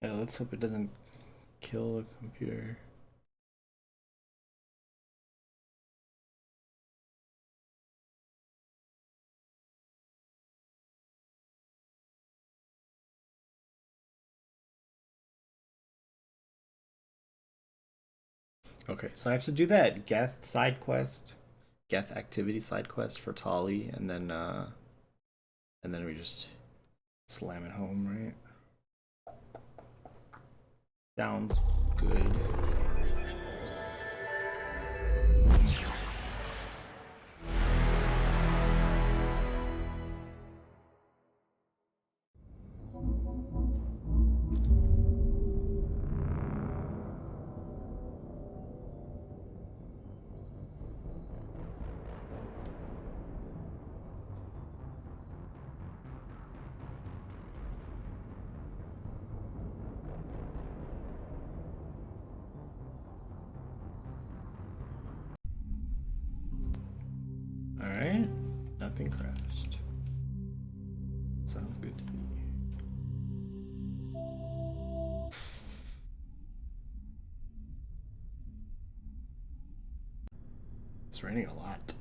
Yeah, let's hope it doesn't kill the computer. Okay, so I have to do that Geth side quest, Geth activity side quest for Tali, and then we just slam it home, right? Sounds good. All right, nothing crashed. Sounds good to me. It's raining a lot.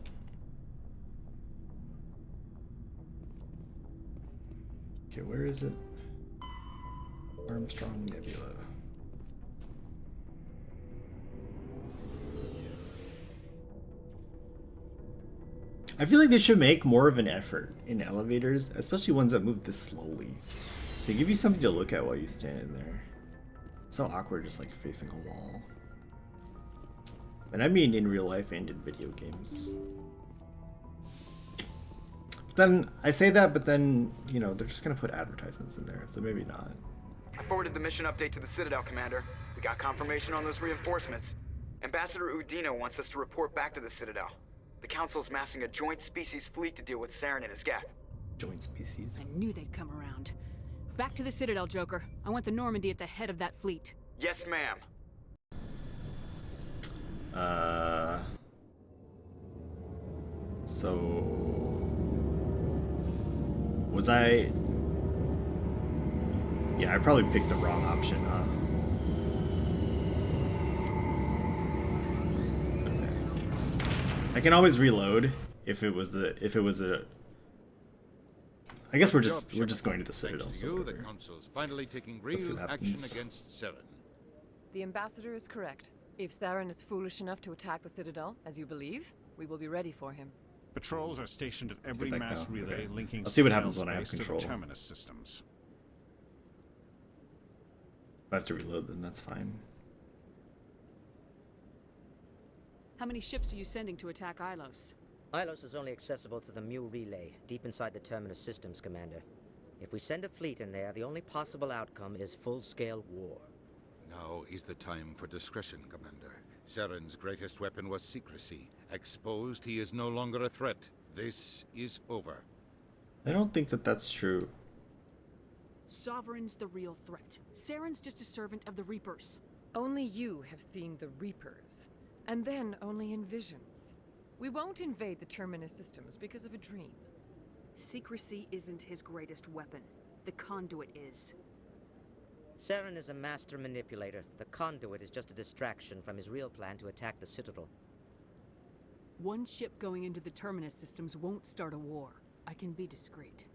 Okay, where is it? Armstrong Nebula. I feel like they should make more of an effort in elevators, especially ones that move this slowly. They give you something to look at while you stand in there. It's so awkward just like facing a wall. And I mean in real life and in video games. But then I say that, but then, you know, they're just gonna put advertisements in there, so maybe not. I forwarded the mission update to the Citadel, Commander. We got confirmation on those reinforcements. Ambassador Udina wants us to report back to the Citadel. The Council's massing a joint species fleet to deal with Saren and his Geth. Joint species. I knew they'd come around. Back to the Citadel, Joker. I want the Normandy at the head of that fleet. Yes, ma'am. So was I? Yeah, I probably picked the wrong option, huh? Okay. I can always reload if it was a. I guess we're just going to the Citadel. Thanks to you, the Council's finally taking real action against Saren. The Ambassador is correct. If Saren is foolish enough to attack the Citadel, as you believe, we will be ready for him. Patrols are stationed at every mass relay linking. I'll see what happens when I have control. To the terminus systems. If I have to reload, then that's fine. How many ships are you sending to attack Ilos? Ilos is only accessible to the Mu relay, deep inside the terminus systems, Commander. If we send a fleet in there, the only possible outcome is full-scale war. Now is the time for discretion, Commander. Saren's greatest weapon was secrecy. Exposed, he is no longer a threat. This is over. I don't think that that's true. Sovereign's the real threat. Saren's just a servant of the Reapers. Only you have seen the Reapers, and then only in visions. We won't invade the terminus systems because of a dream. Secrecy isn't his greatest weapon. The conduit is. Saren is a master manipulator. The conduit is just a distraction from his real plan to attack the Citadel. One ship going into the terminus systems won't start a war. I can be discreet.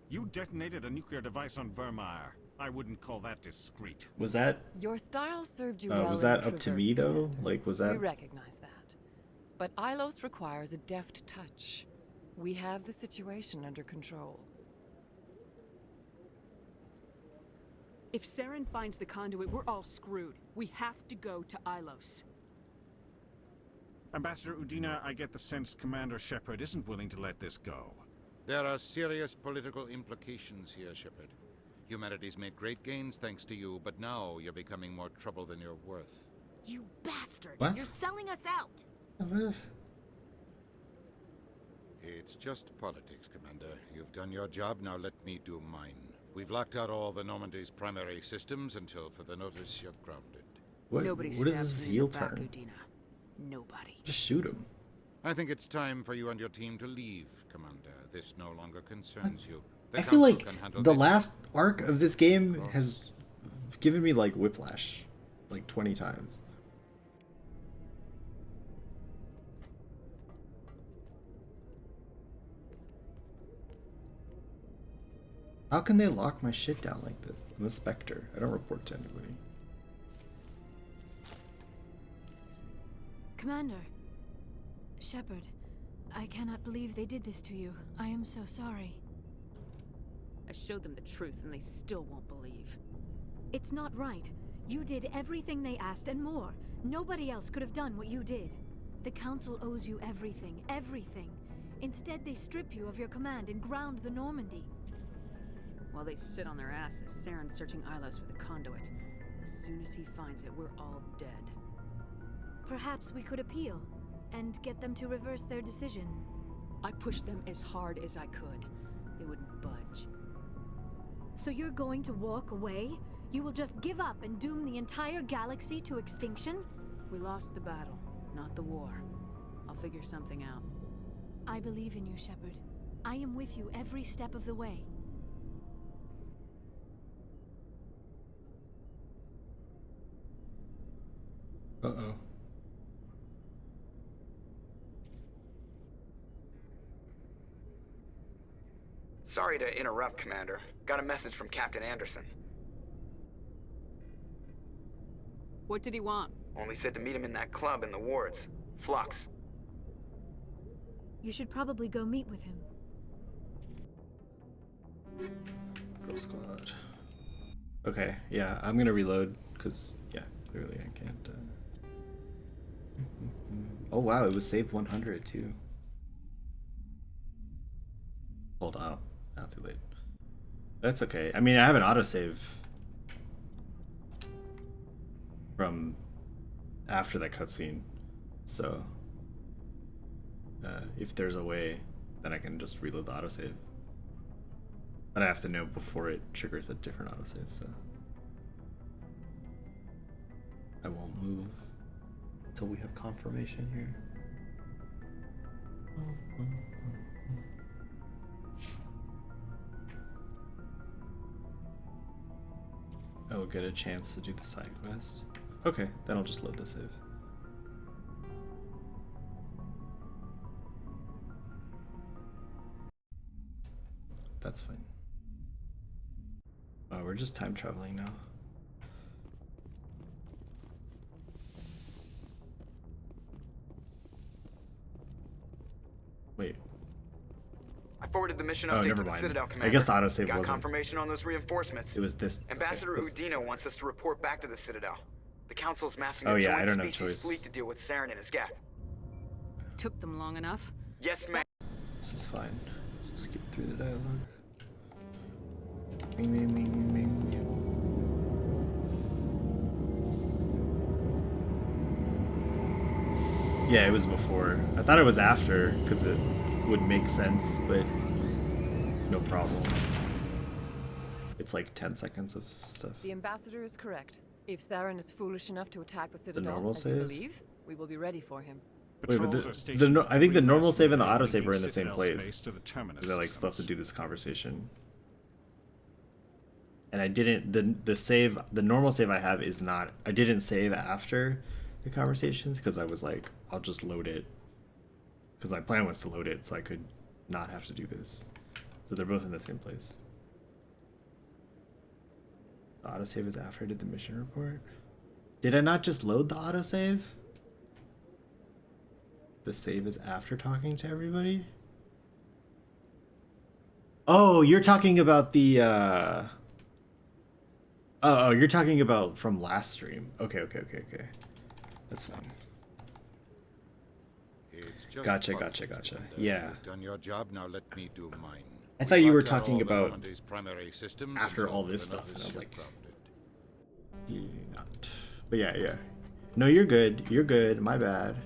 You detonated a nuclear device on Vermeer. I wouldn't call that discreet. Was that? Your style served you well. Was in that up to me though? Command. Like, was that? We recognize that. But Ilos requires a deft touch. We have the situation under control. If Saren finds the conduit, we're all screwed. We have to go to Ilos. Ambassador Udina, I get the sense Commander Shepard isn't willing to let this go. There are serious political implications here, Shepard. Humanity's made great gains thanks to you, but now you're becoming more trouble than you're worth. You bastard! What? You're selling us out! It's just politics, Commander. You've done your job, now let me do mine. We've locked out all the Normandy's primary systems until further notice you're grounded. Nobody What is stabs his me in heel the back, turn? Udina. Nobody. Just shoot him. I think it's time for you and your team to leave, Commander. This no longer concerns you. The I feel Council like can handle the this. last arc of this game has given me like whiplash like 20 times. How can they lock my shit down like this? I'm a Spectre. I don't report to anybody. Commander. Shepard, I cannot believe they did this to you. I am so sorry. I showed them the truth and they still won't believe. It's not right. You did everything they asked and more. Nobody else could have done what you did. The Council owes you everything, everything. Instead, they strip you of your command and ground the Normandy. While they sit on their asses, Saren's searching Ilos for the conduit. As soon as he finds it, we're all dead. Perhaps we could appeal, and get them to reverse their decision. I pushed them as hard as I could. They wouldn't budge. So you're going to walk away? You will just give up and doom the entire galaxy to extinction? We lost the battle, not the war. I'll figure something out. I believe in you, Shepard. I am with you every step of the way. Uh-oh. Sorry to interrupt, Commander. Got a message from Captain Anderson. What did he want? Only said to meet him in that club in the wards. Flux. You should probably go meet with him. Girl Squad. Okay, yeah, I'm gonna reload, because, yeah, clearly I can't, Oh wow, it was saved 100 too. Hold on, not too late. That's okay. I mean, I have an autosave from after that cutscene, so if there's a way, then I can just reload the autosave. But I have to know before it triggers a different autosave, so I won't move until we have confirmation here. I will get a chance to do the side quest. Okay, then I'll just load the save. That's fine. We're just time traveling now. Wait. I forwarded the mission Oh, update never to the mind. Citadel Commander. I guess the autosave We got wasn't. confirmation on those reinforcements. It was this. Ambassador okay, this- Udina wants us to report back to the Citadel. The Council's massing Oh, a yeah, I joint don't have species choice. fleet to deal with Saren and his Geth. Took them long enough. Yes, ma'am. This is fine. Just skip through the dialogue. Ming, ming, ming, ming, ming. Yeah, it was before. I thought it was after, because it would make sense, but no problem. It's like 10 seconds of stuff. The ambassador is correct. If Saren is foolish enough to attack the Citadel, normal as you save? believe, we will be ready for him. Wait, but Patrols are the stationed I think the every normal west save and the lane autosave linking are in the same Citadel place. space to the terminus They're like still have to systems. do this conversation. And I didn't the normal save I have is not, I didn't save after the conversations because I was like, I'll just load it. Because my plan was to load it so I could not have to do this. So they're both in the same place. The autosave is after I did the mission report. Did I not just load the autosave? The save is after talking to everybody? Oh, you're talking about the Oh, you're talking about from last stream. Okay. That's fine. It's just Gotcha. Commander. Yeah. You've done your job, now let me do mine. I thought you were Locked out talking all the about Normandy's primary systems after until all this the stuff, and I was Notice like, grounded. not. But yeah. No, you're good. You're good. My bad.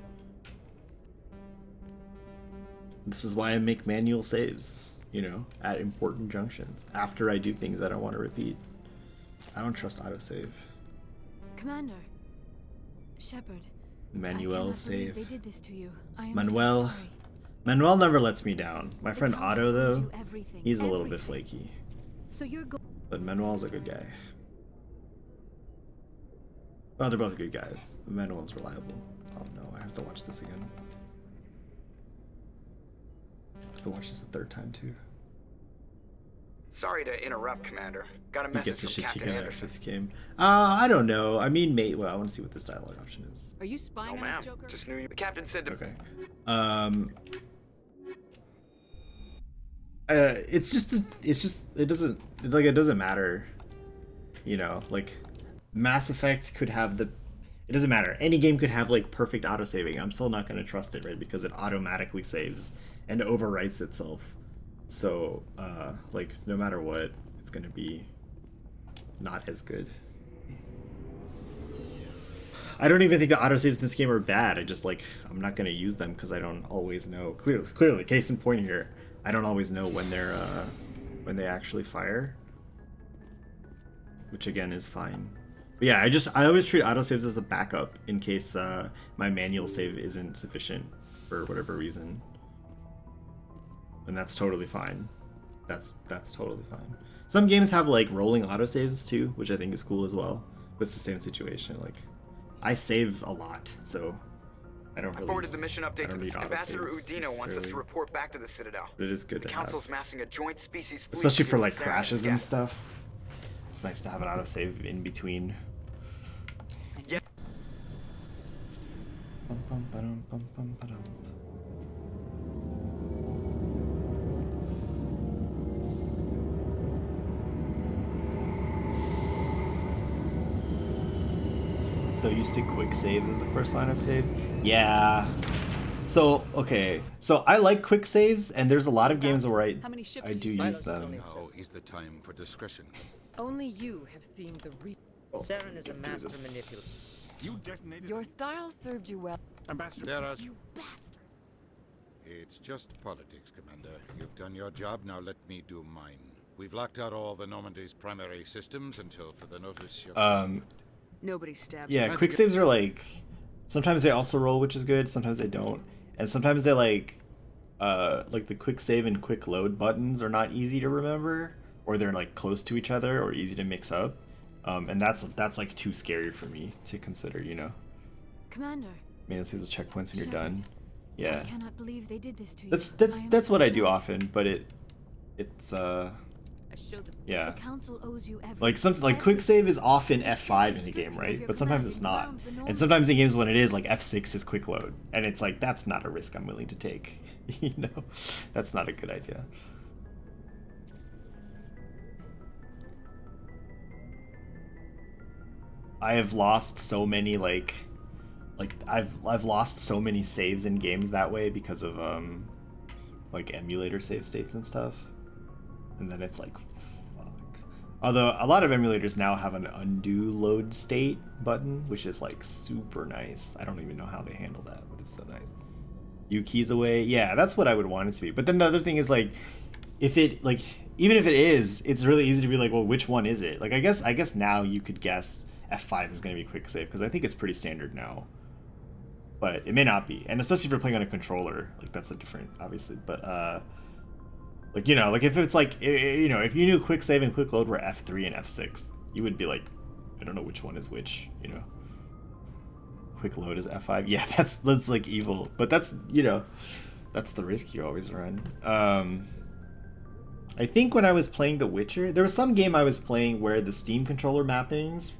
This is why I make manual saves, you know, at important junctions, after I do things I don't want to repeat. I don't trust autosave. Commander. Shepard. Manuel I cannot believe save. they did this to you. I am Manuel. so sorry. Manuel never lets me down. My friend Council Otto, owes though, you everything, he's a little bit everything. flaky. So you're But Manuel's a good guy. Oh, they're both good guys. Manuel's reliable. Oh no, I have to watch this again. I have to watch this a third time too. Sorry to interrupt, Commander. Got a He message gets his from shit Captain together Anderson. this game. I don't know. I mean, well, I want to see what this dialogue option is. Are you No, spying on ma'am. us, Joker? Just knew you. The captain said to Okay. It's just it doesn't matter. You know, like Mass Effect could have it doesn't matter. Any game could have like perfect autosaving. I'm still not going to trust it, right? Because it automatically saves and overwrites itself. So, like no matter what, it's going to be not as good. I don't even think the autosaves in this game are bad. I'm not going to use them because I don't always know. Clearly, case in point here, I don't always know when when they actually fire, which again is fine. But yeah, I always treat autosaves as a backup in case my manual save isn't sufficient for whatever reason, and that's totally fine. That's totally fine. Some games have like rolling autosaves too, which I think is cool as well. But it's the same situation. Like, I save a lot, so I don't I really. forwarded the mission update I to don't the need Ambassador autosaves Udina wants us necessarily. to report back to the Citadel. But it is good The to have, Council's massing a joint species fleet especially to for deal like with Saren crashes and Geth. stuff. It's nice to have an autosave in between. Yeah. Bum, bum, ba-dum, bum, bum, ba-dum. So used to quick save as the first line of saves? Yeah. So, okay. So I like quick saves, and there's a lot of games where How many ships I have do you use sighted? them. Now is the time for discretion. Only you have seen the Reaper. Saren is a Do master manipulator. this. You detonated. Your style served you well. Ambassador. There are. You bastard. It's just politics, Commander. You've done your job, now let me do mine. We've locked out all the Normandy's primary systems until further notice. Nobody stabs Yeah, me. quick saves are like, sometimes they also roll, which is good, sometimes they don't. And sometimes they like the quick save and quick load buttons are not easy to remember, or they're like close to each other or easy to mix up. And that's like too scary for me to consider, you know. Commander, Maintenance uses checkpoints when you're Shepard, done. Yeah. I cannot believe they did this to you. That's am what so I do sorry. often, but it's I showed them. yeah. The council owes you everything. Like something like quick save is often F5 in a game, right? But sometimes it's not. And sometimes in games when it is, like F6 is quick load, and it's like that's not a risk I'm willing to take. You know, that's not a good idea. I have lost so many like I've lost so many saves in games that way because of like emulator save states and stuff. And then it's like, fuck. Although a lot of emulators now have an undo load state button, which is like super nice. I don't even know how they handle that, but it's so nice. U keys away. Yeah, that's what I would want it to be. But then the other thing is like, if it like, even if it is, it's really easy to be like, well, which one is it? Like, I guess now you could guess F5 is going to be quick save because I think it's pretty standard now. But it may not be, and especially if you're playing on a controller, like that's a different, obviously. But like, you know, like if it's like, you know, if you knew quick save and quick load were F3 and F6, you would be like, I don't know which one is which, you know. Quick load is F5. Yeah, that's like evil, but that's, you know, that's the risk you always run. I think when I was playing The Witcher, there was some game I was playing where the Steam controller mappings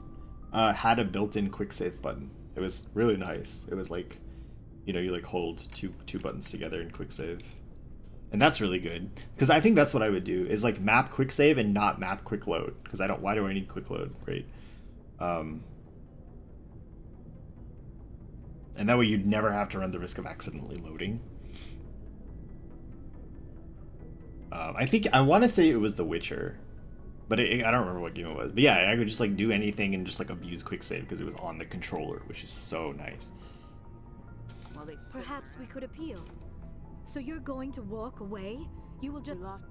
had a built-in quick save button. It was really nice. It was like, you know, you like hold two buttons together in quick save. And that's really good, because I think that's what I would do, is like map quick save and not map quick load, because why do I need quick load, right? And that way you'd never have to run the risk of accidentally loading. I want to say it was The Witcher, but I don't remember what game it was. But yeah, I could just like do anything and just like abuse quick save because it was on the controller, which is so nice. While they sit Perhaps there. we could appeal. So you're going to walk away? You will We just... lost.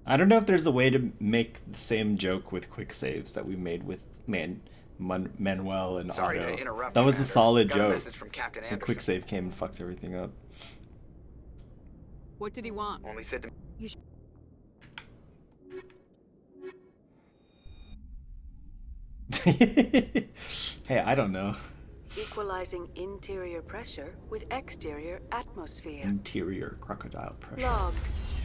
I don't know if there's a way to make the same joke with quick saves that we made with Manuel and Sorry Otto. to interrupt. That was the Commander. solid Got a joke. message from Captain And Anderson. quick save came and fucked everything up. What did he want? Only said to Hey, I don't know. Equalizing interior pressure with exterior atmosphere. Interior crocodile pressure. Logged.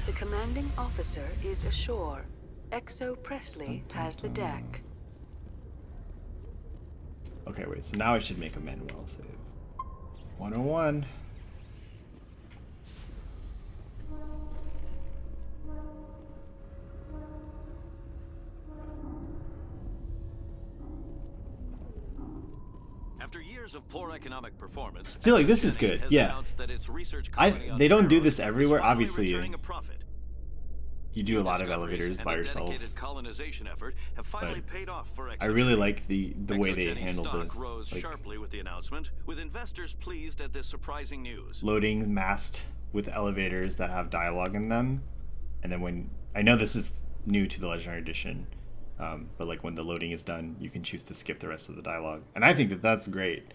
The commanding officer is ashore. Exo Presley has the deck. Okay, wait, so now I should make a Manuel save. 101. After years of poor economic performance, See, like, this is Exogeny good, has yeah. announced that its research colony on They don't do Theros this is everywhere, finally obviously. returning a profit. You do a lot of Discoveries elevators and by a yourself. dedicated colonization effort have finally But paid off for I really Exogeny. like the way they Exogeny handled stock this. rose Like, sharply with the announcement, with investors pleased at this surprising news. loading masked with elevators that have dialogue in them, and then when I know this is new to the Legendary Edition, but like when the loading is done, you can choose to skip the rest of the dialogue, and I think that that's great.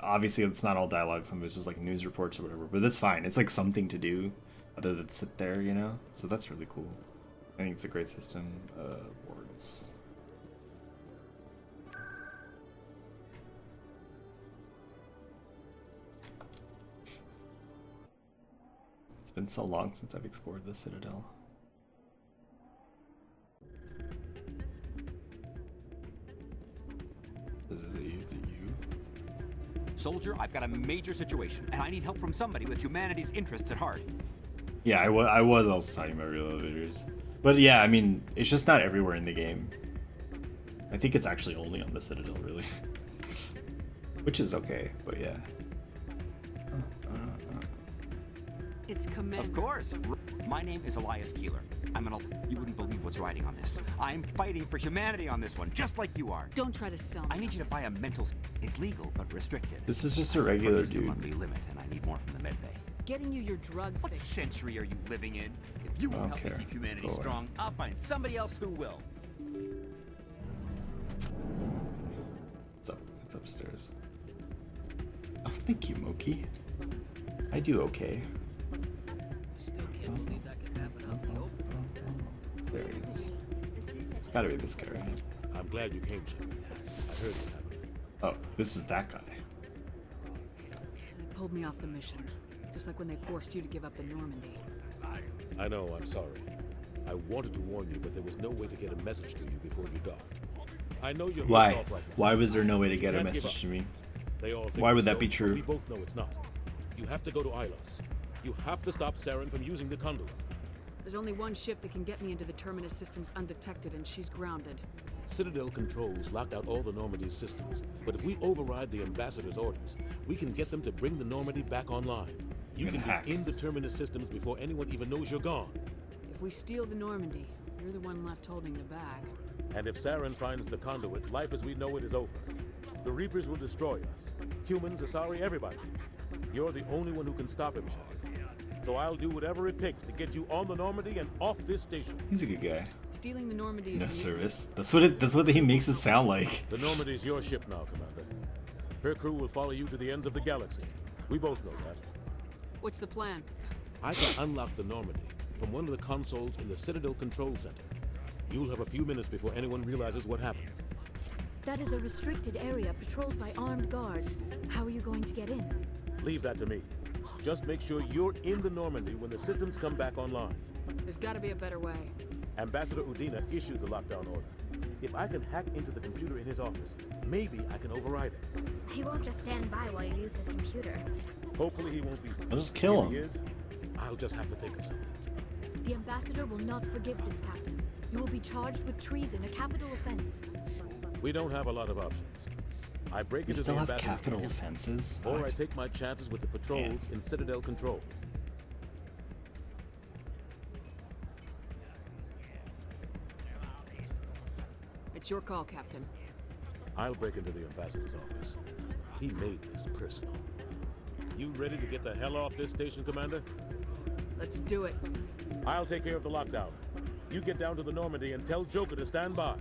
Obviously, it's not all dialogue; some of it's just like news reports or whatever, but that's fine. It's like something to do, other than sit there, you know. So that's really cool. I think it's a great system. Words. It's been so long since I've explored the Citadel. Is it you? Soldier, I've got a major situation, and I need help from somebody with humanity's interests at heart. Yeah, I was also talking about real elevators. But yeah, I mean, it's just not everywhere in the game. I think it's actually only on the Citadel, really. Which is okay, but yeah. It's Commander. Of course. My name is Elias Keeler. You wouldn't believe what's riding on this. I'm fighting for humanity on this one, just like you are. Don't try to sell me. I need you to buy a mental... It's legal, but restricted. This is just a regular Approaches the dude. monthly limit, and I need more from the med bay. Getting you your drug What fix. century are you living in? If you I won't don't help me care. keep humanity Go away. strong, I'll find somebody else who will. It's up. It's upstairs. Oh, thank you, Moki. I do okay. There he is. It's gotta be this guy, right? I'm glad you came, Shepard. I heard what happened. Oh, this is that guy. They pulled me off the mission. Just like when they forced you to give up the Normandy. I know, I'm sorry. I wanted to warn you, but there was no way to get a message to you before you docked. I know you're Why? pissed off right now. Why was there no way to get a can't give message up. to me? They all think Why would it's that be so, true? but we both know it's not. You have to go to Ilos. You have to stop Saren from using the conduit. There's only one ship that can get me into the Terminus systems undetected, and she's grounded. Citadel controls locked out all the Normandy's systems, but if we override the Ambassador's orders, we can get them to bring the Normandy back online. You Good can hack. be in the Terminus systems before anyone even knows you're gone. If we steal the Normandy, you're the one left holding the bag. And if Saren finds the conduit, life as we know it is over. The Reapers will destroy us. Humans, Asari, everybody. You're the only one who can stop him, Shepard. So I'll do whatever it takes to get you on the Normandy and off this station. He's a good guy. Stealing the Normandy is No new. service. That's what he makes it sound like. The Normandy's your ship now, Commander. Her crew will follow you to the ends of the galaxy. We both know that. What's the plan? I can unlock the Normandy from one of the consoles in the Citadel Control Center. You'll have a few minutes before anyone realizes what happened. That is a restricted area patrolled by armed guards. How are you going to get in? Leave that to me. Just make sure you're in the Normandy when the systems come back online. There's gotta be a better way. Ambassador Udina issued the lockdown order. If I can hack into the computer in his office, maybe I can override it. He won't just stand by while you use his computer. Hopefully he won't be there. I'll just kill If he him. is, I'll just have to think of something. The Ambassador will not forgive this, Captain. You will be charged with treason, a capital offense. We don't have a lot of options. I break We into still the have Ambassador's capital computer, offenses? or I What? take my chances with the patrols in Citadel Control. It's your call, Captain. I'll break into the Ambassador's office. He made this personal. You ready to get the hell off this station, Commander? Let's do it. I'll take care of the lockdown. You get down to the Normandy and tell Joker to stand by.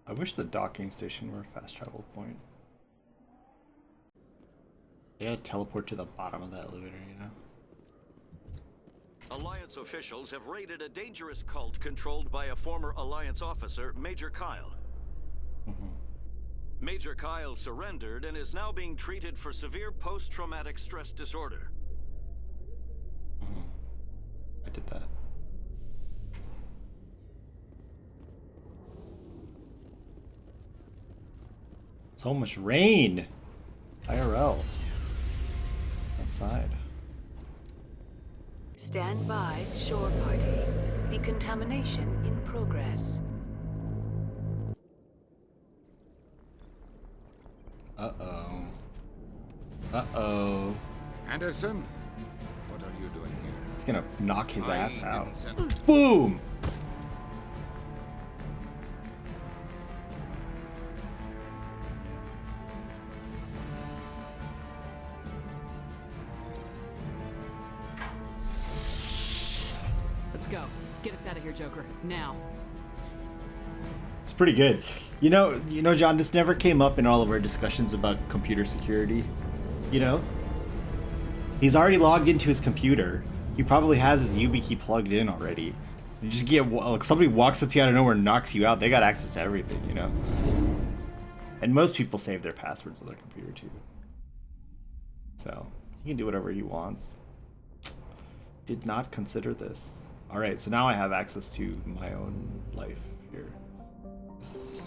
I wish the docking station were a fast travel point. They gotta teleport to the bottom of the elevator, you know? Alliance officials have raided a dangerous cult controlled by a former Alliance officer, Major Kyle. Major Kyle surrendered and is now being treated for severe post-traumatic stress disorder. I did that. So much rain! IRL. Outside. Stand by, shore party. Decontamination in progress. Uh-oh. Uh-oh. Anderson, what are you doing here? It's gonna knock his ass didn't out. send- Boom! Let's go. Get us out of here, Joker. Now. It's pretty good. You know, John, this never came up in all of our discussions about computer security. You know? He's already logged into his computer. He probably has his YubiKey plugged in already. So you just get, like, somebody walks up to you out of nowhere and knocks you out. They got access to everything, you know? And most people save their passwords on their computer, too. So, he can do whatever he wants. Did not consider this. Alright, so now I have access to my own life here. Yes.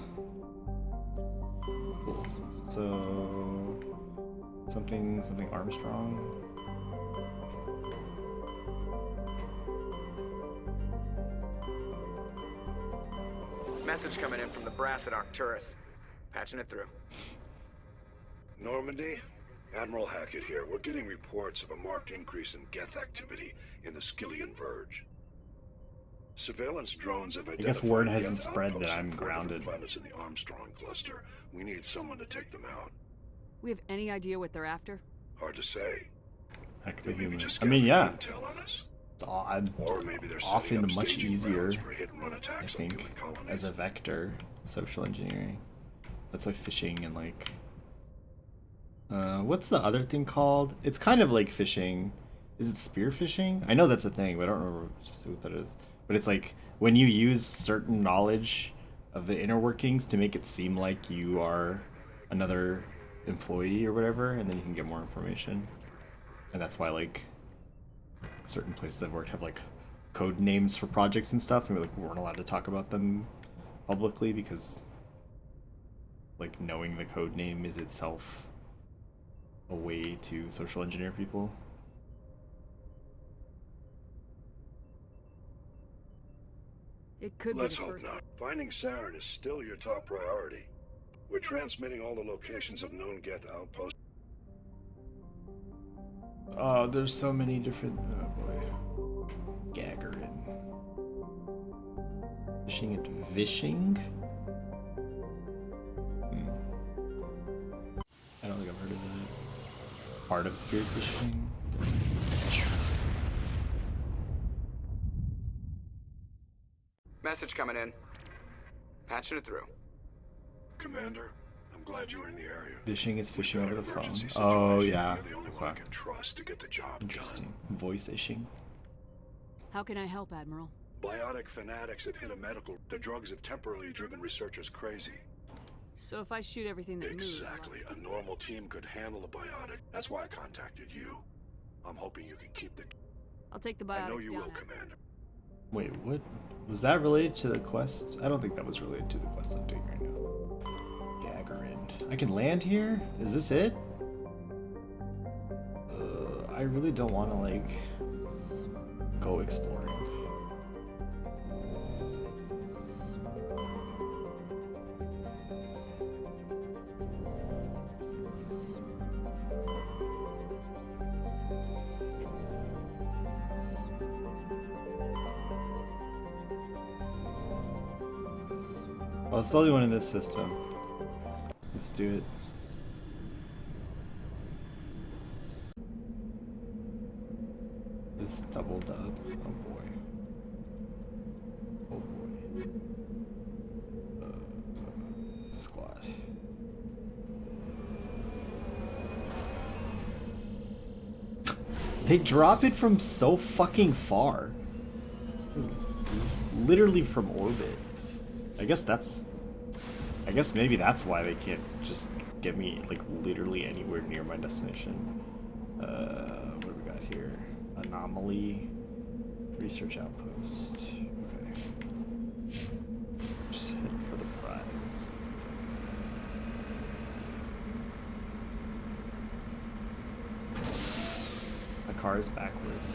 Cool. So, something Armstrong. Message coming in from the brass at Arcturus. Patching it through. Normandy? Admiral Hackett here. We're getting reports of a marked increase in Geth activity in the Skyllian Verge. Surveillance drones have identified. I guess word hasn't Geth spread that outposts I'm on 4 different grounded. planets in the Armstrong cluster. We need someone to take them out. We have any idea what they're after? Hard to say. Heck, the They may be human. just I mean, gathering yeah. intel on us. Or maybe they're setting often up much staging easier, grounds for hit-and-run I attacks on think, human colonies. as a vector, social engineering. That's why fishing and like... what's the other thing called? It's kind of like fishing. Is it spear fishing? I know that's a thing, but I don't remember what that is. But it's like when you use certain knowledge of the inner workings to make it seem like you are another employee or whatever, and then you can get more information. And that's why like certain places I've worked have like code names for projects and stuff, and we weren't allowed to talk about them publicly because like knowing the code name is itself a way to social engineer people. It could Let's be the hope first. not. Finding Saren is still your top priority. We're transmitting all the locations of known Geth outposts. Oh, there's so many different. Oh boy. Gagarin. Fishing and vishing? I don't think I've heard of that. Part of spearfishing? Message coming in. Patching it through. Commander, I'm glad you were in the area. Fishing is fishing over the phone. Emergency Oh, situation. yeah. You're the only one I can trust to get the job Interesting. Voice-ishing. How can I help, Admiral? done. Biotic fanatics have hit a medical. The drugs have temporarily driven researchers crazy. So if I shoot everything that moves... Exactly. A normal team could handle a biotic. That's why I contacted you. I'm hoping you can keep the... I'll take the I know biotics you down. will, Commander. Wait, what? Was that related to the quest? I don't think that was related to the quest I'm doing right now. Gagarin. I can land here? Is this it? I really don't want to, like, go exploring. Well, it's the only one in this system. Let's do it. It's doubled up. Oh boy. Oh boy. They drop it from so fucking far. Literally from orbit. I guess maybe that's why they can't just get me like literally anywhere near my destination. What do we got here? Anomaly. Research outpost. Okay. Just head for the prize. My car is backwards.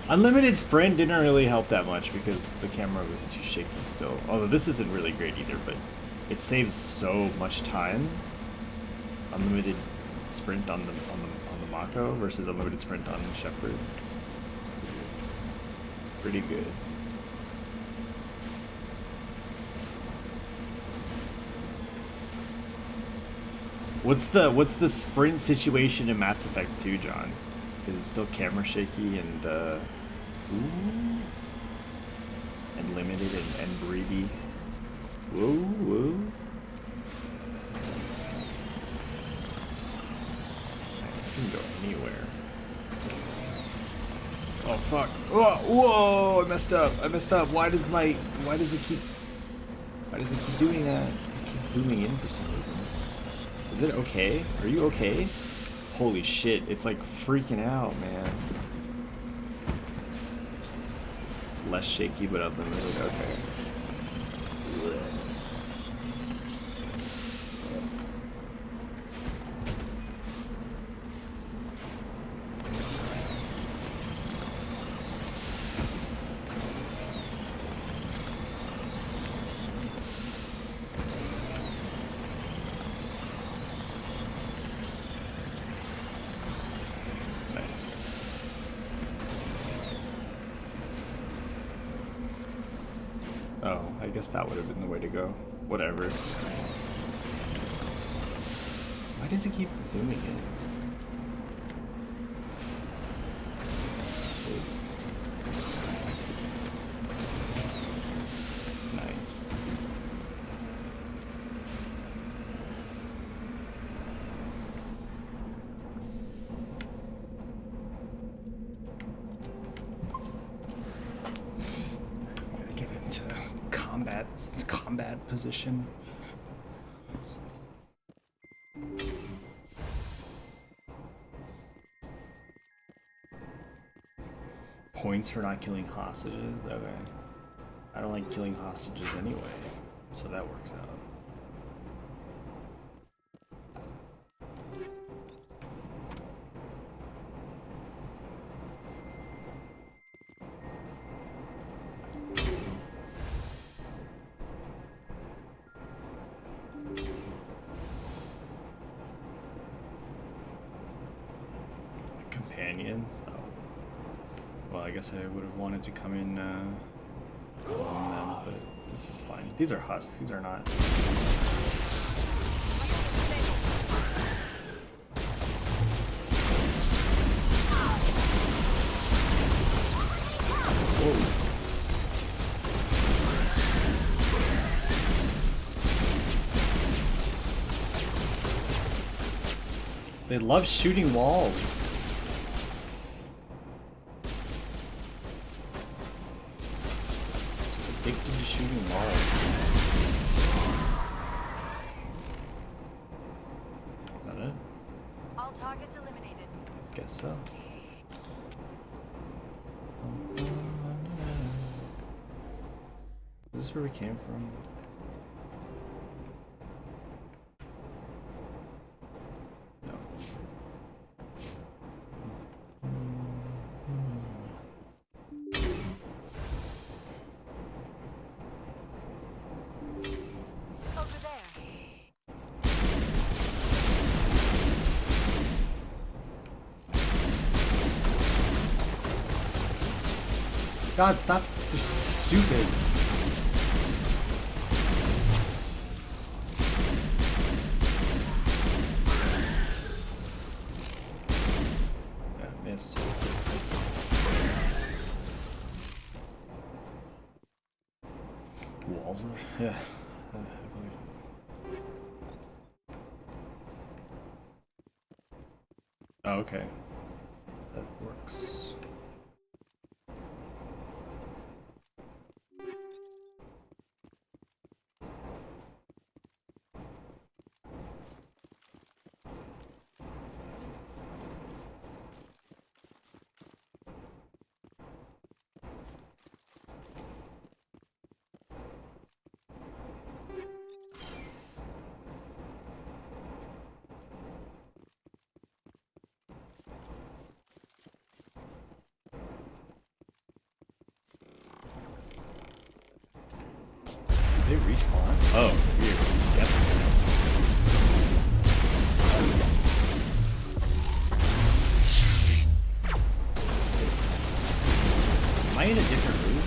Unlimited sprint didn't really help that much because the camera was too shaky still. Although this isn't really great either, but it saves so much time. Unlimited sprint on the Mako versus unlimited sprint on Shepard. It's pretty good. What's the sprint situation in Mass Effect 2, John? Is it still camera shaky and and limited and breathy? Whoa. I can go anywhere. Oh fuck! Whoa! I messed up. Why does it keep doing that? It keeps zooming in for some reason. Is it okay? Are you okay? Holy shit! It's like freaking out, man. Less shaky, but unlimited. Okay. I guess that would have been the way to go. Whatever. Why does it keep zooming in? Nice. Gotta get into combat position. Points for not killing hostages? Okay. I don't like killing hostages anyway, so that works out. Companions? Oh. Well, I guess I would have wanted to come in on them, but this is fine. These are husks, these are not. Whoa. They love shooting walls. Addicted to shooting walls. Is that it? All targets eliminated. Guess so. Is this where we came from? No. God, stop. You're so stupid. Yeah, missed. Walls are, yeah. I believe. Oh, okay. That works. They respawn? Oh, weird. Yep. Am I in a different room?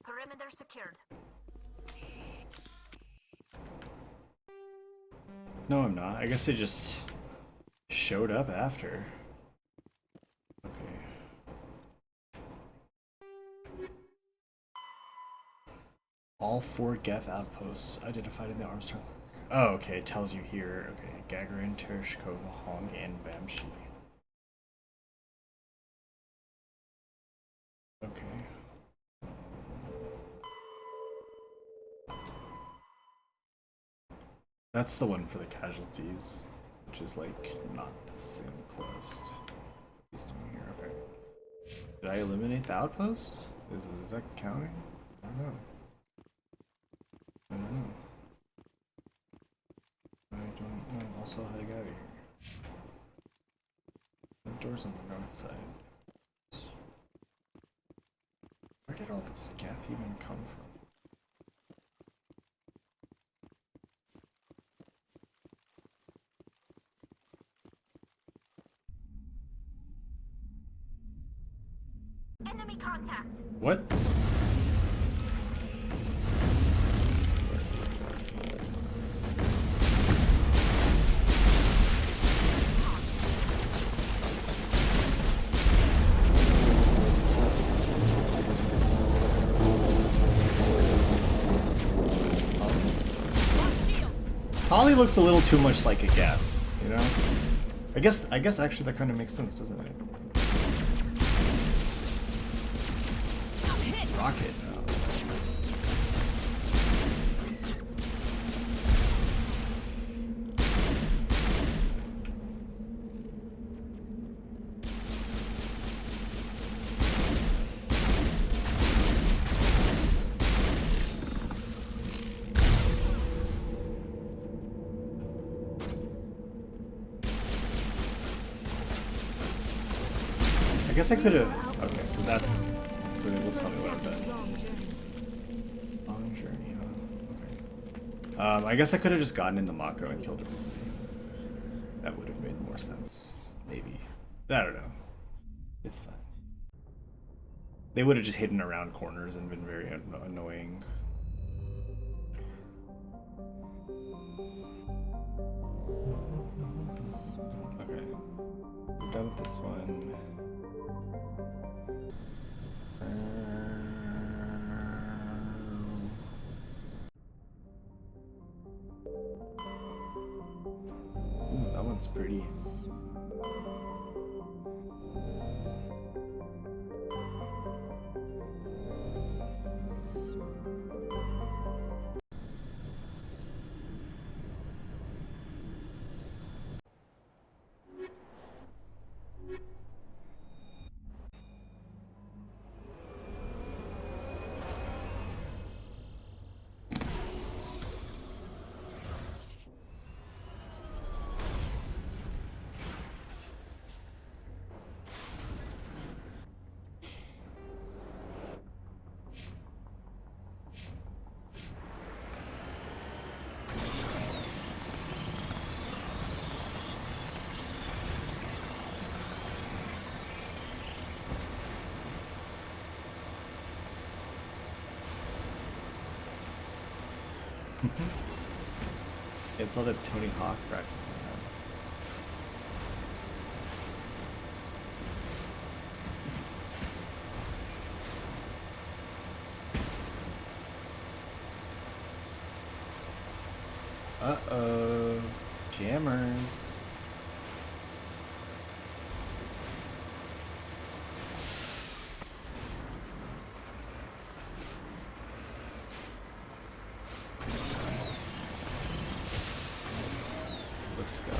Perimeter secured. No, I'm not. I guess they just showed up after. Okay. All 4 Geth outposts identified in the Armstrong. Oh, okay. It tells you here. Okay. Gagarin, Tereshkova, Hong, and Vamshi. Okay. That's the one for the casualties, which is like not the same quest. At least in here, okay. Did I eliminate the outpost? Is that counting? I don't know. I don't know. I don't know also how to get out of here. The door's on the north side. Where did all those Geth even come from? Enemy contact. What? Holly looks a little too much like a Geth, you know? I guess actually that kind of makes sense, doesn't it? Rocket. I guess I could have. Okay, so that's. So they will tell me what I bet. Long journey, huh? Okay. I guess I could have just gotten in the Mako and killed her. That would have made more sense. Maybe. I don't know. It's fine. They would have just hidden around corners and been very annoying. Okay. We're done with this one. Ooh, that one's pretty. It's all that Tony Hawk practice I have. Uh-oh. Jammers. Let's go.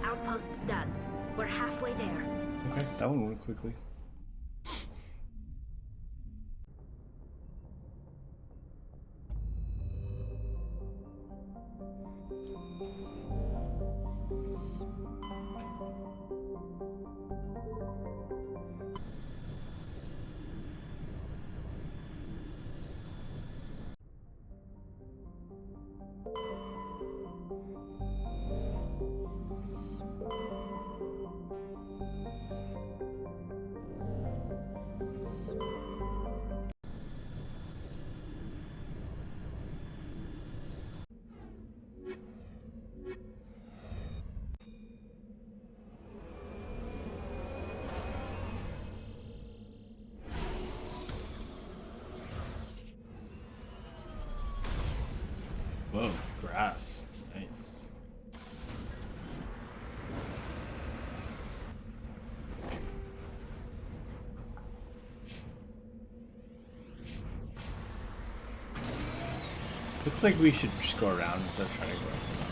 Outposts done. We're halfway there. Okay, that one went quickly. Whoa, grass. Nice. Looks like we should just go around instead of trying to go up and down.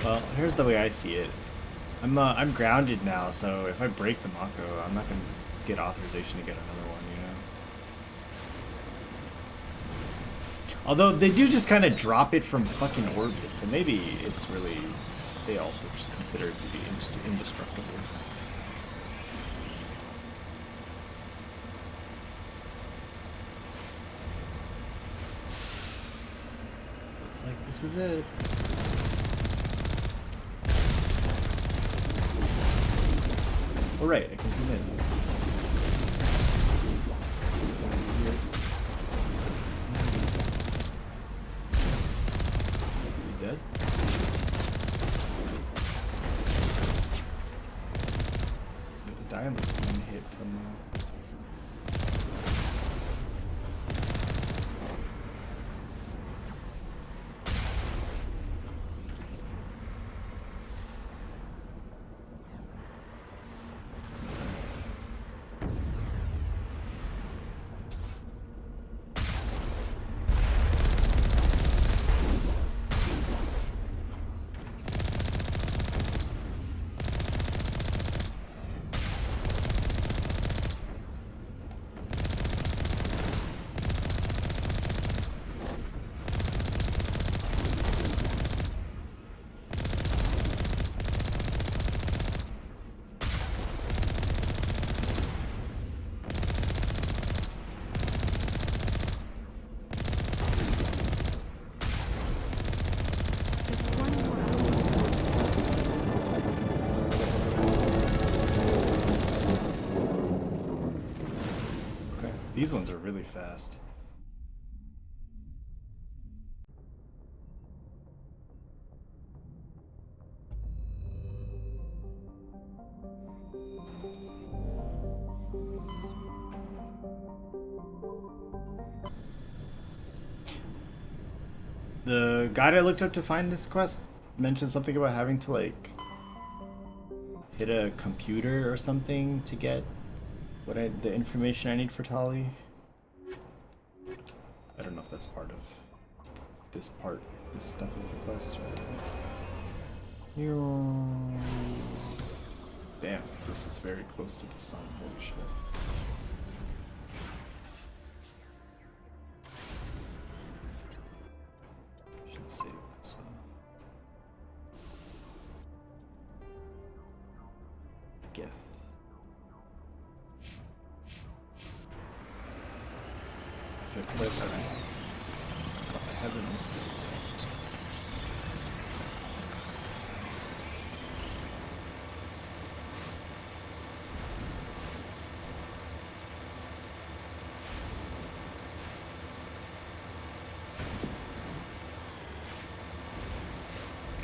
Well, here's the way I see it. I'm grounded now, so if I break the Mako, I'm not gonna get authorization to get another one, you know? Although they do just kind of drop it from fucking orbit, so maybe it's really, they also just consider it to be indestructible. Looks like this is it. Oh right, I can zoom in. This one's easier. You dead? You have to die on the one hit from These ones are really fast. The guide I looked up to find this quest mentioned something about having to like hit a computer or something to get the information I need for Tali. I don't know if that's part of this step of the quest or... Damn, this is very close to the sun, holy shit. Should save this one. Geth. Fifth place, alright. So I haven't missed it.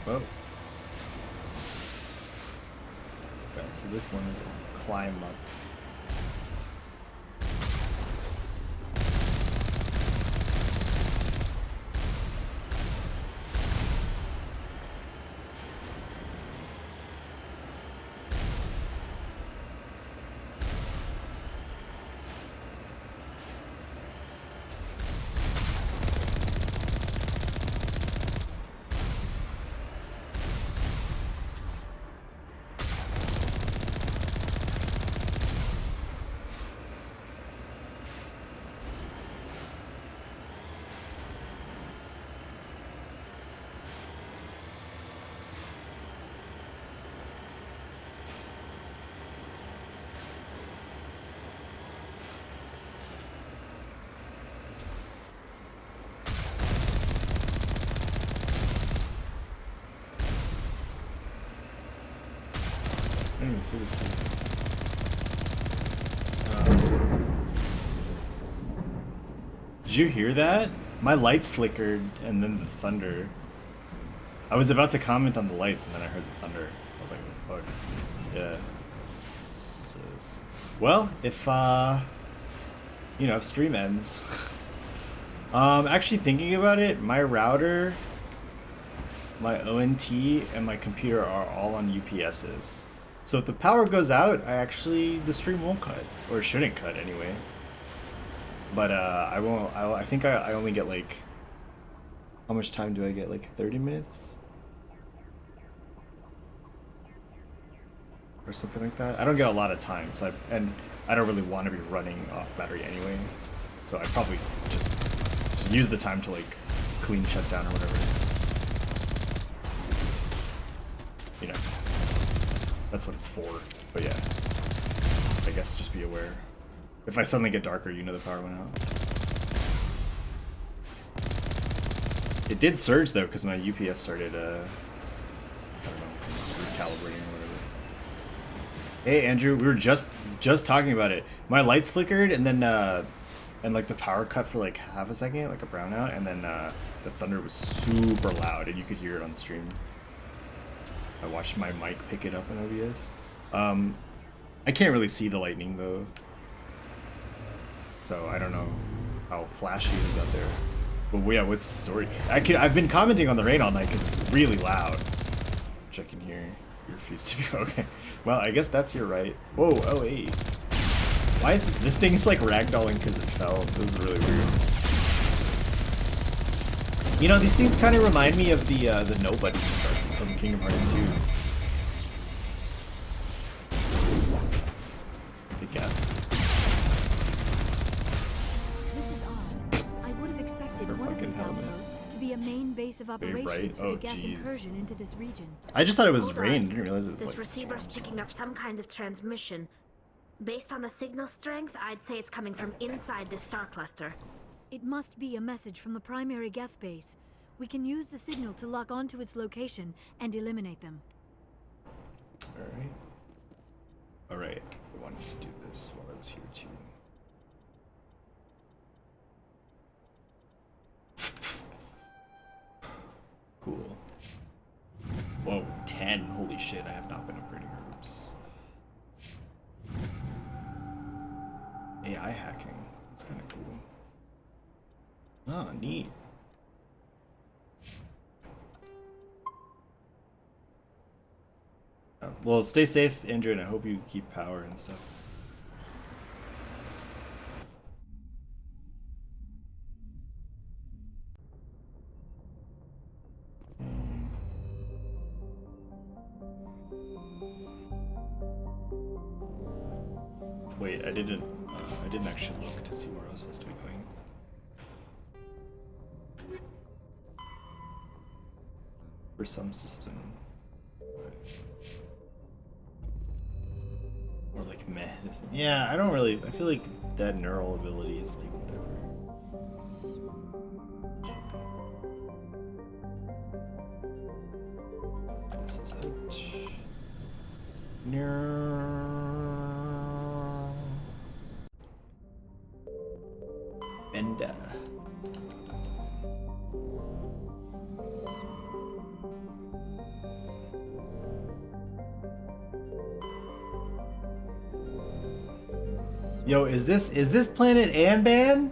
Whoa. Okay, so this one is a climb up. I didn't even see this one. Did you hear that? My lights flickered and then the thunder. I was about to comment on the lights and then I heard the thunder. I was like, oh, fuck. Yeah. Well, if, you know, if stream ends. Actually thinking about it, my router, my ONT, and my computer are all on UPSs. So if the power goes out, the stream won't cut, or shouldn't cut anyway. But I won't. I think I only get like, how much time do I get? Like 30 minutes, or something like that. I don't get a lot of time, so I don't really want to be running off battery anyway. So I probably just use the time to like clean shutdown or whatever. You know. That's what it's for, but yeah, I guess just be aware. If I suddenly get darker, you know the power went out. It did surge though, because my UPS started, I don't know, recalibrating or whatever. Hey Andrew, we were just talking about it. My lights flickered and then, and like the power cut for like half a second, like a brownout, and then the thunder was super loud and you could hear it on the stream. I watched my mic pick it up in OBS. I can't really see the lightning though, so I don't know how flashy it is out there. But yeah, what's the story? I've been commenting on the rain all night because it's really loud. Check in here. You refuse to be okay. Well, I guess that's your right. Whoa! Oh wait. Why is this thing is like ragdolling because it fell? This is really weird. You know, these things kind of remind me of the nobodies from Kingdom Hearts 2. Big gap. This is odd. I would have expected one of these outposts to be a main base of operations for the Geth incursion into this region. I just thought it was Hold rain. on. Didn't realize it was this like receiver's picking up some kind of transmission. Based on the signal strength, I'd say it's coming from inside this star cluster. It must be a message from the primary Geth base. We can use the signal to lock onto its location and eliminate them. Alright. I wanted to do this while I was here too. 10. Holy shit, I have not been upgrading herbs. AI hacking. That's kind of cool. Oh, neat. Oh, well, stay safe, Andrew, and I hope you keep power and stuff. Wait, I didn't actually look to see where I was supposed to be going. For some system. Okay. Or like meh. Yeah, I don't really. I feel like that neural ability is like whatever. Okay. This is it. Benda. Yo, is this planet Anban?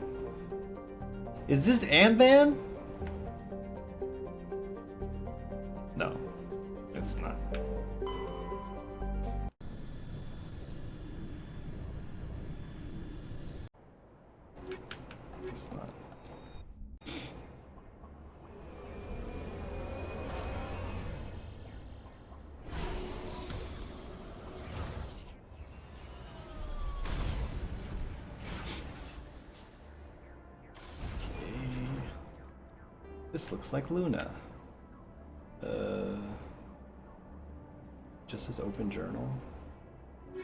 Is this Anban? No, it's not. It's not. This looks like Luna. Just says open journal.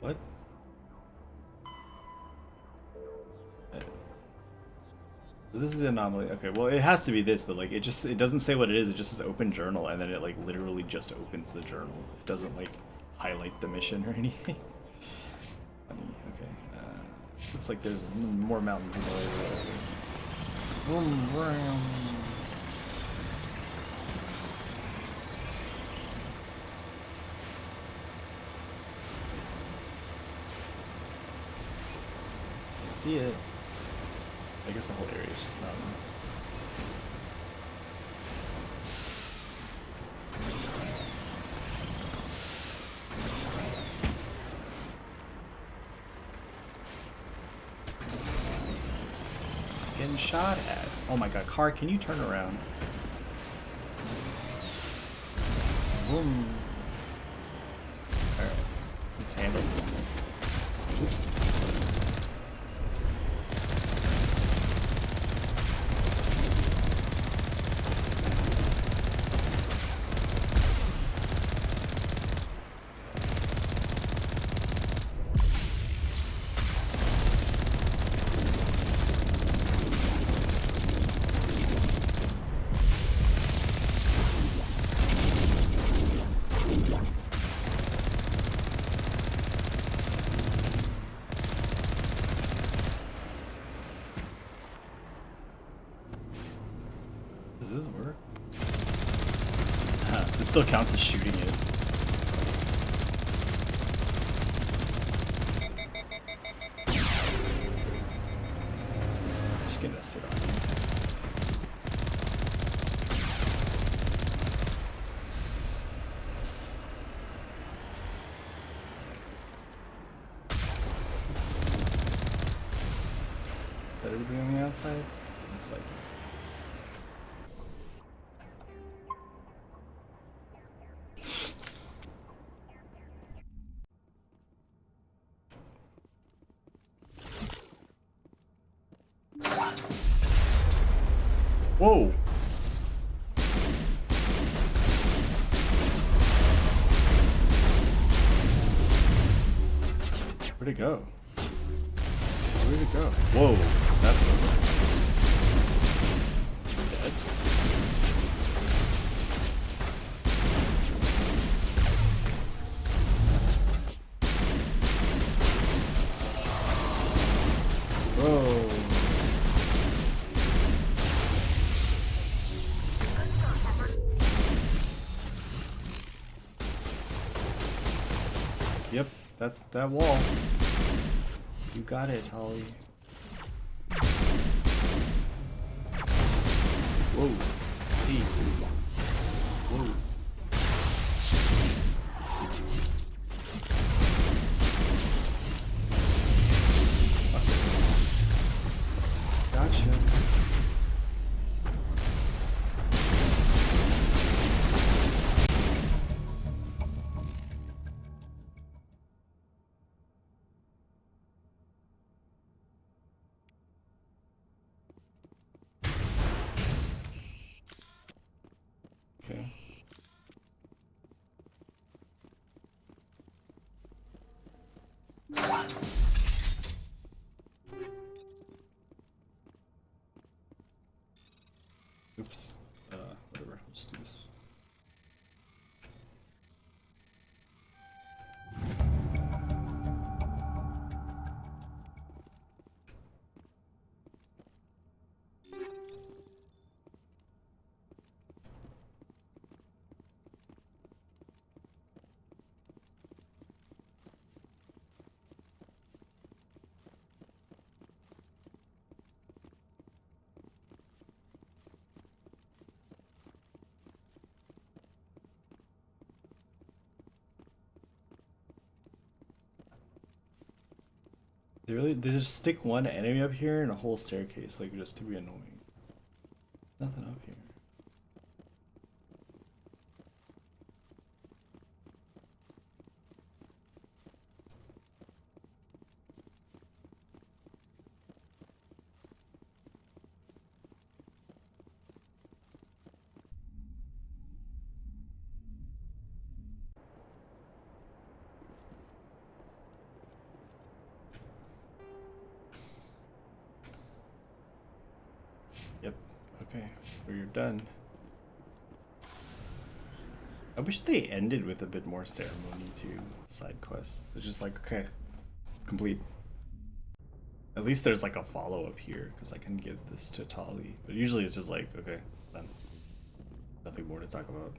What? This is an anomaly. Okay, well it has to be this, but like it doesn't say what it is. It just says open journal, and then it like literally just opens the journal. It doesn't like highlight the mission or anything. Funny. Okay. Looks like there's more mountains in the way. I see it. I guess the whole area is just mountains. Getting shot at. Oh my god, car, can you turn around? Boom. Alright, let's handle this. Oops. Does this work? It still counts as shooting it. That's funny. Just gonna sit on you. Oops. Is that everything on the outside? Looks like it. Whoa! Where'd it go? Where'd it go? Whoa! That's what. Dead? Whoa! That's that wall. You got it, Holly. Whoa. Hey. Whoa. Gotcha. Okay. Oops. Whatever. I'll just do this. They just stick one enemy up here and a whole staircase, like, just to be annoying. Nothing up here. Yep. Okay. Well, you're done. I wish they ended with a bit more ceremony too. Side quests. It's just like, okay, it's complete. At least there's like a follow-up here, because I can give this to Tali. But usually it's just like, okay, it's done. Nothing more to talk about.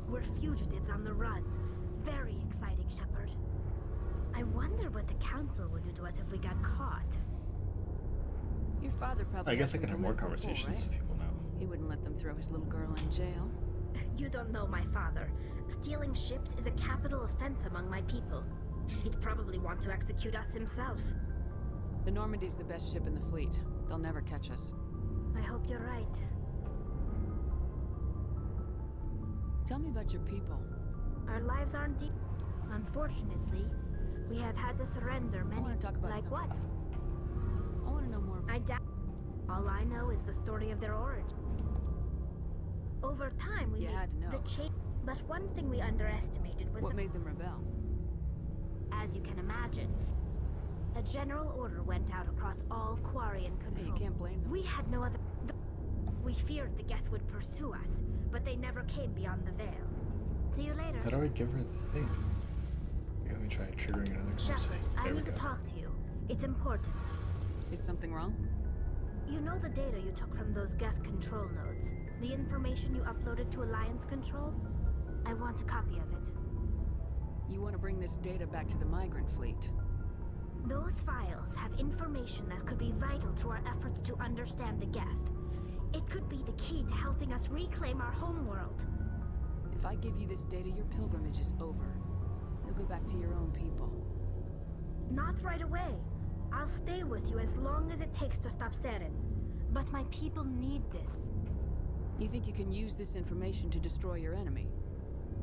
We're fugitives on the run. Very exciting, Shepard. I wonder what the Council would do to us if we got caught. Your father probably. I guess I has can have some more political pull, conversations right? with people now. He wouldn't let them throw his little girl in jail. You don't know my father. Stealing ships is a capital offense among my people. He'd probably want to execute us himself. The Normandy's the best ship in the fleet. They'll never catch us. I hope you're right. Tell me about your people. Our lives aren't deep. Unfortunately, we have had to surrender many. I want to talk about like something. What? I want to know more about. I doubt. All I know is the story of their origin. Over time, we You had to know. the change. But one thing we underestimated was What made them rebel? As you can imagine, a general order went out across all Quarian control. You can't blame them. We had no other. We feared the Geth would pursue us, but they never came beyond the veil. See you later. How do I give her the thing? Okay, let me try triggering another Shepard, conversation. I There we need go. to talk to you. It's important. Is something wrong? You know the data you took from those Geth control nodes? The information you uploaded to Alliance Control? I want a copy of it. You want to bring this data back to the migrant fleet? Those files have information that could be vital to our efforts to understand the Geth. It could be the key to helping us reclaim our homeworld. If I give you this data, your pilgrimage is over. You'll go back to your own people. Not right away. I'll stay with you as long as it takes to stop Saren. But my people need this. You think you can use this information to destroy your enemy?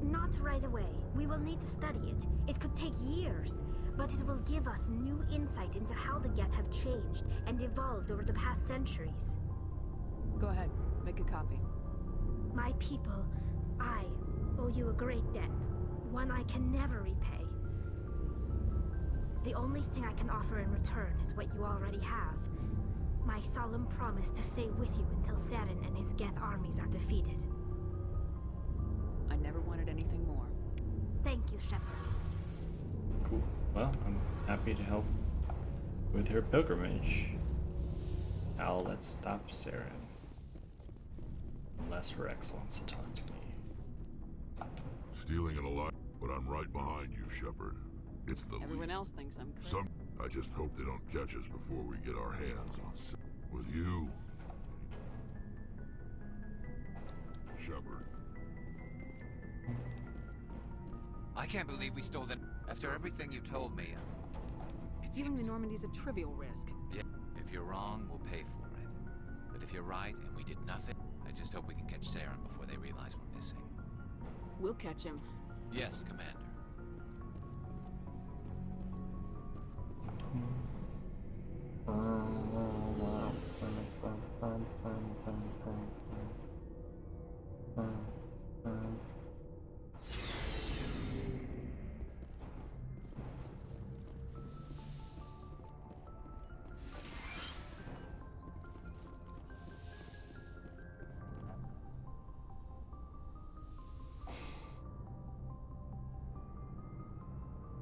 Not right away. We will need to study it. It could take years, but it will give us new insight into how the Geth have changed and evolved over the past centuries. Go ahead, make a copy. My people, I owe you a great debt. One I can never repay. The only thing I can offer in return is what you already have. My solemn promise to stay with you until Saren and his Geth armies are defeated. I never wanted anything more. Thank you, Shepard. Cool. Well, I'm happy to help with her pilgrimage. Now let's stop Saren. Unless Rex wants to talk to me. Stealing an alliance, but I'm right behind you, Shepard. It's the Everyone least. else thinks I'm crazy. I just hope they don't catch us before we get our hands on with you, Shepard. I can't believe we stole them. After everything you told me. Stealing the Normandy's a trivial risk. Yeah, if you're wrong, we'll pay for it. But if you're right and we did nothing, I just hope we can catch Saren before they realize we're missing. We'll catch him. Yes, Commander.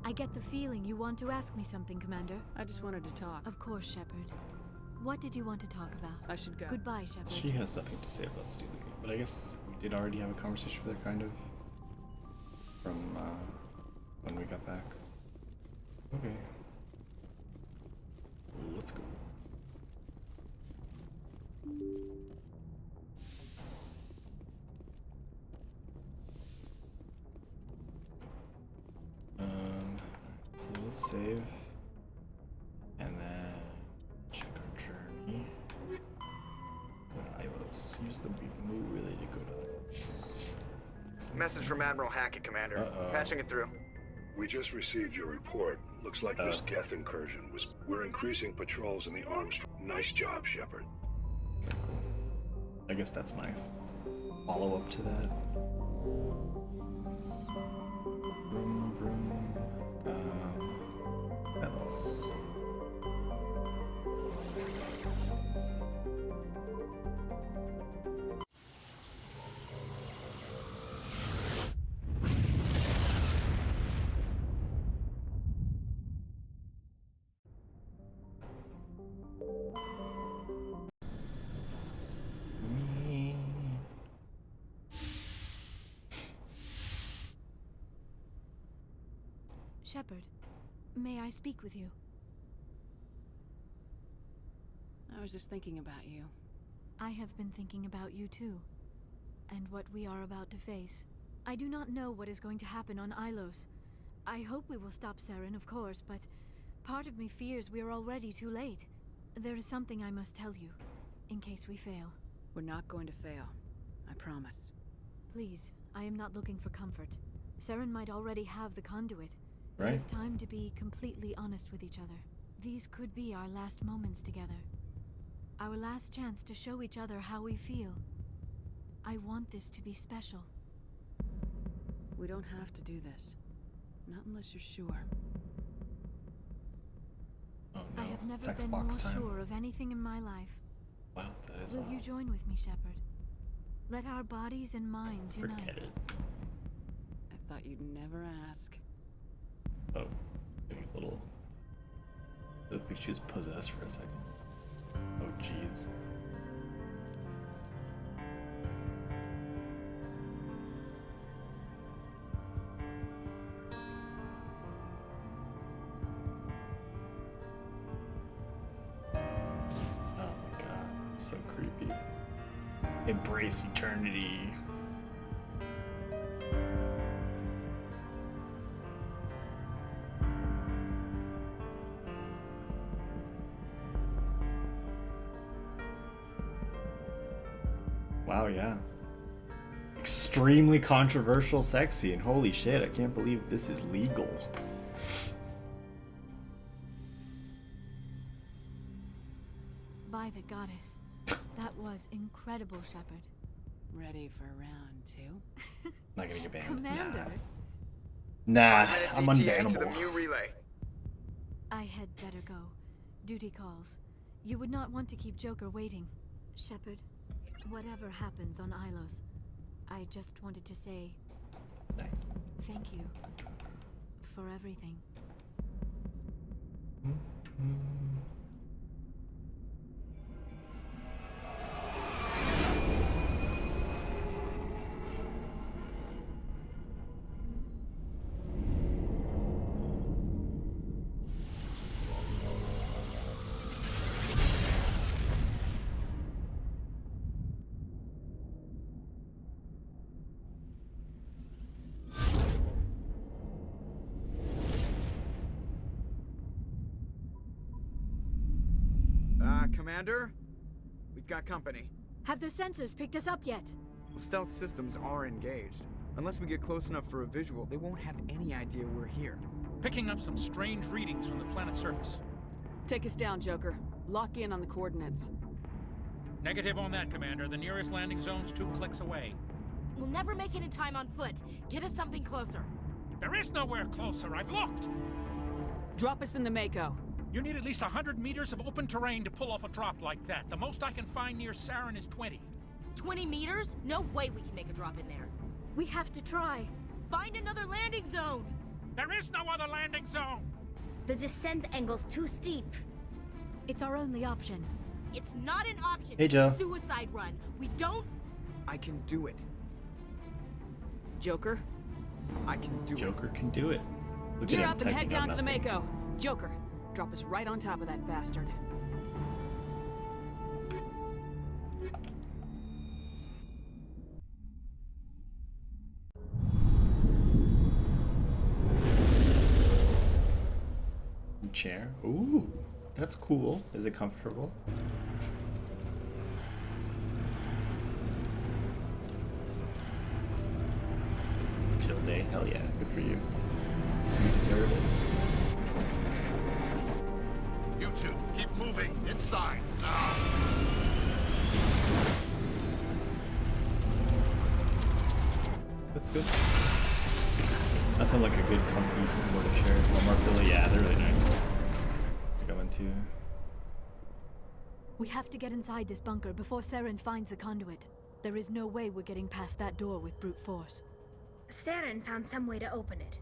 I get the feeling you want to ask me something, Commander. I just wanted to talk. Of course, Shepard. What did you want to talk about? I should go. Goodbye, Shepard. She has nothing to say about stealing it, but I guess we did already have a conversation with her, kind of, from when we got back. Okay. Let's go. So we'll save, and then check our journey. Go to Ilos. Use the move really to go to Ilos. Message from Admiral Hackett, Commander. Patching it through. We just received your report. Looks like this Geth incursion was... We're increasing patrols in the Armstrong. Nice job, Shepard. Okay, cool. I guess that's my follow-up to that. Vroom, vroom. Ilos. Shepard, may I speak with you? I was just thinking about you. I have been thinking about you too, and what we are about to face. I do not know what is going to happen on Ilos. I hope we will stop Saren, of course, but part of me fears we are already too late. There is something I must tell you, in case we fail. We're not going to fail. I promise. Please, I am not looking for comfort. Saren might already have the conduit. Right. It is time to be completely honest with each other. These could be our last moments together. Our last chance to show each other how we feel. I want this to be special. We don't have to do this. Not unless you're sure. Oh no, I have never sex been box more time. sure of anything in my life. Wow, that is Will you join with me, Shepard? Let our bodies and minds unite. Forget it. I thought you'd never ask. Oh, maybe a little. I think she was possessed for a second. Oh, jeez. Oh my god, that's so creepy. Embrace eternity. Wow, yeah. Extremely controversial sex scene. Holy shit, I can't believe this is legal. By the goddess. That was incredible, Shepard. Ready for round 2? Not gonna get banned. Commander. Nah, 5 I'm minutes ETA to the unbannable. Mew relay. I had better go. Duty calls. You would not want to keep Joker waiting. Shepard, whatever happens on Ilos, I just wanted to say... Nice. Thank you. For everything. Commander? We've got company. Have their sensors picked us up yet? Stealth systems are engaged. Unless we get close enough for a visual, they won't have any idea we're here. Picking up some strange readings from the planet's surface. Take us down, Joker. Lock in on the coordinates. Negative on that, Commander. The nearest landing zone's 2 clicks away. We'll never make it in time on foot. Get us something closer. There is nowhere closer. I've looked. Drop us in the Mako. You need at least 100 meters of open terrain to pull off a drop like that. The most I can find near Saren is 20. 20 meters? No way we can make a drop in there. We have to try. Find another landing zone! There is no other landing zone! The descent angle's too steep. It's our only option. It's not an option. Hey, Joe. It's a suicide run. We don't... I can do it. Joker? I can do Joker can do it. Look Gear at him up and head typing down out to the nothing. Mako. Joker, drop us right on top of that bastard. Chair. Ooh, that's cool. Is it comfortable? Chill day. Hell yeah. Good for you. You deserve it. You two, keep moving inside now. That's good. Nothing like a good comfy supportive chair. Walmart Philly, yeah, they're really nice. I got one too. We have to get inside this bunker before Saren finds the conduit. There is no way we're getting past that door with brute force. Saren found some way to open it.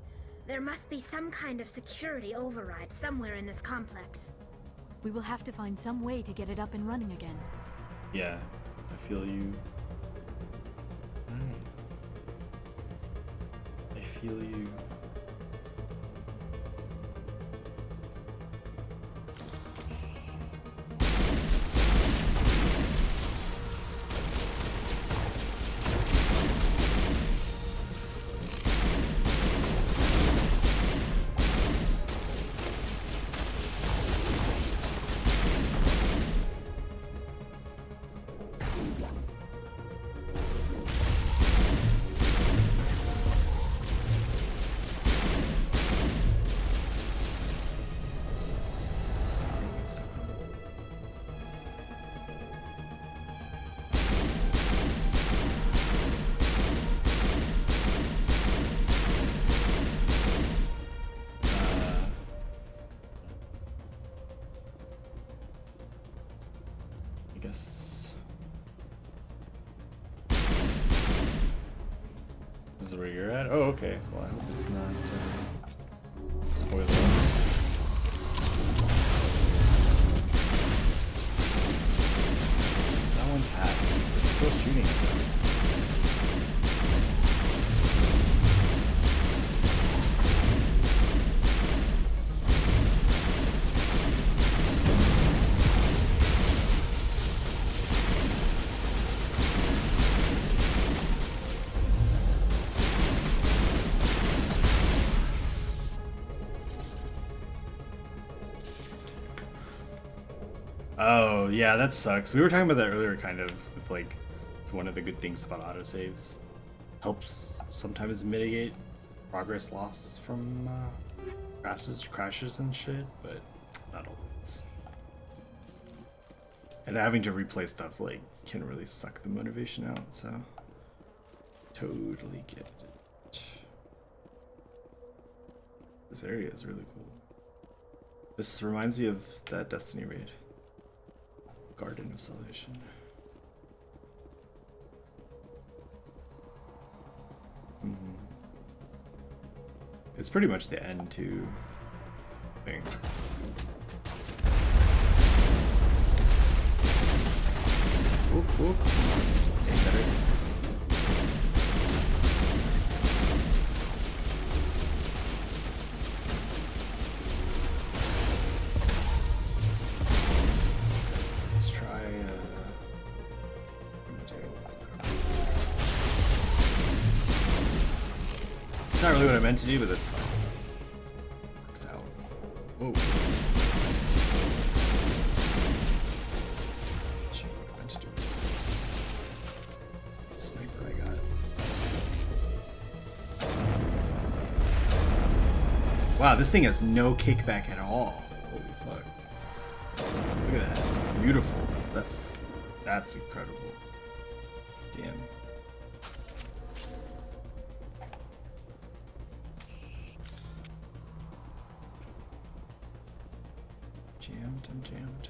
There must be some kind of security override somewhere in this complex. We will have to find some way to get it up and running again. Yeah, I feel you. I feel you. I guess this is where you're at. Oh, okay. Well, I hope it's not spoiler. That one's hacked. It's still shooting at us. Oh, yeah, that sucks. We were talking about that earlier, kind of, with like, it's one of the good things about autosaves. Helps sometimes mitigate progress loss from crashes and shit, but not always. And having to replay stuff like can really suck the motivation out, so totally get it. This area is really cool. This reminds me of that Destiny raid. Garden of Salvation. It's pretty much the end too, I think. Oop, oop. Getting better. Let's try it's not really what I meant to do, but that's fine. Works out. Whoa. Wow, this thing has no kickback at all. Holy fuck. Look at that. Beautiful. That's incredible. Damn. Jammed and jammed.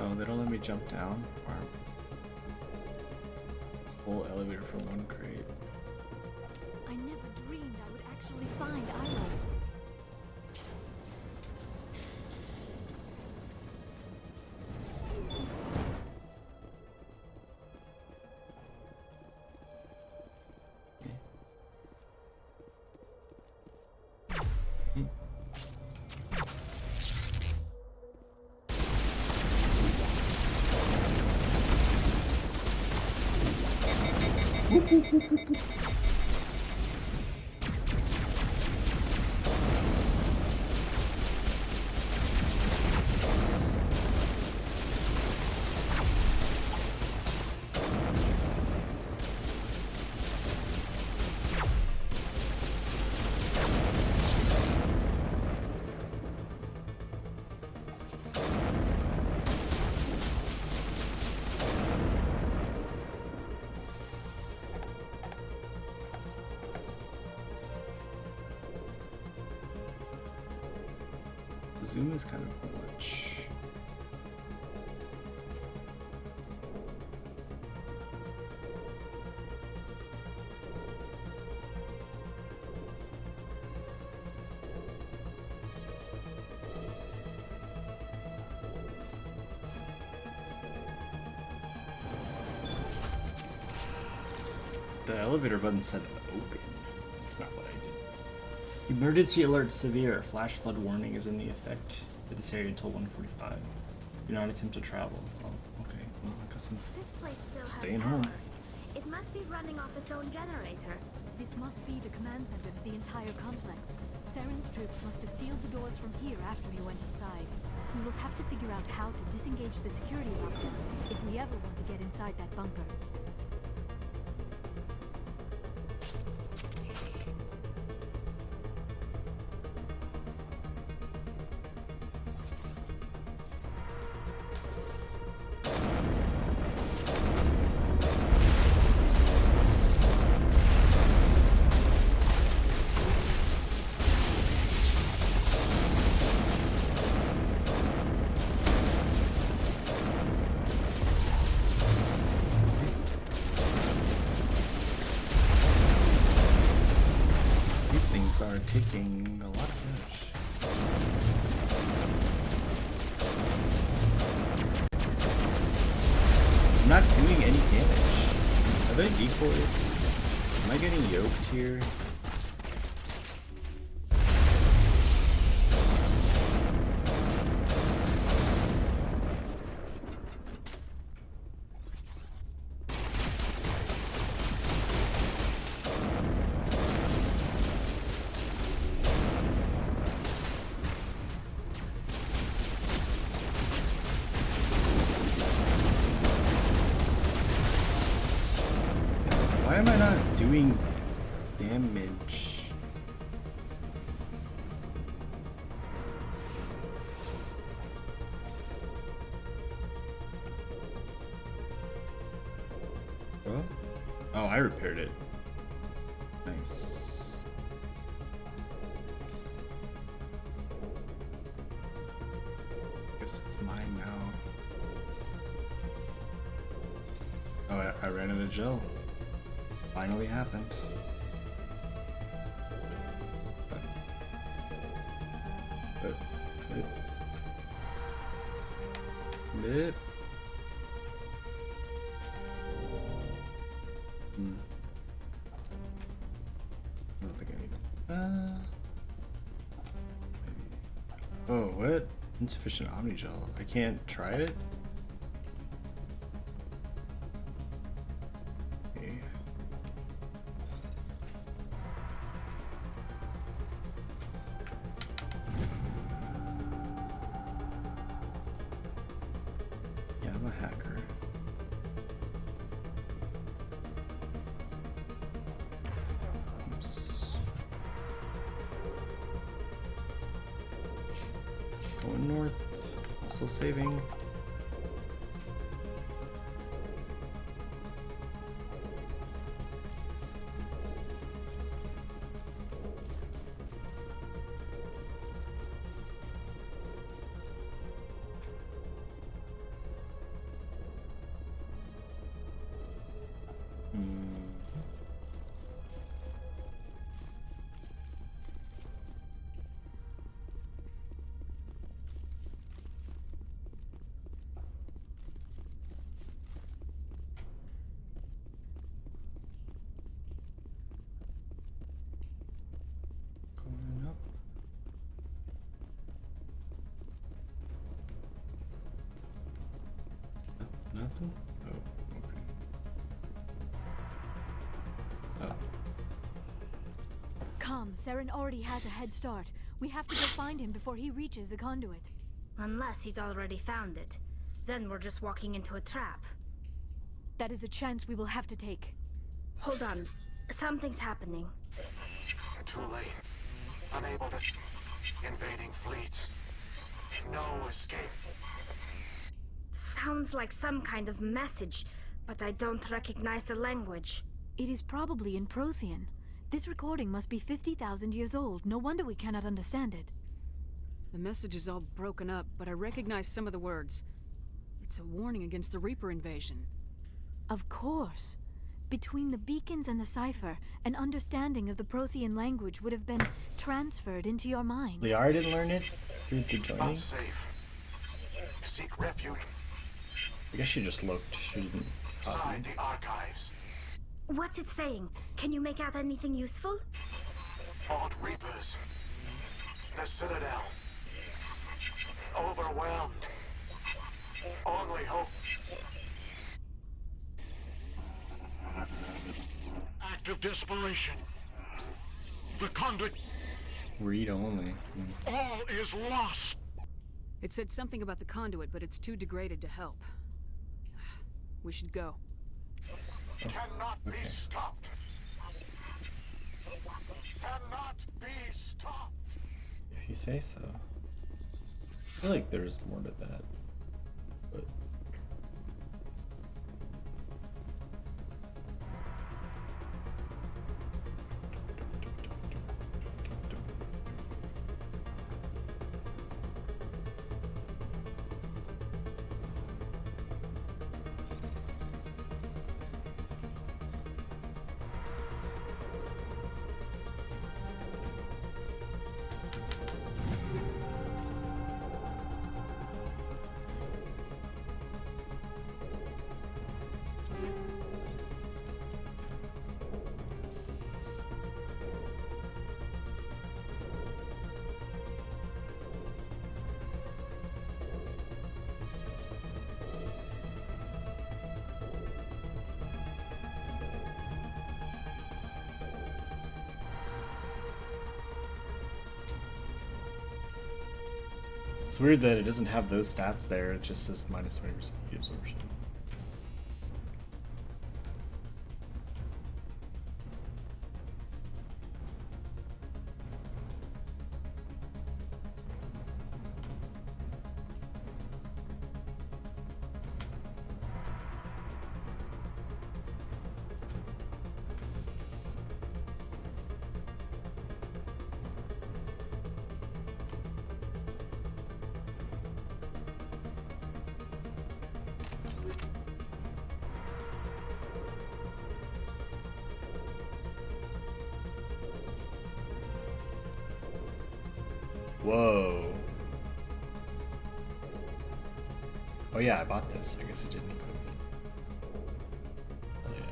Oh, they don't let me jump down. Wow. Whole elevator for one crate. I never dreamed I would actually find Ilos. Zoom is kind of much. The elevator button said open. That's not what I did. Emergency alert severe. Flash flood warning is in the effect for this area until 1:45. Do not attempt to travel. Oh, okay. Well, I guess I'm This place still staying has home. power. It must be running off its own generator. This must be the command center for the entire complex. Saren's troops must have sealed the doors from here after he went inside. We will have to figure out how to disengage the security lockdown if we ever want to get inside that bunker. Are taking a lot of damage. I'm not doing any damage. Are they decoys? Am I getting yoked here? Why am I not doing damage? Well, oh, I repaired it. Nice. Guess it's mine now. Oh, I ran out of gel. Finally happened. Blip. I don't think I need it. Maybe. Oh, what? Insufficient Omnigel. I can't try it? Okay. Yeah, I'm a hacker. Oops. Going north. Also saving. Going up. Nothing? Oh, okay. Oh. Come, Saren already has a head start. We have to go find him before he reaches the conduit. Unless he's already found it. Then we're just walking into a trap. That is a chance we will have to take. Hold on. Something's happening. Too late. Unable to... Invading fleets. No escape. Sounds like some kind of message, but I don't recognize the language. It is probably in Prothean. This recording must be 50,000 years old. No wonder we cannot understand it. The message is all broken up, but I recognize some of the words. It's a warning against the Reaper invasion. Of course. Between the beacons and the cipher, an understanding of the Prothean language would have been transferred into your mind. Liara didn't learn it through the joinings? Unsafe. Seek refuge I guess she just looked. She didn't copy. inside the archives. What's it saying? Can you make out anything useful? Fought Reapers. The Citadel. Overwhelmed. Only hope. Act of desperation. The conduit. Read only. All is lost. It said something about the conduit, but it's too degraded to help. We should go. Cannot be stopped. Cannot be stopped. If you say so. I feel like there's more to that. But it's weird that it doesn't have those stats there, it just says minus 20% heat absorption. Whoa. Oh yeah, I bought this. I guess I didn't equip it. Oh yeah.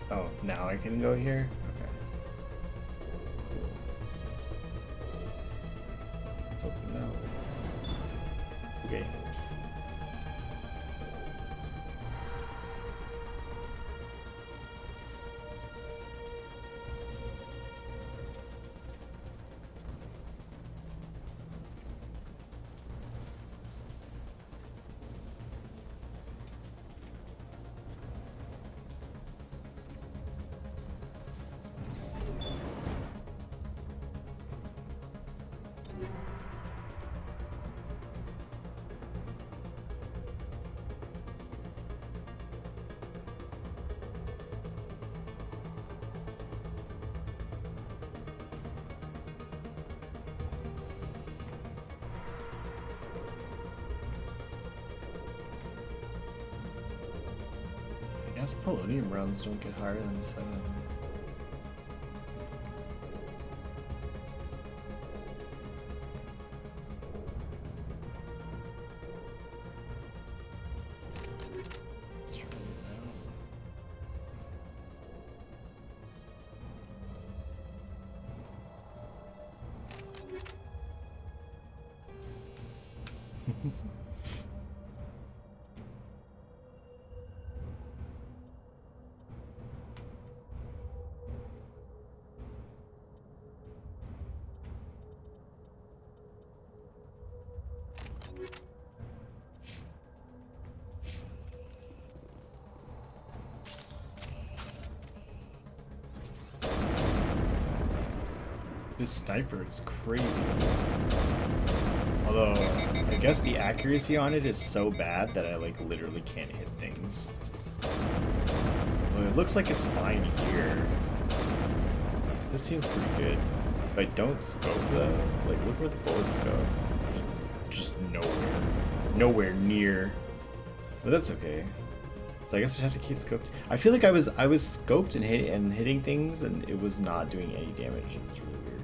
Oh, now I can go here? Okay. Cool. Let's open now. Okay. I guess polonium rounds don't get higher than 7. Let's try it out. This sniper is crazy. Although, I guess the accuracy on it is so bad that I like literally can't hit things. Well, it looks like it's fine here. This seems pretty good. If I don't scope though, like look where the bullets go. Just nowhere. Nowhere near. But that's okay. So I guess I just have to keep scoped. I feel like I was scoped and hitting things and it was not doing any damage. It was really weird.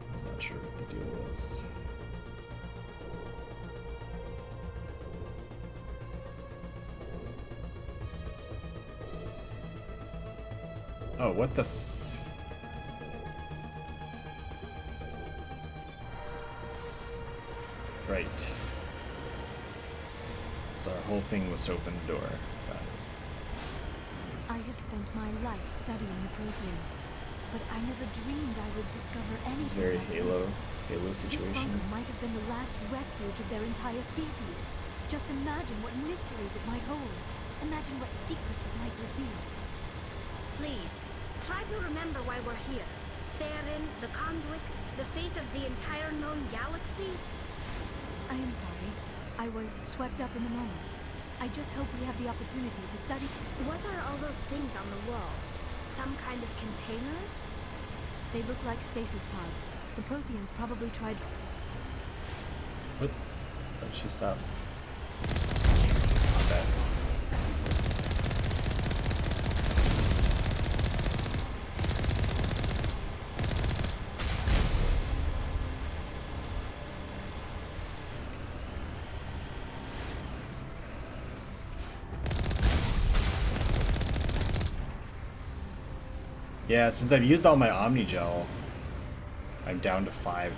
I was not sure what the deal was. Oh, what the f... Right. So our whole thing was to open the door. Got it. I have spent my life studying the Protheans, but I never dreamed I would discover anything. This is very like Halo This situation. bunker might have been the last refuge of their entire species. Just imagine what mysteries it might hold. Imagine what secrets it might reveal. Please, try to remember why we're here. Saren, the Conduit, the fate of the entire known galaxy. I am sorry. I was swept up in the moment. I just hope we have the opportunity to study. What are all those things on the wall? Some kind of containers? They look like stasis pods. The Protheans probably tried... What? Why did she stop? Not bad. Yeah, since I've used all my Omnigel, I'm down to 5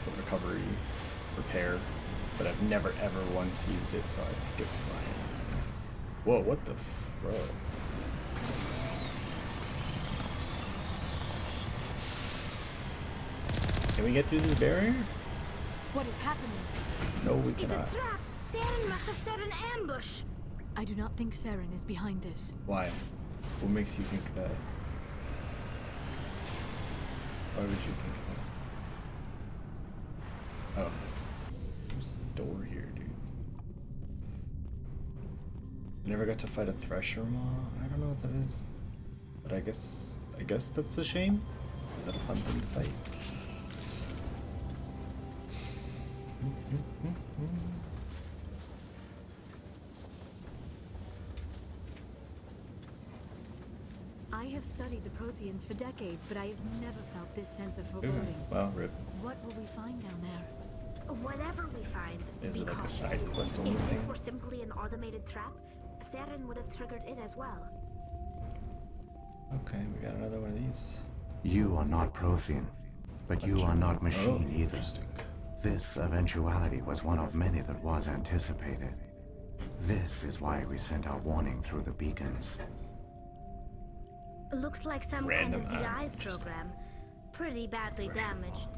for recovery, repair, but I've never ever once used it, so I think it's fine. Whoa, what the bro? Can we get through the barrier? What is happening? No, we It's cannot. a trap! Saren must have set an ambush! I do not think Saren is behind this. Why? What makes you think that? Why would you think that? Oh. There's a door here, dude. I never got to fight a Thresher Maw. I don't know what that is. But I guess that's a shame. Is that a fun thing to fight? I have studied the Protheans for decades, but I have never felt this sense of foreboding. Well, rip. What will we find down there? Whatever we find, Is be it like a cautious. side quest only If this thing? were simply an automated trap, Saren would have triggered it as well. Okay, we got another one of these. You are not Prothean, but you are not machine either. Interesting. This eventuality was one of many that was anticipated. This is why we sent our warning through the beacons. Looks like some Random, kind of VI program. Pretty badly damaged.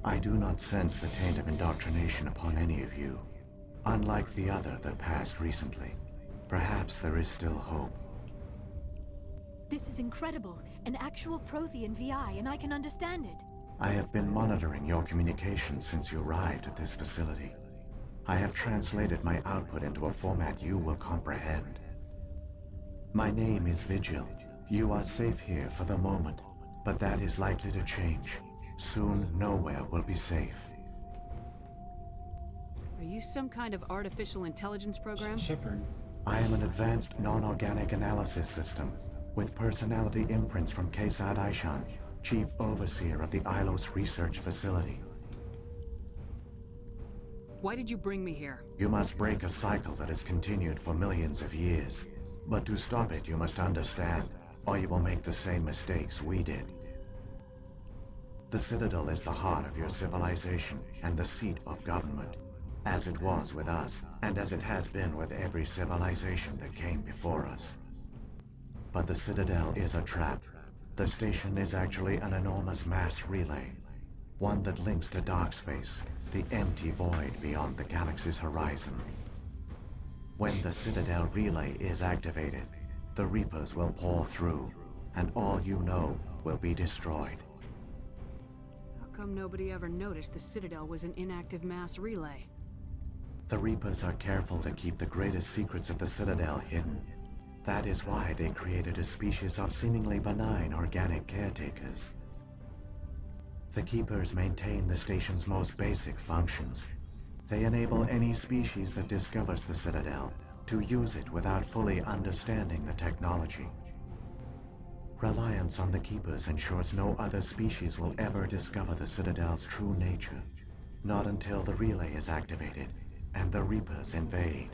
I do not sense the taint of indoctrination upon any of you, unlike the other that passed recently. Perhaps there is still hope. This is incredible. An actual Prothean VI, and I can understand it. I have been monitoring your communications since you arrived at this facility. I have translated my output into a format you will comprehend. My name is Vigil. You are safe here for the moment, but that is likely to change. Soon, nowhere will be safe. Are you some kind of artificial intelligence program? Shepard. I am an advanced non-organic analysis system with personality imprints from Kesad Aishan, Chief Overseer of the Ilos Research Facility. Why did you bring me here? You must break a cycle that has continued for millions of years. But to stop it, you must understand, or you will make the same mistakes we did. The Citadel is the heart of your civilization and the seat of government, as it was with us, and as it has been with every civilization that came before us. But the Citadel is a trap. The station is actually an enormous mass relay, one that links to dark space, the empty void beyond the galaxy's horizon. When the Citadel relay is activated, the Reapers will pour through, and all you know will be destroyed. How come nobody ever noticed the Citadel was an inactive mass relay? The Reapers are careful to keep the greatest secrets of the Citadel hidden. That is why they created a species of seemingly benign organic caretakers. The Keepers maintain the station's most basic functions. They enable any species that discovers the Citadel to use it without fully understanding the technology. Reliance on the Keepers ensures no other species will ever discover the Citadel's true nature. Not until the relay is activated and the Reapers invade.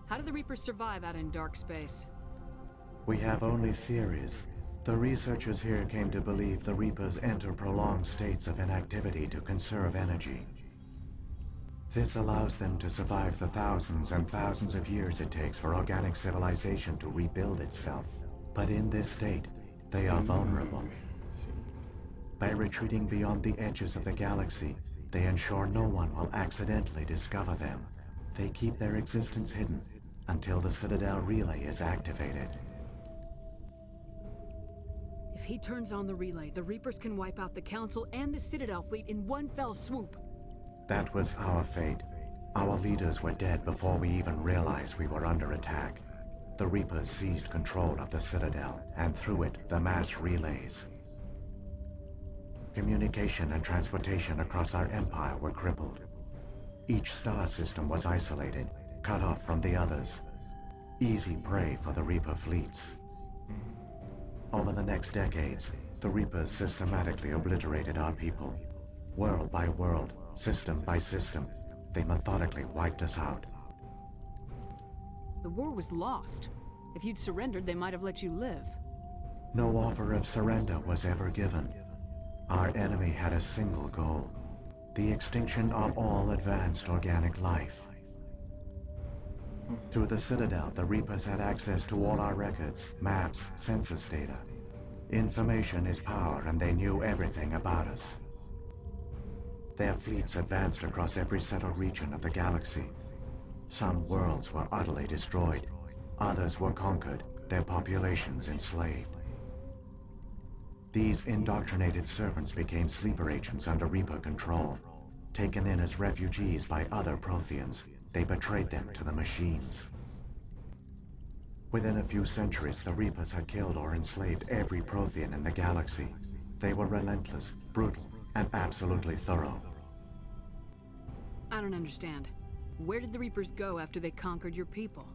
How do the Reapers survive out in dark space? We have only theories. The researchers here came to believe the Reapers enter prolonged states of inactivity to conserve energy. This allows them to survive the thousands and thousands of years it takes for organic civilization to rebuild itself. But in this state, they are vulnerable. By retreating beyond the edges of the galaxy, they ensure no one will accidentally discover them. They keep their existence hidden until the Citadel relay is activated. If he turns on the relay, the Reapers can wipe out the Council and the Citadel fleet in one fell swoop. That was our fate. Our leaders were dead before we even realized we were under attack. The Reapers seized control of the Citadel, and through it, the mass relays. Communication and transportation across our empire were crippled. Each star system was isolated, cut off from the others. Easy prey for the Reaper fleets. Over the next decades, the Reapers systematically obliterated our people. World by world, system by system, they methodically wiped us out. The war was lost. If you'd surrendered, they might have let you live. No offer of surrender was ever given. Our enemy had a single goal: the extinction of all advanced organic life. Through the Citadel, the Reapers had access to all our records, maps, census data. Information is power, and they knew everything about us. Their fleets advanced across every settled region of the galaxy. Some worlds were utterly destroyed. Others were conquered, their populations enslaved. These indoctrinated servants became sleeper agents under Reaper control. Taken in as refugees by other Protheans, they betrayed them to the machines. Within a few centuries, the Reapers had killed or enslaved every Prothean in the galaxy. They were relentless, brutal, and absolutely thorough. I don't understand. Where did the Reapers go after they conquered your people?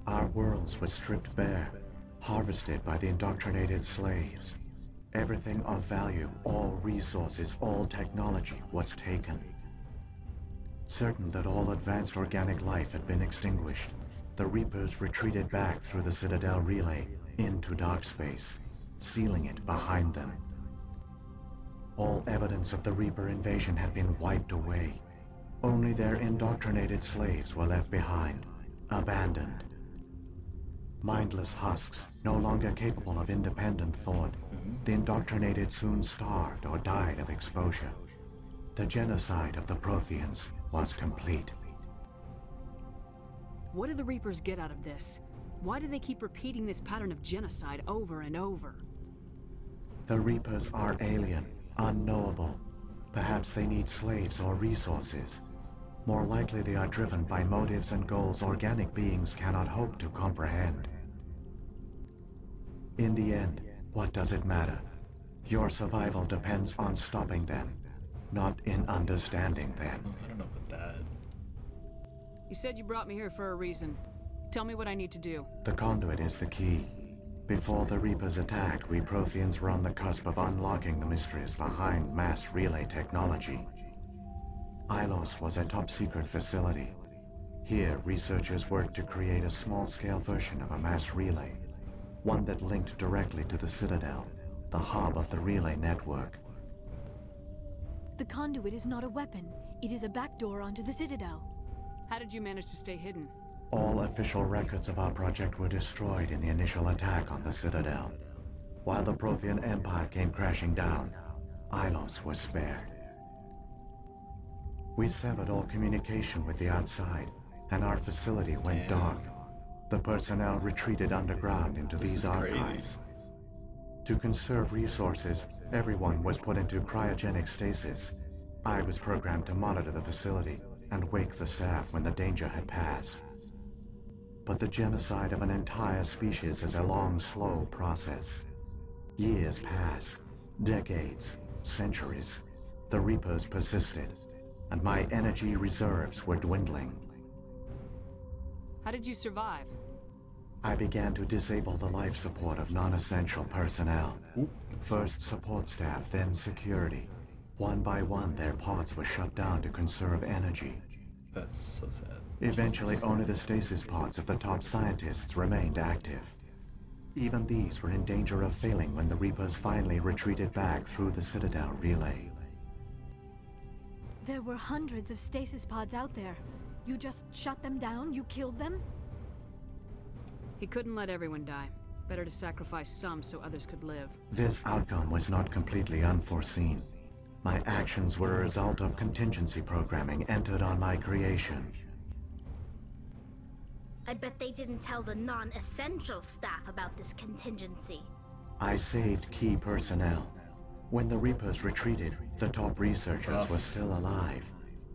Our worlds were stripped bare, harvested by the indoctrinated slaves. Everything of value, all resources, all technology was taken. Certain that all advanced organic life had been extinguished, the Reapers retreated back through the Citadel relay into dark space, sealing it behind them. All evidence of the Reaper invasion had been wiped away. Only their indoctrinated slaves were left behind, abandoned. Mindless husks, no longer capable of independent thought, the indoctrinated soon starved or died of exposure. The genocide of the Protheans was complete. What do the Reapers get out of this? Why do they keep repeating this pattern of genocide over and over? The Reapers are alien, unknowable. Perhaps they need slaves or resources. More likely they are driven by motives and goals organic beings cannot hope to comprehend. In the end, what does it matter? Your survival depends on stopping them, not in understanding them. I don't know about that. You said you brought me here for a reason. Tell me what I need to do. The conduit is the key. Before the Reapers attacked, we Protheans were on the cusp of unlocking the mysteries behind mass relay technology. Ilos was a top-secret facility. Here, researchers worked to create a small-scale version of a mass relay, one that linked directly to the Citadel, the hub of the relay network. The conduit is not a weapon. It is a backdoor onto the Citadel. How did you manage to stay hidden? All official records of our project were destroyed in the initial attack on the Citadel. While the Prothean Empire came crashing down, Ilos was spared. We severed all communication with the outside, and our facility went dark. The personnel retreated underground into these archives. To conserve resources, everyone was put into cryogenic stasis. I was programmed to monitor the facility and wake the staff when the danger had passed. But the genocide of an entire species is a long, slow process. Years passed, decades, centuries. The Reapers persisted, and my energy reserves were dwindling. How did you survive? I began to disable the life support of non-essential personnel. First support staff, then security. One by one, their pods were shut down to conserve energy. That's so sad. Eventually, only the stasis pods of the top scientists remained active. Even these were in danger of failing when the Reapers finally retreated back through the Citadel relay. There were hundreds of stasis pods out there. You just shut them down? You killed them? He couldn't let everyone die. Better to sacrifice some so others could live. This outcome was not completely unforeseen. My actions were a result of contingency programming entered on my creation. I bet they didn't tell the non-essential staff about this contingency. I saved key personnel. When the Reapers retreated, the top researchers were still alive.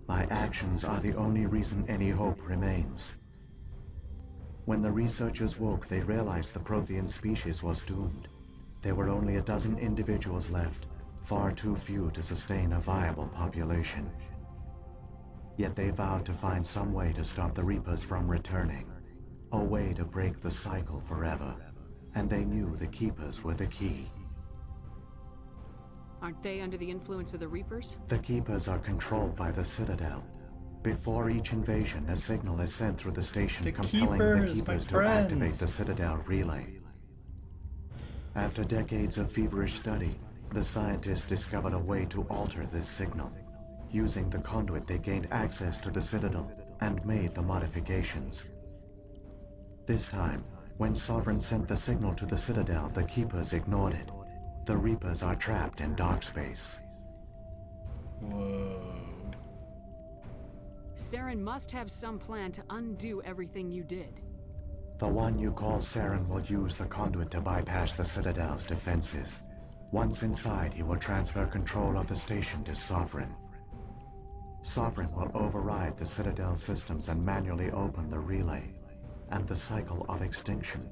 My actions are the only reason any hope remains. When the researchers woke, they realized the Prothean species was doomed. There were only a dozen individuals left, far too few to sustain a viable population. Yet they vowed to find some way to stop the Reapers from returning, a way to break the cycle forever. And they knew the Keepers were the key. Aren't they under the influence of the Reapers? The Keepers are controlled by the Citadel. Before each invasion, a signal is sent through the station The compelling Keepers, the my Keepers to activate friends. the Citadel relay. After decades of feverish study, the scientists discovered a way to alter this signal. Using the conduit, they gained access to the Citadel and made the modifications. This time, when Sovereign sent the signal to the Citadel, the Keepers ignored it. The Reapers are trapped in dark space. Whoa. Saren must have some plan to undo everything you did. The one you call Saren will use the conduit to bypass the Citadel's defenses. Once inside, he will transfer control of the station to Sovereign. Sovereign will override the Citadel systems and manually open the relay, and the cycle of extinction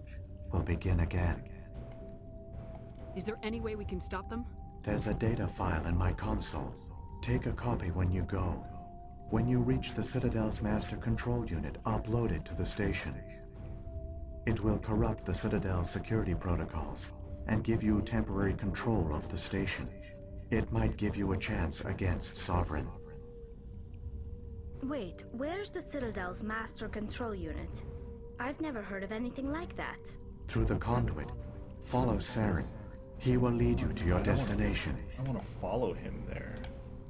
will begin again. Is there any way we can stop them? There's a data file in my console. Take a copy when you go. When you reach the Citadel's master control unit, upload it to the station. It will corrupt the Citadel's security protocols and give you temporary control of the station. It might give you a chance against Sovereign. Wait, where's the Citadel's master control unit? I've never heard of anything like that. Through the conduit, follow Saren. He will lead you to your destination. I want to follow him there.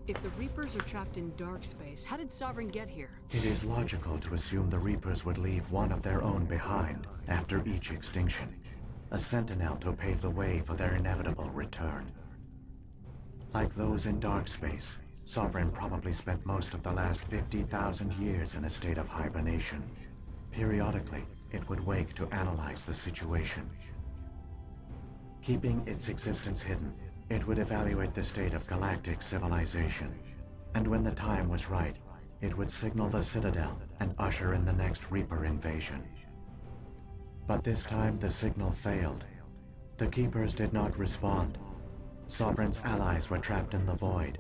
If the Reapers are trapped in dark space, how did Sovereign get here? It is logical to assume the Reapers would leave one of their own behind after each extinction. A sentinel to pave the way for their inevitable return. Like those in dark space, Sovereign probably spent most of the last 50,000 years in a state of hibernation. Periodically, it would wake to analyze the situation. Keeping its existence hidden, it would evaluate the state of galactic civilization. And when the time was right, it would signal the Citadel and usher in the next Reaper invasion. But this time the signal failed. The Keepers did not respond. Sovereign's allies were trapped in the void.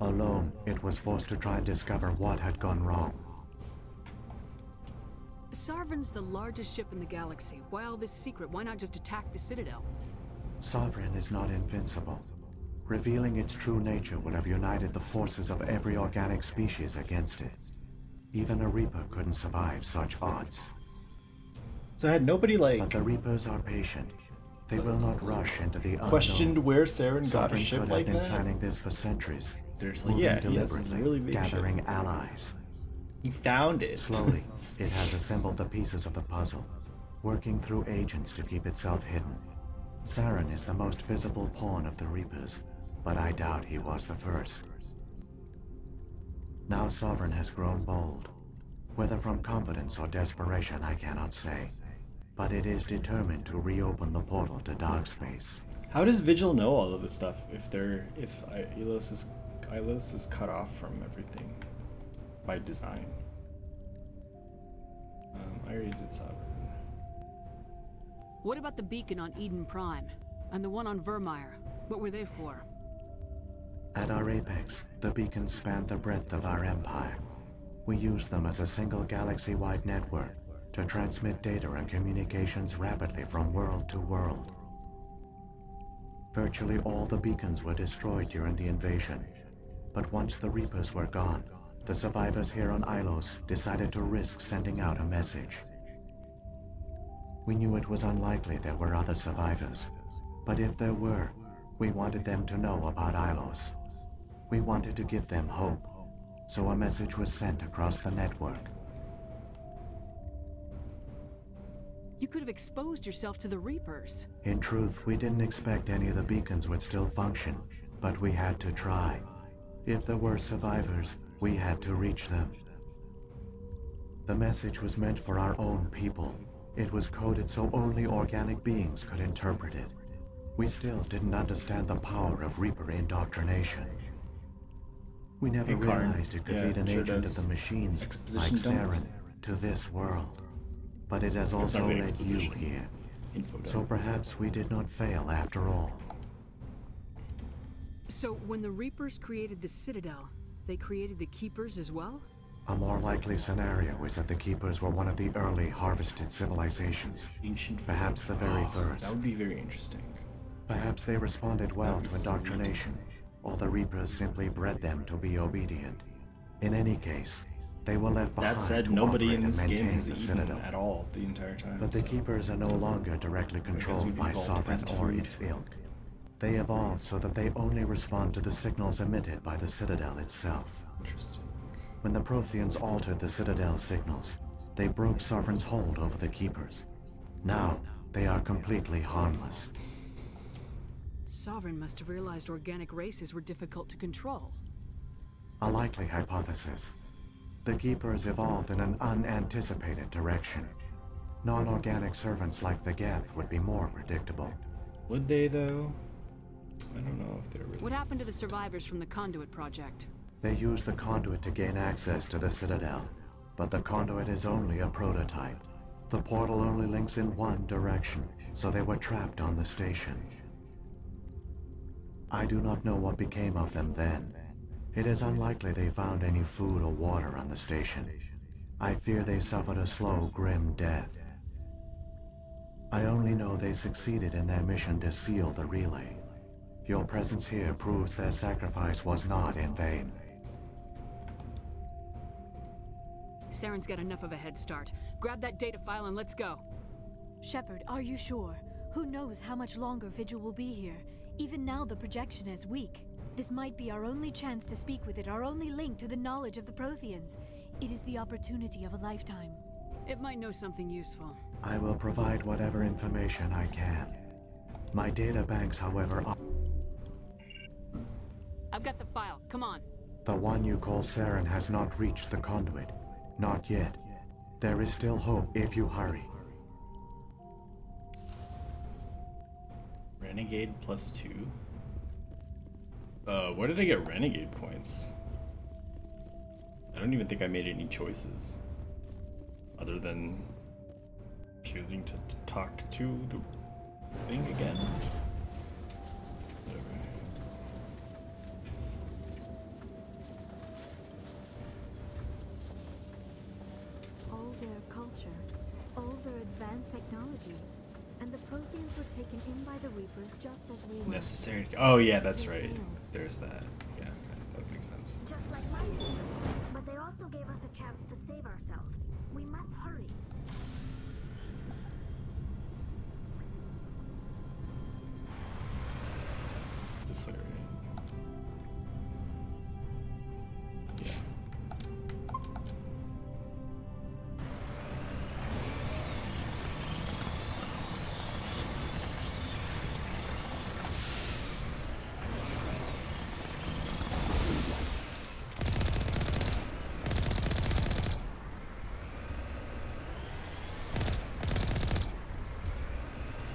Alone, it was forced to try and discover what had gone wrong. Sovereign's the largest ship in the galaxy. Why all this secret? Why not just attack the Citadel? Sovereign is not invincible. Revealing its true nature would have united the forces of every organic species against it. Even a Reaper couldn't survive such odds. So had nobody But the Reapers are patient. They will not rush into the unknown. questioned where Saren got a Sovereign ship could like have been that? planning this for centuries. There's like, moving yeah, he has this deliberately, really big gathering ship. allies. He found it. Slowly, it has assembled the pieces of the puzzle, working through agents to keep itself hidden. Saren is the most visible pawn of the Reapers, but I doubt he was the first. Now Sovereign has grown bold. Whether from confidence or desperation, I cannot say. But it is determined to reopen the portal to dark space. How does Vigil know all of this stuff if Ilos is cut off from everything by design? I already did Sovereign. What about the beacon on Eden Prime? And the one on Vermeer? What were they for? At our apex, the beacons spanned the breadth of our empire. We used them as a single galaxy-wide network to transmit data and communications rapidly from world to world. Virtually all the beacons were destroyed during the invasion, but once the Reapers were gone, the survivors here on Ilos decided to risk sending out a message. We knew it was unlikely there were other survivors, but if there were, we wanted them to know about Ilos. We wanted to give them hope, so a message was sent across the network. You could have exposed yourself to the Reapers. In truth, we didn't expect any of the beacons would still function, but we had to try. If there were survivors, we had to reach them. The message was meant for our own people. It was coded so only organic beings could interpret it. We still didn't understand the power of Reaper indoctrination. We never realized it could lead an agent of the machines, like Saren, to this world. But it has also led you here. So perhaps we did not fail after all. So when the Reapers created the Citadel, they created the Keepers as well? A more likely scenario is that the Keepers were one of the early harvested civilizations. Perhaps the very first. That would be very interesting. Perhaps they responded well to indoctrination, or the Reapers simply bred them to be obedient. In any case, They were left behind That said, to nobody operate in and this game maintain has the eaten Citadel. at all the entire time. But the so- Keepers are no longer directly controlled by evolved Sovereign fast or food. its ilk. They evolved so that they only respond to the signals emitted by the Citadel itself. Interesting. When the Protheans altered the Citadel's signals, they broke Sovereign's hold over the Keepers. Now, they are completely harmless. Sovereign must have realized organic races were difficult to control. A likely hypothesis. The Keepers evolved in an unanticipated direction. Non-organic servants like the Geth would be more predictable. Would they, though? I don't know if they're really... What happened to the survivors from the Conduit project? They used the conduit to gain access to the Citadel, but the conduit is only a prototype. The portal only links in one direction, so they were trapped on the station. I do not know what became of them then. It is unlikely they found any food or water on the station. I fear they suffered a slow, grim death. I only know they succeeded in their mission to seal the relay. Your presence here proves their sacrifice was not in vain. Saren's got enough of a head start. Grab that data file and let's go. Shepard, are you sure? Who knows how much longer Vigil will be here? Even now the projection is weak. This might be our only chance to speak with it, our only link to the knowledge of the Protheans. It is the opportunity of a lifetime. It might know something useful. I will provide whatever information I can. My data banks, however, are... I've got the file. Come on. The one you call Saren has not reached the conduit. Not yet. There is still hope if you hurry. Renegade +2? Where did I get Renegade points? I don't even think I made any choices. Other than choosing to talk to the thing again. Whatever. All their culture, all their advanced technology, and the Protheans were taken in by the Reapers just as we were. Necessary. Oh yeah, that's right. There's that. Yeah, that makes sense. Just like my team. But they also gave us a chance to save ourselves. We must hurry. It's this way, right? Yeah.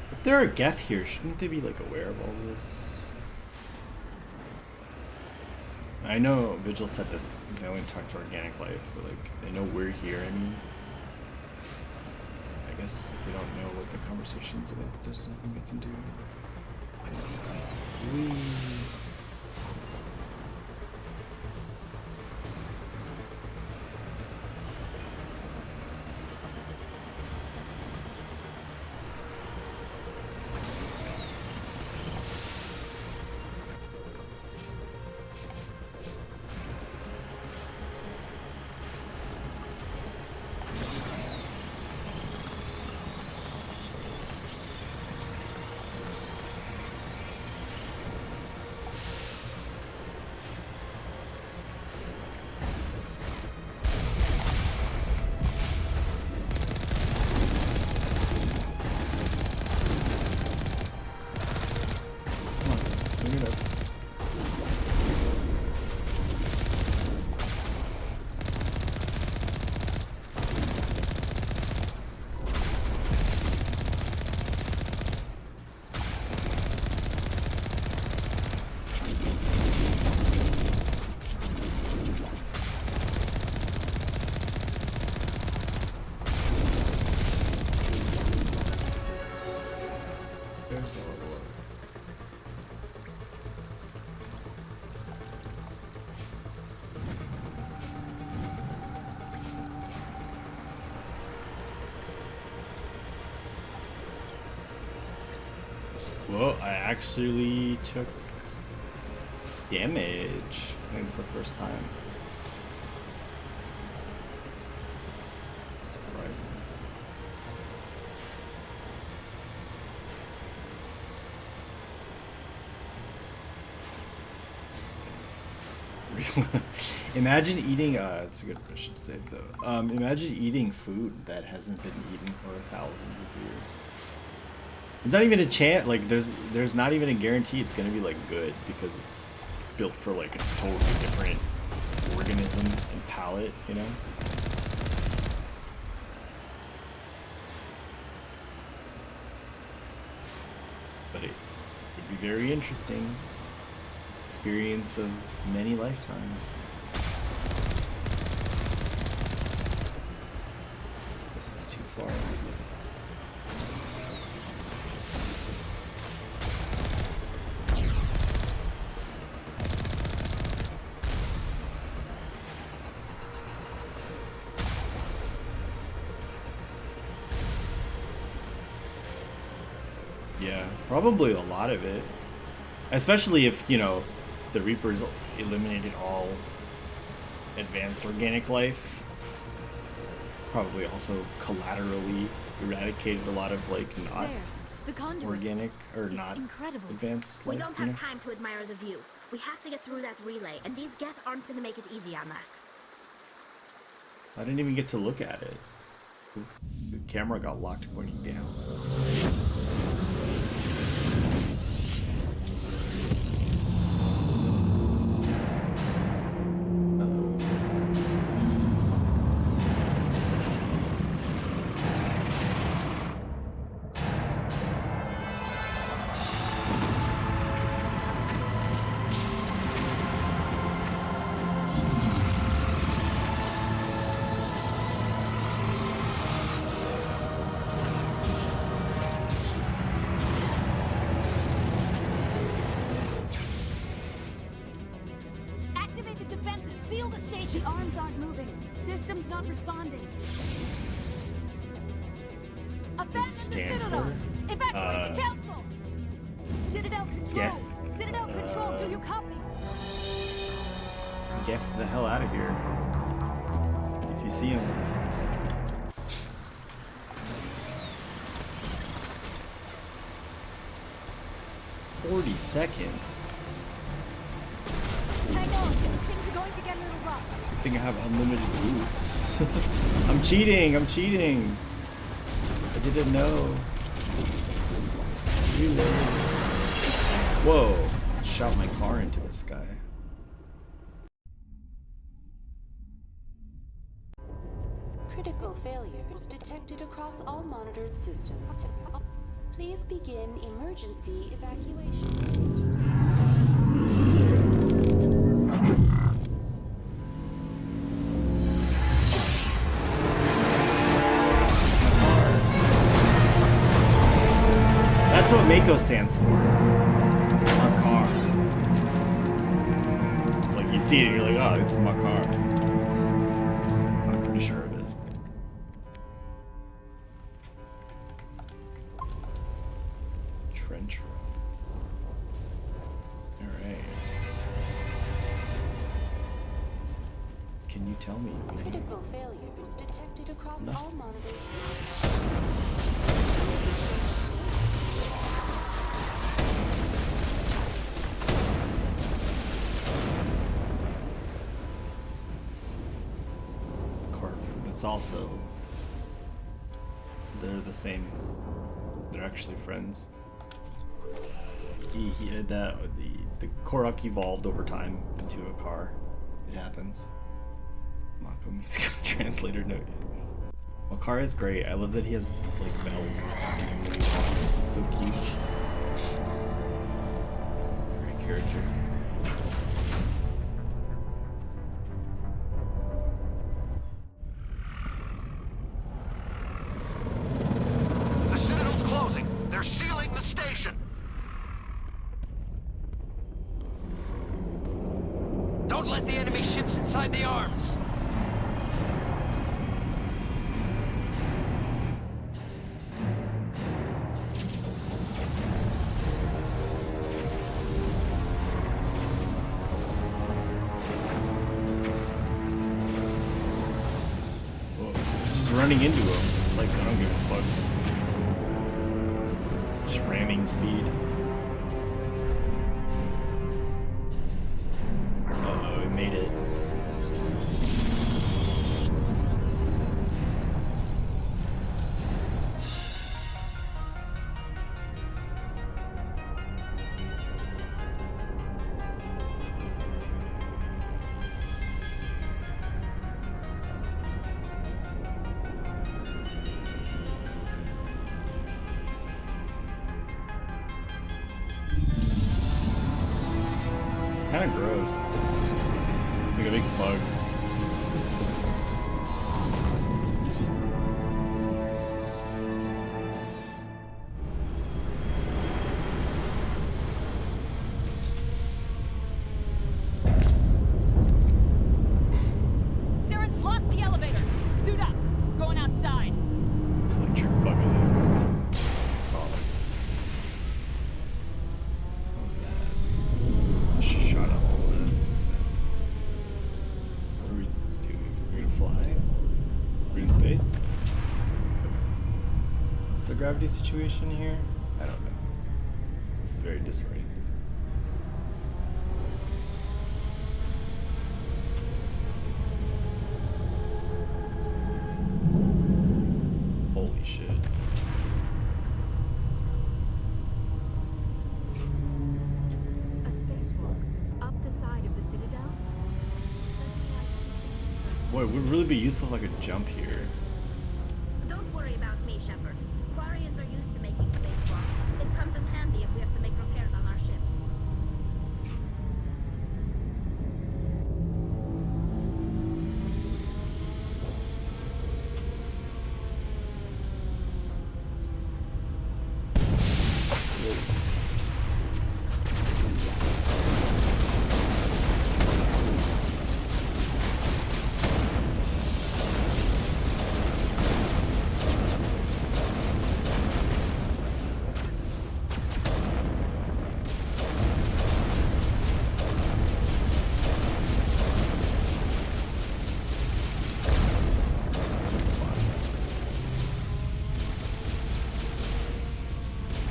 If there are Geth here, shouldn't they be like aware of all this? I know Vigil said that they only talk to organic life, but like they know we're here. I mean, I guess if they don't know what the conversation's about, there's nothing we can do. There's the level up. Whoa, I actually took damage. I think it's the first time. Imagine eating it's a good question to save though. Imagine eating food that hasn't been eaten for thousands of years. It's not even a chance, like there's not even a guarantee it's gonna be like good because it's built for like a totally different organism and palate, you know? But it would be very interesting. Experience of many lifetimes. Guess it's too far. Yeah, probably a lot of it. Especially if, you know, the Reapers eliminated all advanced organic life. Probably also collaterally eradicated a lot of like not organic or not advanced life. We don't have time to admire the view. We have to get through that relay, and these Geth aren't gonna make it easy on us. I didn't even get to look at it. The camera got locked pointing down. Get the hell out of here. If you see him. "40 seconds? Hang on, things are going to get a little rough. I think I have unlimited boost. I'm cheating, I'm cheating. I didn't know. Reload. Whoa, shot my car into the sky. Critical failures detected across all monitored systems. Please begin emergency evacuation. That's what Mako stands for. Makar. It's like you see it and you're like, oh, it's Makar. I'm pretty sure of it. Trench road. Alright. Can you tell me? Critical failures detected across all monitors. It's also, they're the same. They're actually friends. The Korok evolved over time into a car. It happens. Mako means translator note. Makar is great. I love that he has like bells when he walks. It's so cute. Great character. They're sealing the station! Don't let the enemy ships inside the arms! running into him. It's like, I don't give a fuck. Just ramming speed. Uh-oh, it made it. Kind of gross. It's like a big bug. Saren's locked the elevator. Suit up. We're going outside. Electric bugger there. Solid. What was that? Shut up all this. What are we doing? We're gonna fly? We're in space? Okay. What's the gravity situation here? I don't know. This is very disorienting. Holy shit. A spacewalk up the side of the Citadel? Boy, it would really be useful if I could jump here. Don't worry about me, Shepard. Quarians are used to making spacewalks. It comes in handy if we have to make repairs on our ships.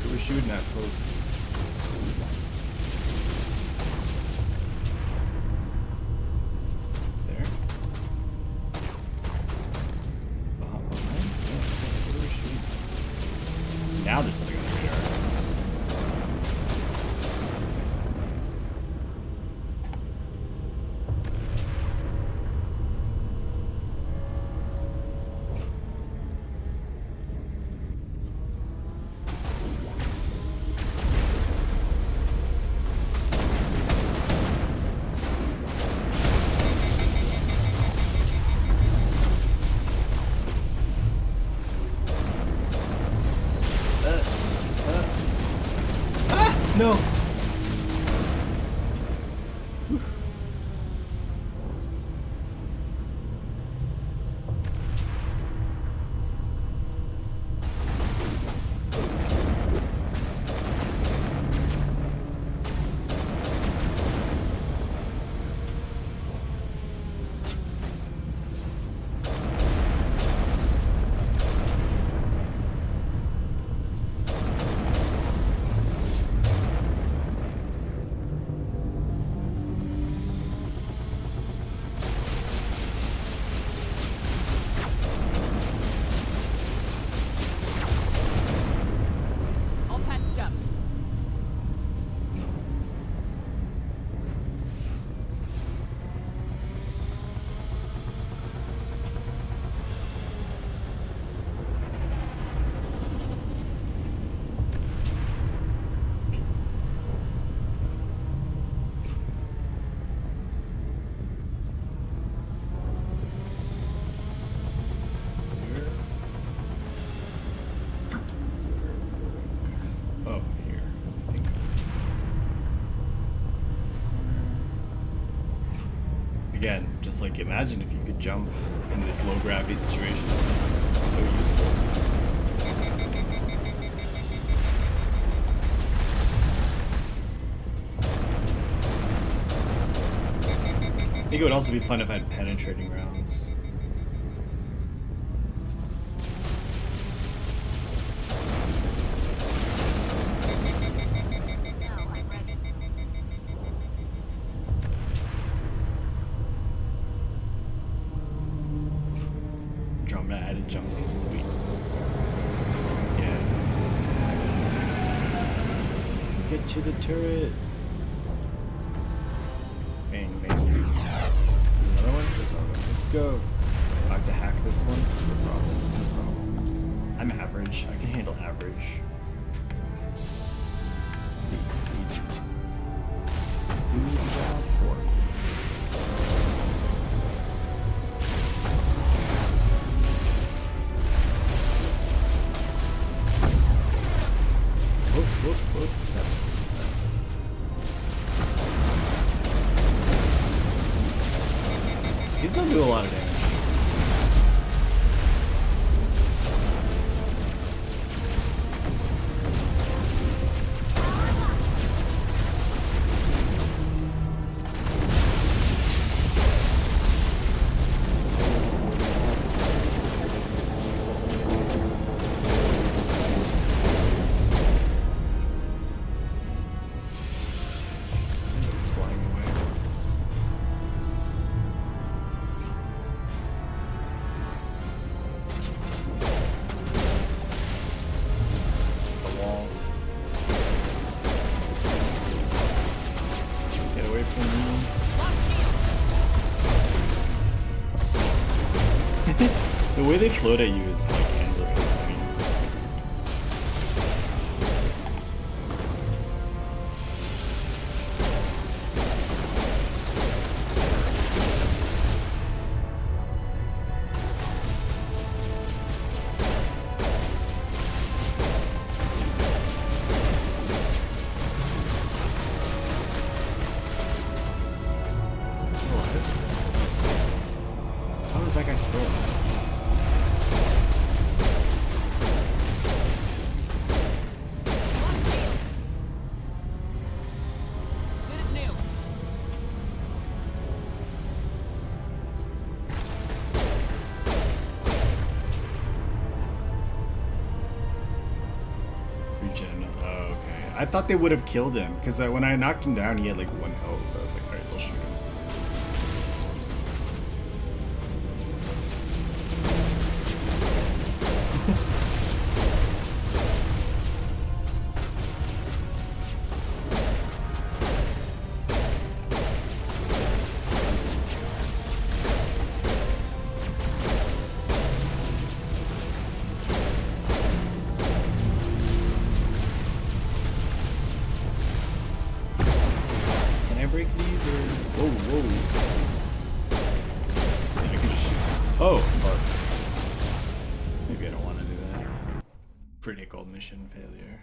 We're shooting at, folks. There. What are we shooting? Now there's something on the radar. No. Whew. All patched up. Oh, here, I think. Again, just like imagine if you could jump in this low gravity situation. So useful. I think it would also be fun if I had penetrating rounds. intro, I'm gonna add a jumping suite. Yeah, exactly. Get to the turret. Bang, bang. There's another one? There's another one. Let's go. I have to hack this one? No problem, no problem. I'm average. I can handle average. Easy. Do the job for me. Whoop, whoop, whoop. What's that? These don't do a lot of damage. Somebody's flying away. The wall. Get away from me. The way they float at you is like endlessly funny. Still alive? How is that guy still alive? Good as new. Regen. Oh, okay. I thought they would have killed him because when I knocked him down, he had like 1 health. So I was like, alright, they'll shoot him. Can I break these or? Whoa, whoa. Yeah, I can just shoot. Oh, fuck. Maybe I don't want to do that. Critical mission failure.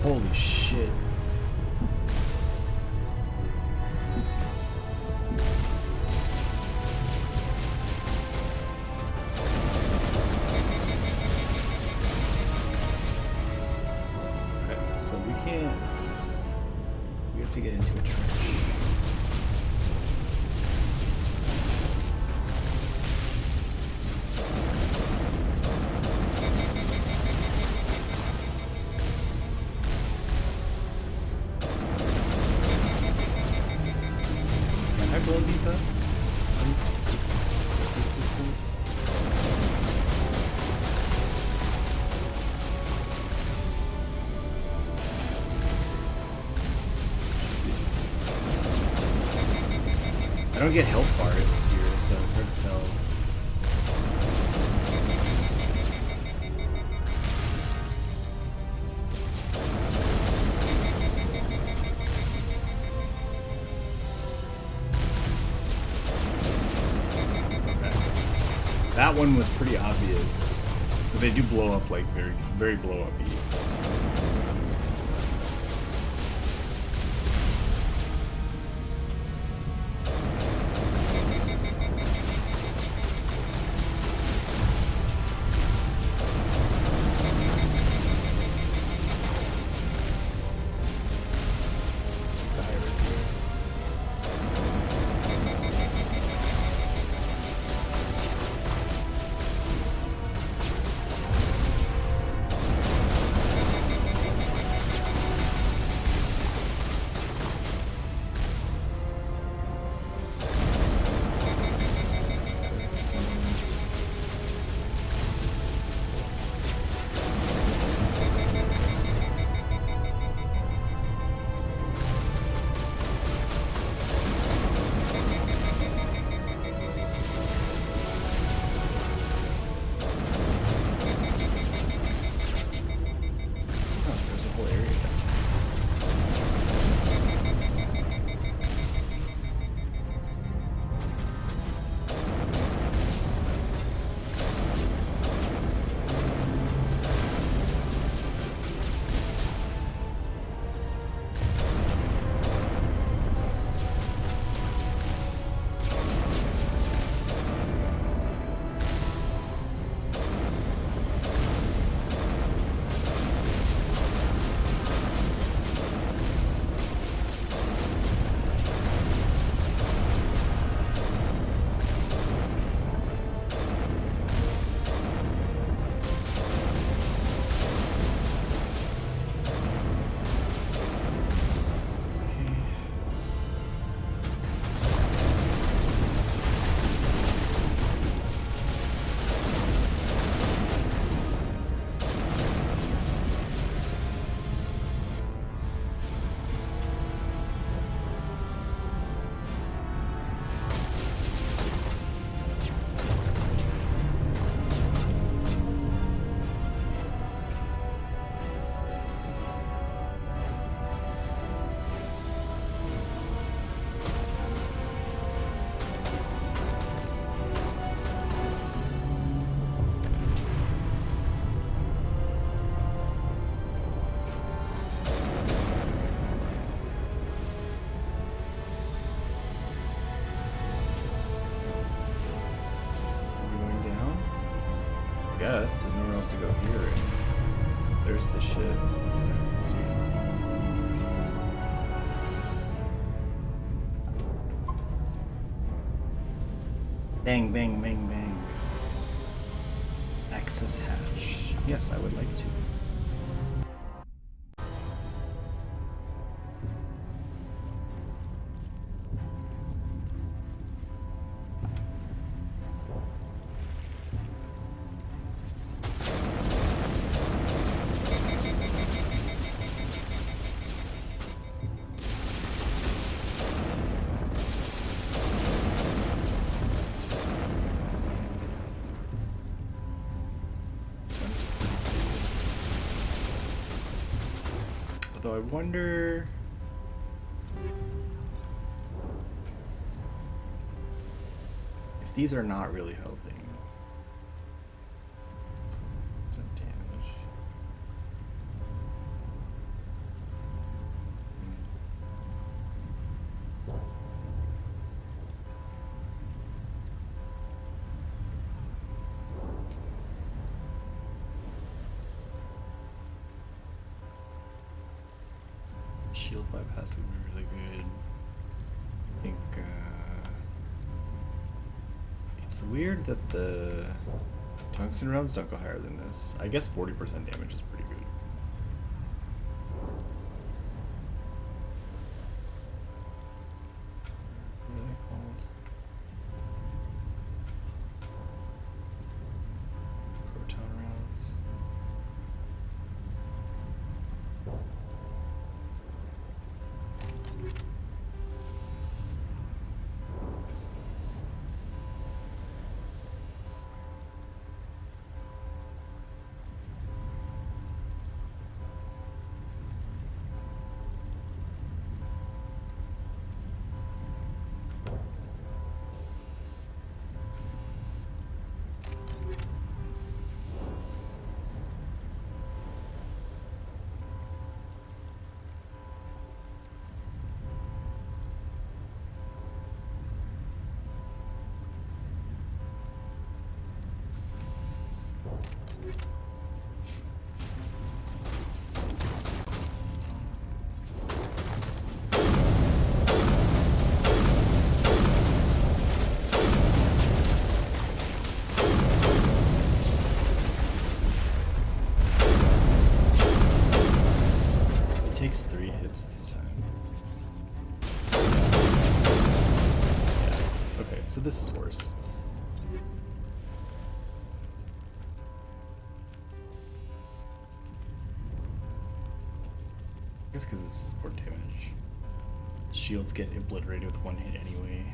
Holy shit. Okay, so we can't. We have to get into a trench. blow these up? This distance? I don't get health bars here, so it's hard to tell. That one was pretty obvious. So they do blow up like very blow up-y. Guess there's nowhere else to go here. Right? There's the shit. Yeah, let's do it. Bang, bang, bang, bang. Access hatch. Yes, I would like to. Although I wonder if these are not really helping. Some damage. Shield bypass would be really good. I think it's weird that the tungsten rounds don't go higher than this. I guess 40% damage is pretty good. What are they called? so this is worse. I guess because it's support damage. Shields get obliterated with one hit anyway.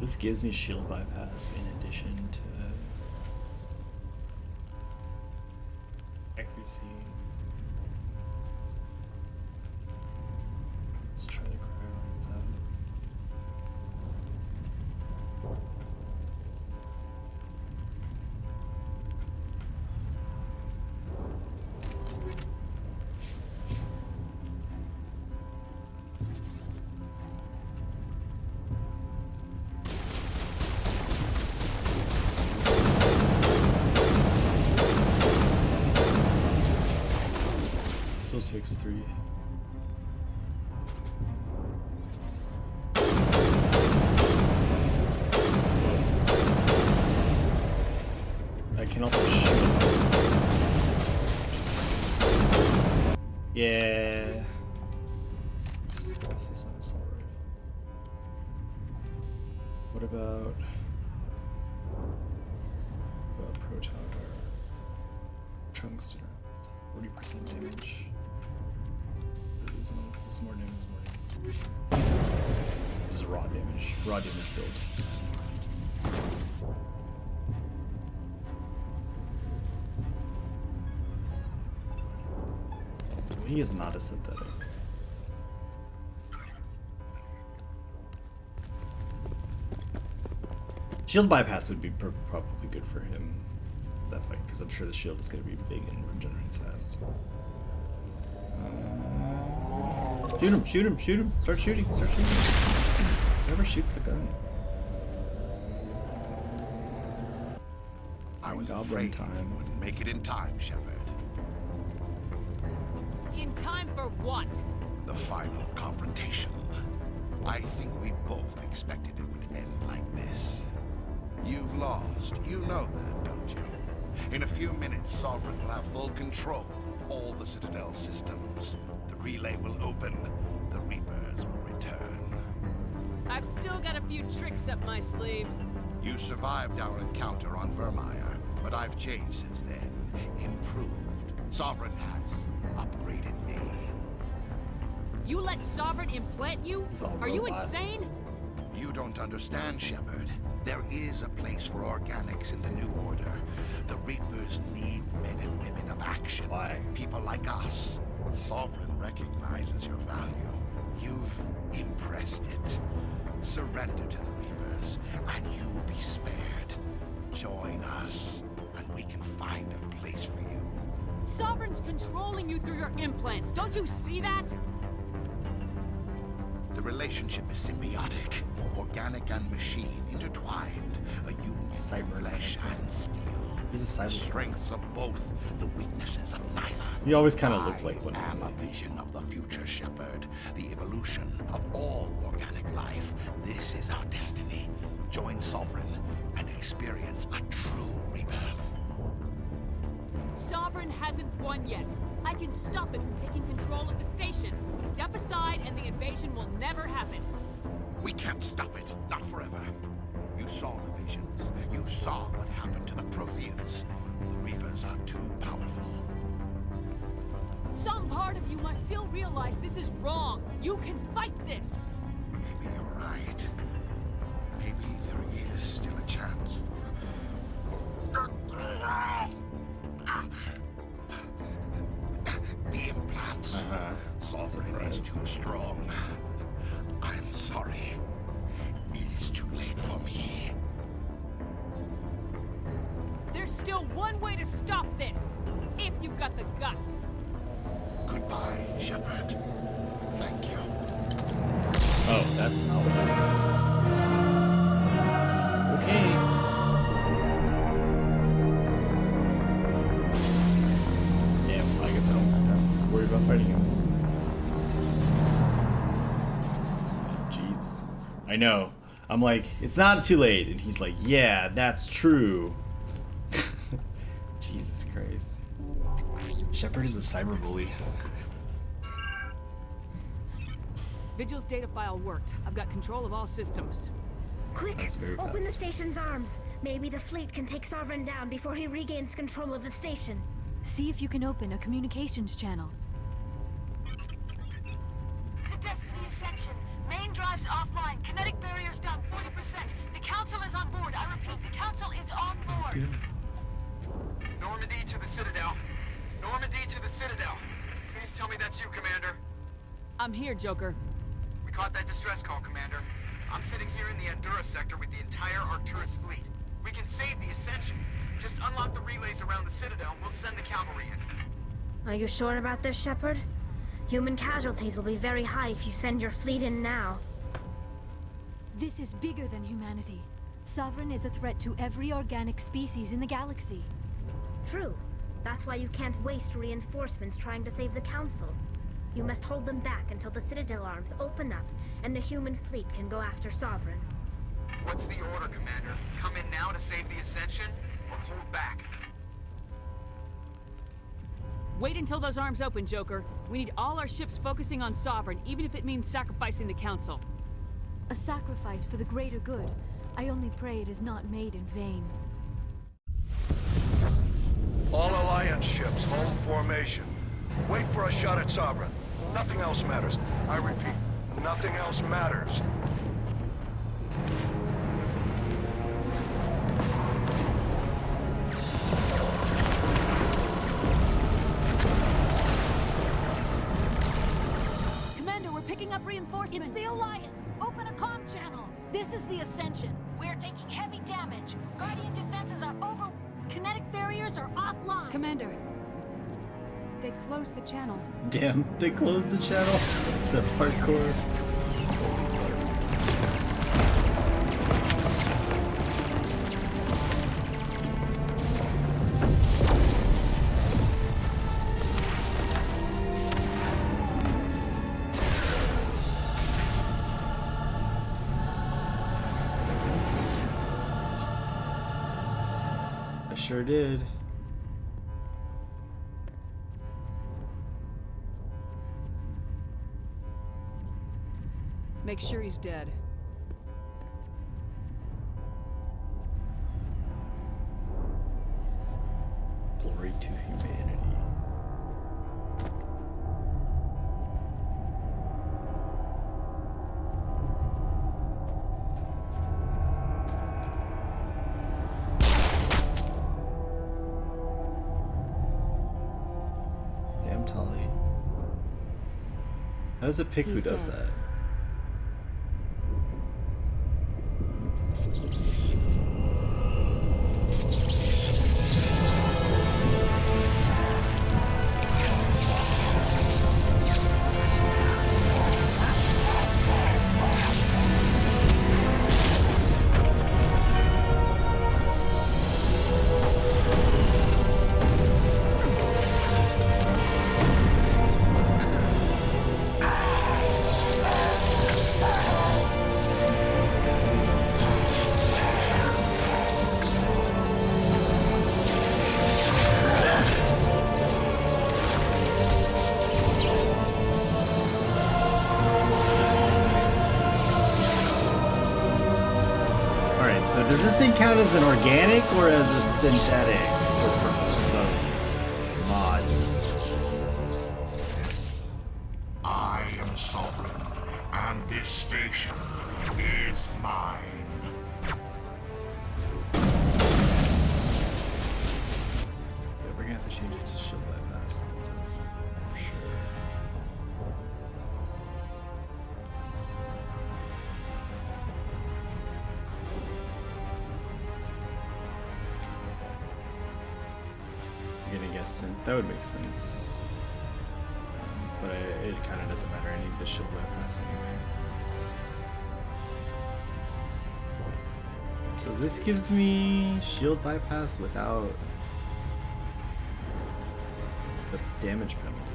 This gives me shield bypass in addition to accuracy. Let's try the cryo runs out. Still takes 3. I can also shoot him. Yeah. This is an assault rifle. What about proton or tungsten? 40% damage. This is more damage. This is raw damage. Raw damage build. He is not a synthetic. Shield bypass would be probably good for him that fight, because I'm sure the shield is going to be big and regenerates fast. Shoot him. Start shooting. Whoever shoots the gun. I was Goblin afraid time. you wouldn't make it in time, Shepard. In time for what? The final confrontation. I think we both expected it would end like this. You've lost. You know that, don't you? In a few minutes, Sovereign will have full control of all the Citadel systems. The relay will open. The Reapers will return. I've still got a few tricks up my sleeve. You survived our encounter on Vermeer, but I've changed since then. Improved. Sovereign has upgraded me. You let Sovereign implant you? Are you insane? You don't understand, Shepard. There is a place for organics in the New Order. The Reapers need men and women of action. Why? People like us. Sovereign recognizes your value. You've impressed it. Surrender to the Reapers, and you will be spared. Join us, and we can find a place for you. Sovereign's controlling you through your implants. Don't you see that? The relationship is symbiotic. Organic and machine intertwined. A union of flesh and steel. He's a cyber. The strengths of both, the weaknesses of neither. You always kind of look like one. I am a vision of the future, Shepard. The evolution of all organic life. This is our destiny. Join Sovereign and experience a true rebirth. Sovereign hasn't won yet. I can stop it from taking control of the station. Step aside and the invasion will never happen. We can't stop it. Not forever. You saw the visions. You saw what happened to the Protheans. The Reapers are too powerful. Some part of you must still realize this is wrong. You can fight this. Maybe you're right. Maybe there is still a chance for the implants. Sovereign is too strong. I'm sorry. It is too late for me. There's still one way to stop this. If you've got the guts. Goodbye, Shepard. Thank you. Oh, that's not what Okay. Yeah, I guess I don't have to worry about fighting him. Jeez. I know. I'm like, it's not too late. And he's like, yeah, that's true. Jesus Christ. Shepard is a cyberbully. Vigil's data file worked. I've got control of all systems. Quick! That's very Open the fast. station's arms. Maybe the fleet can take Sovereign down before he regains control of the station. See if you can open a communications channel. The Destiny Ascension. Main drives offline. Kinetic barriers down 40%. The Council is on board. I repeat, the Council is on board. Normandy to the Citadel. Normandy to the Citadel. Please tell me that's you, Commander. I'm here, Joker. We caught that distress call, Commander. I'm sitting here in the Endura sector with the entire Arcturus fleet. We can save the Ascension. Just unlock the relays around the Citadel and we'll send the cavalry in. Are you sure about this, Shepard? Human casualties will be very high if you send your fleet in now. This is bigger than humanity. Sovereign is a threat to every organic species in the galaxy. True. That's why you can't waste reinforcements trying to save the Council. You must hold them back until the Citadel arms open up and the human fleet can go after Sovereign. What's the order, Commander? Come in now to save the Ascension, or hold back? Wait until those arms open, Joker. We need all our ships focusing on Sovereign, even if it means sacrificing the Council. A sacrifice for the greater good. I only pray it is not made in vain. All Alliance ships, home formation. Wait for a shot at Sovereign. Nothing else matters. I repeat, nothing else matters. Commander, we're picking up reinforcements. It's the Alliance. Open a comm channel. This is the Ascension. We're taking heavy damage. Guardian defenses are over. Kinetic barriers are offline. Commander, they closed the channel. Damn, they closed the channel. That's hardcore. I sure did. Make sure he's dead. Glory to humanity. Damn, Tali. How does it pick who does that? So does this thing count as an organic or as a synthetic for purposes of mods? I am Sovereign, and this station is mine. Yeah, we're gonna have to change it to shield bypass. That's for sure. I'm gonna guess that would make sense. But it kind of doesn't matter. I need the shield bypass anyway. So this gives me shield bypass without the damage penalty.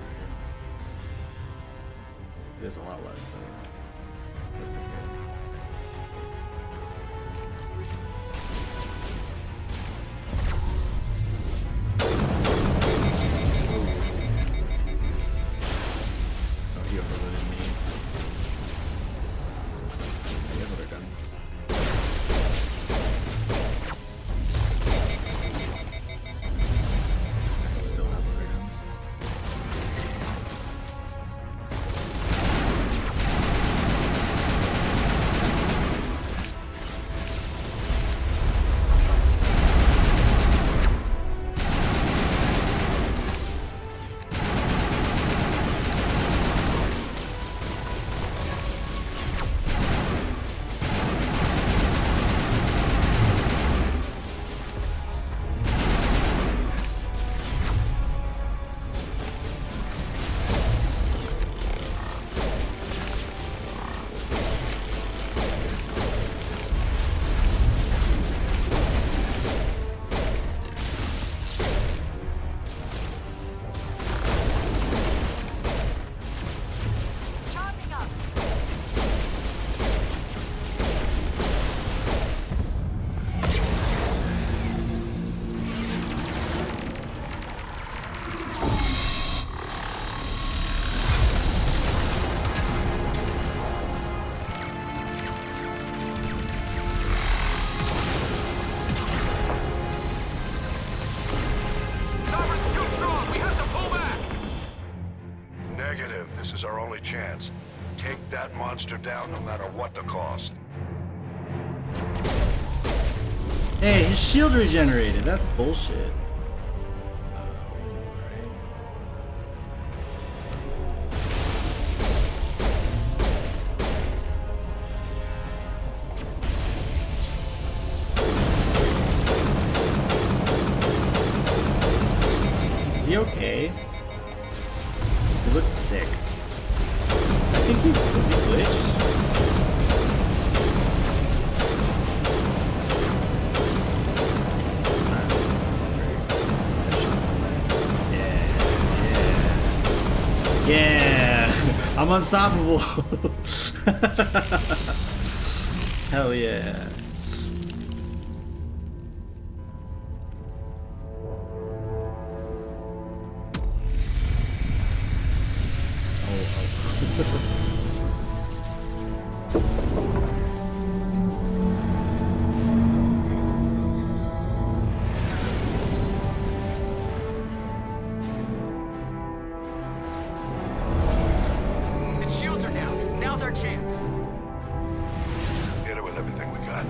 It is a lot less though. That's okay. Oh, he overloaded me. is our only chance. Take that monster down no matter what the cost. Hey, his shield regenerated. That's bullshit. Is he okay? He looks sick. I think is he glitched? Yeah, I'm unstoppable. Hell yeah. Its shields are down. Now's our chance. Hit it with everything we got.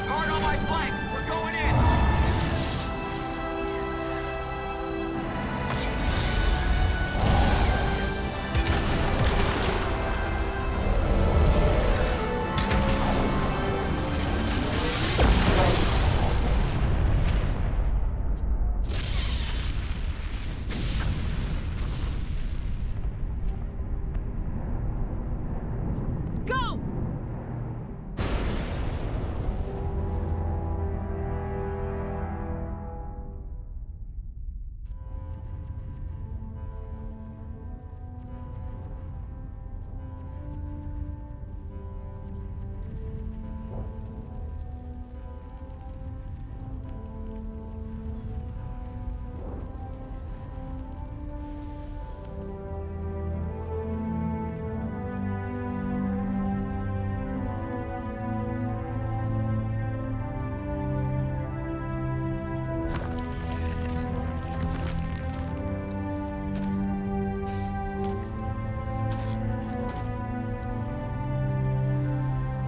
Hard on my flank. We're going in. Go!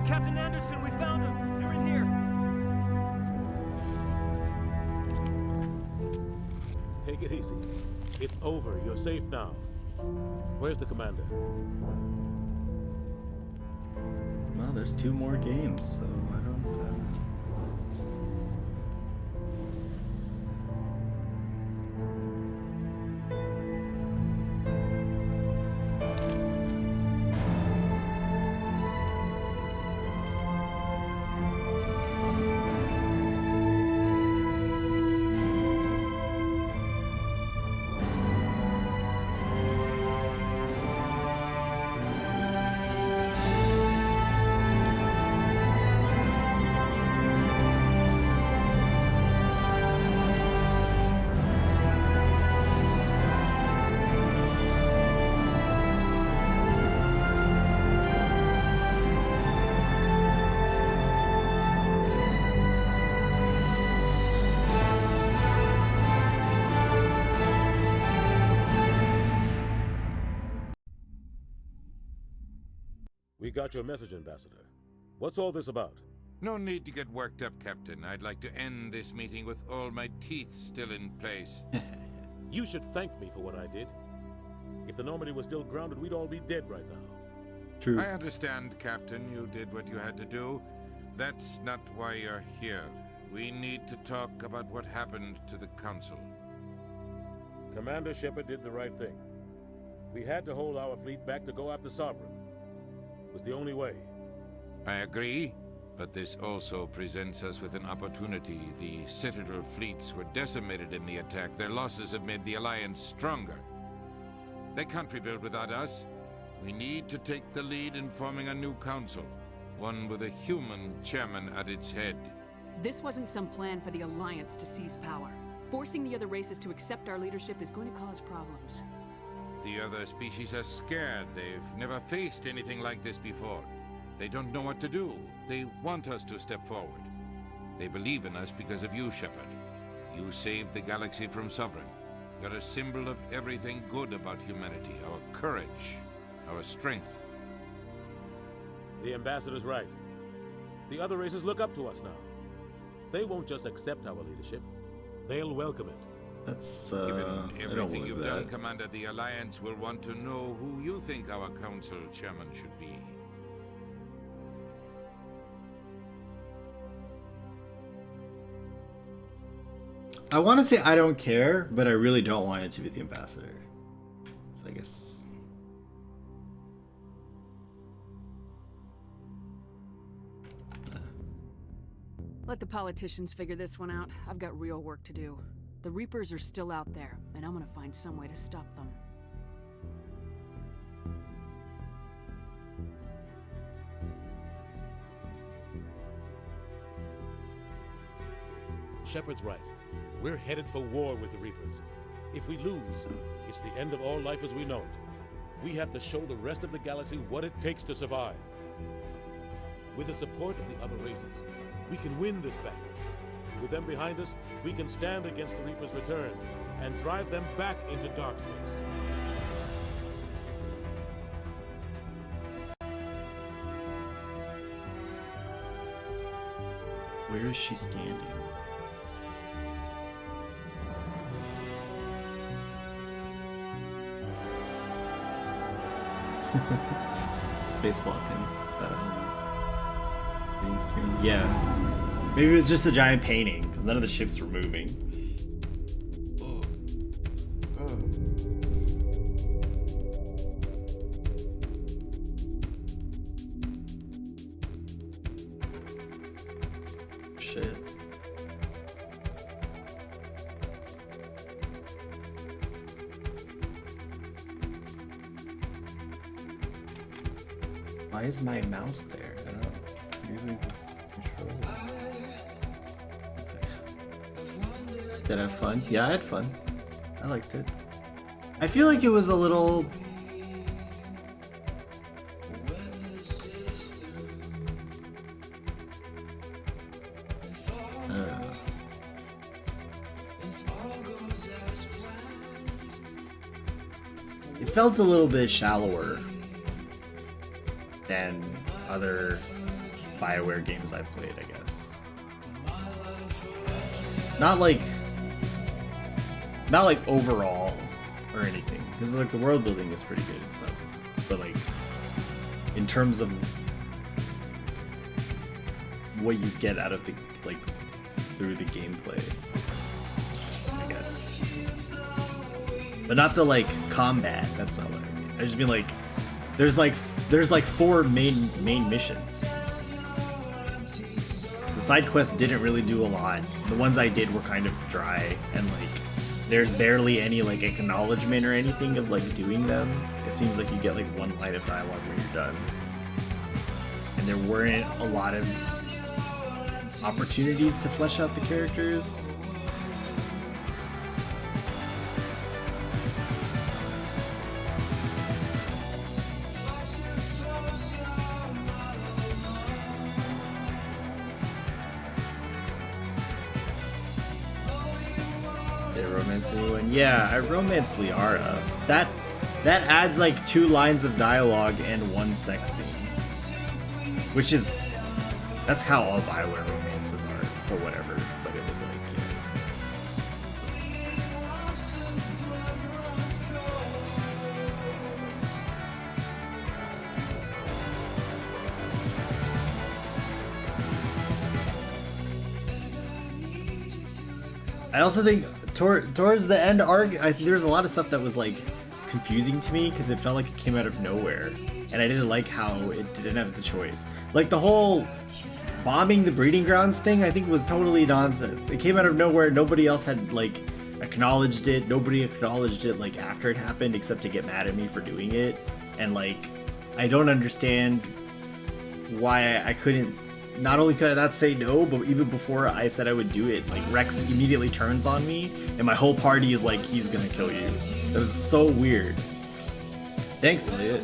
Captain Anderson, we found them. They're in here. Take it easy. It's over. You're safe now. Where's the commander? Well, there's 2 more games, so I don't. We got your message, Ambassador. What's all this about? No need to get worked up, Captain. I'd like to end this meeting with all my teeth still in place. You should thank me for what I did. If the Normandy was still grounded, we'd all be dead right now. True. I understand, Captain. You did what you had to do. That's not why you're here. We need to talk about what happened to the Council. Commander Shepard did the right thing. We had to hold our fleet back to go after Sovereign. It was the only way. I agree, but this also presents us with an opportunity. The Citadel fleets were decimated in the attack. Their losses have made the Alliance stronger. They can't rebuild without us. We need to take the lead in forming a new council, one with a human chairman at its head. This wasn't some plan for the Alliance to seize power. Forcing the other races to accept our leadership is going to cause problems. The other species are scared. They've never faced anything like this before. They don't know what to do. They want us to step forward. They believe in us because of you, Shepard. You saved the galaxy from Sovereign. You're a symbol of everything good about humanity. Our courage, our strength. The Ambassador's right. The other races look up to us now. They won't just accept our leadership. They'll welcome it. That's, Given I don't everything believe you've done, that. Commander, the Alliance will want to know who you think our Council Chairman should be. I want to say I don't care, but I really don't want it to be the Ambassador. So I guess... Let the politicians figure this one out. I've got real work to do. The Reapers are still out there, and I'm gonna find some way to stop them. Shepard's right. We're headed for war with the Reapers. If we lose, it's the end of all life as we know it. We have to show the rest of the galaxy what it takes to survive. With the support of the other races, we can win this battle. With them behind us, we can stand against the Reapers' return and drive them back into dark space. Where is she standing? Spacewalking. Yeah. Maybe it was just a giant painting, because none of the ships were moving. Shit. Why is my mouse there? I don't know. I'm using the controller. Okay. Did I have fun? Yeah, I had fun. I liked it. I feel like it was a little... I don't know. It felt a little bit shallower than other BioWare games I've played, I guess. Not like overall or anything, because like the world building is pretty good and stuff. But like in terms of what you get out of the through the gameplay, I guess. But not the combat. That's not what I mean. I just mean there's like 4 main missions. The side quests didn't really do a lot. The ones I did were kind of dry, and there's barely any acknowledgement or anything of doing them. It seems like you get 1 line of dialogue when you're done. And there weren't a lot of opportunities to flesh out the characters. Yeah, I romanced Liara. That adds 2 lines of dialogue and 1 sex scene. Which is... that's how all BioWare romances are, so whatever. But it was I also think towards the end arc, there's a lot of stuff that was confusing to me because it felt like it came out of nowhere, and I didn't like how it didn't have the choice. The whole bombing the breeding grounds thing, I think was totally nonsense. It came out of nowhere. Nobody else had acknowledged it. Nobody acknowledged it after it happened except to get mad at me for doing it. And I don't understand why I couldn't. Not only could I not say no, but even before I said I would do it, Rex immediately turns on me, and my whole party is he's gonna kill you. It was so weird. Thanks, Elliot.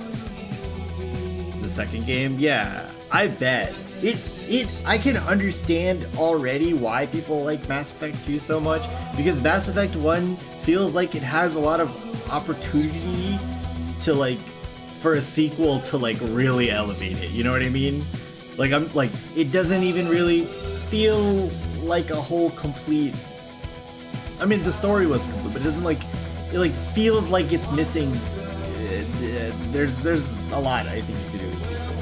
The second game, yeah. I bet. I can understand already why people like Mass Effect 2 so much, because Mass Effect 1 feels like it has a lot of opportunity to like, for a sequel to like really elevate it, you know what I mean? Like it doesn't even really feel like a whole complete, I mean the story was complete, but it doesn't like, it like feels like it's missing, there's a lot I think you could do with the sequel.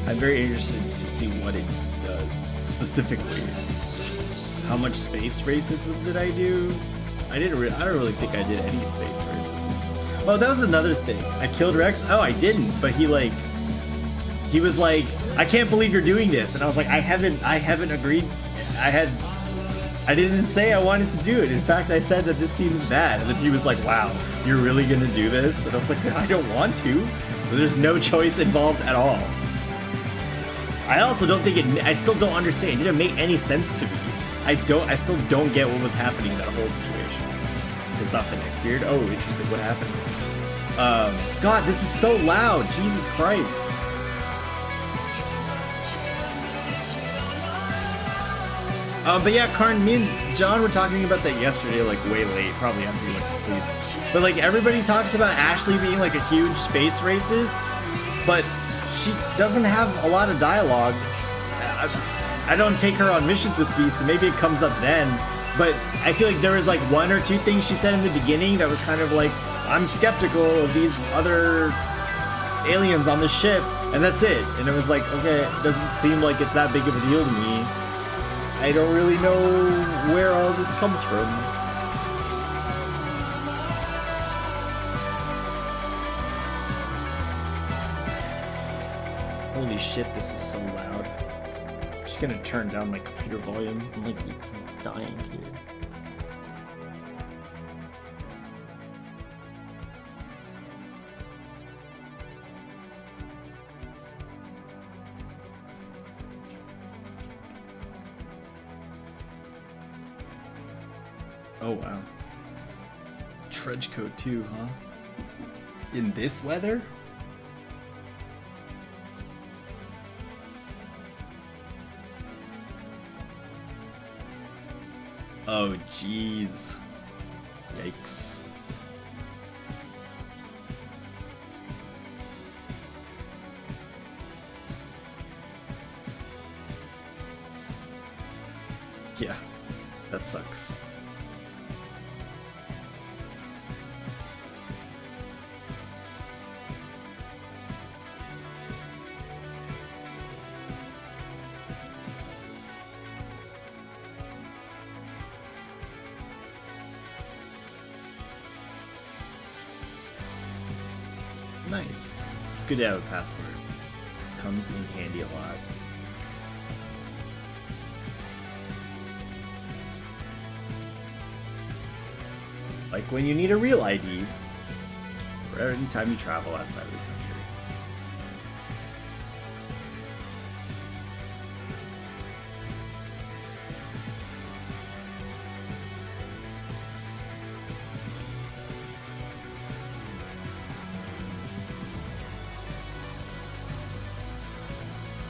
I'm very interested to see what it does specifically. How much space racism did I do? I don't really think I did any space racism. Oh, that was another thing. I killed Rex. Oh, I didn't. But he was like, I can't believe you're doing this, and I was like, I haven't agreed. I didn't say I wanted to do it. In fact, I said that this seems bad, and then he was like, wow, you're really gonna do this? And I was like, I don't want to. There's no choice involved at all. I also don't think I still don't understand. It didn't make any sense to me. I still don't get what was happening in that whole situation. It's not the Neckbeard. Oh, interesting. What happened? God, this is so loud. Jesus Christ. But yeah, Karn, me and John were talking about that yesterday, like way late, probably after we went to sleep. But like everybody talks about Ashley being like a huge space racist, but she doesn't have a lot of dialogue. I don't take her on missions with me, so maybe it comes up then. But I feel like there was like one or two things she said in the beginning that was kind of like, I'm skeptical of these other aliens on the ship, and that's it. And it was like, okay, it doesn't seem like it's that big of a deal to me. I don't really know where all this comes from. Holy shit, this is so loud. I'm just gonna turn down my computer volume. I'm like dying here. Oh wow. Trench coat too, huh? In this weather? Oh jeez. Yikes. Yeah, that sucks. Nice. It's good to have a passport. Comes in handy a lot. Like when you need a real ID, or any time you travel outside of the country.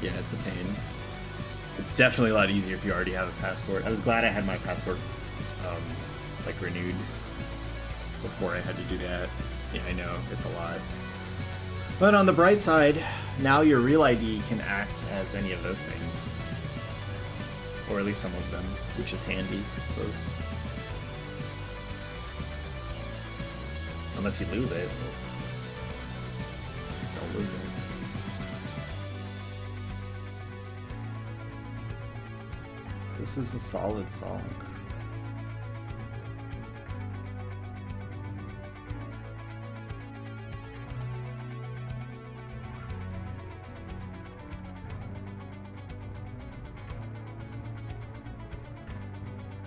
Yeah, it's a pain. It's definitely a lot easier if you already have a passport. I was glad I had my passport like renewed before I had to do that. Yeah, I know, it's a lot. But on the bright side, now your real ID can act as any of those things. Or at least some of them, which is handy, I suppose. Unless you lose it. Don't lose it. This is a solid song.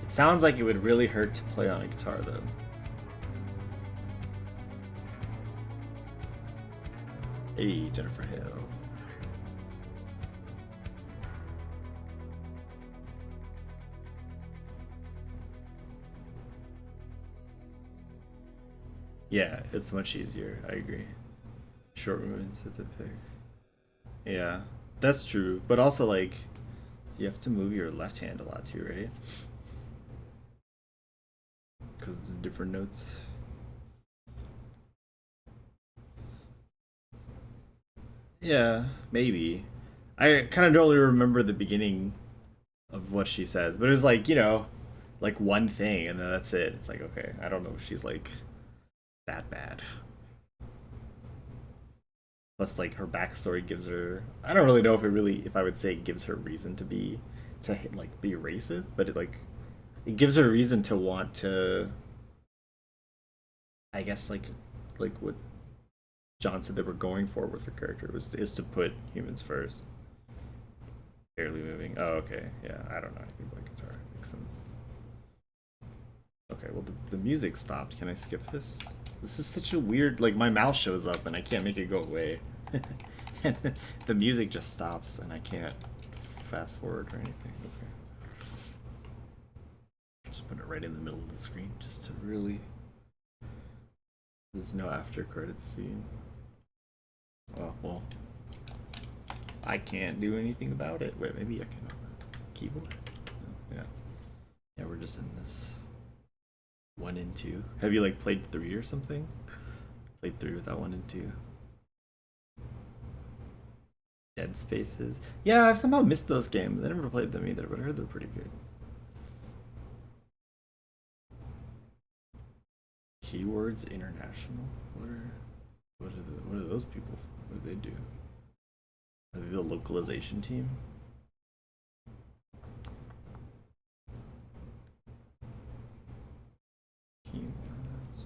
It sounds like it would really hurt to play on a guitar though. Hey, Jennifer Hill. Yeah, it's much easier. I agree. Short movements with the pick. Yeah, That's true, but also like you have to move your left hand a lot too, right? Because it's different notes. Yeah, maybe. I kind of don't really remember the beginning of what she says, but it was like, you know, like one thing and then that's it. It's like, okay, I don't know if she's like that bad. Plus, like, her backstory gives her, I don't really know if it really, if I would say it gives her reason to be, to like be racist, but it like, it gives her a reason to want to, I guess, like what John said they were going for with her character is to put humans first. Barely moving. Oh, okay. Yeah, I don't know anything about guitar. Makes sense. Okay, well the music stopped. Can I skip this? This is such a weird, like my mouse shows up and I can't make it go away. And the music just stops and I can't fast forward or anything. Okay. Just put it right in the middle of the screen just to really... There's no after credits scene. Oh, well. I can't do anything about it. Wait, maybe I can on the keyboard? Yeah. Yeah, we're just in this 1 and 2. Have you like played 3 or something? Played 3 without 1 and 2. Dead Spaces. Yeah, I've somehow missed those games. I never played them either, but I heard they're pretty good. Keywords International. What are those people? What do they do? Are they the localization team? Keywords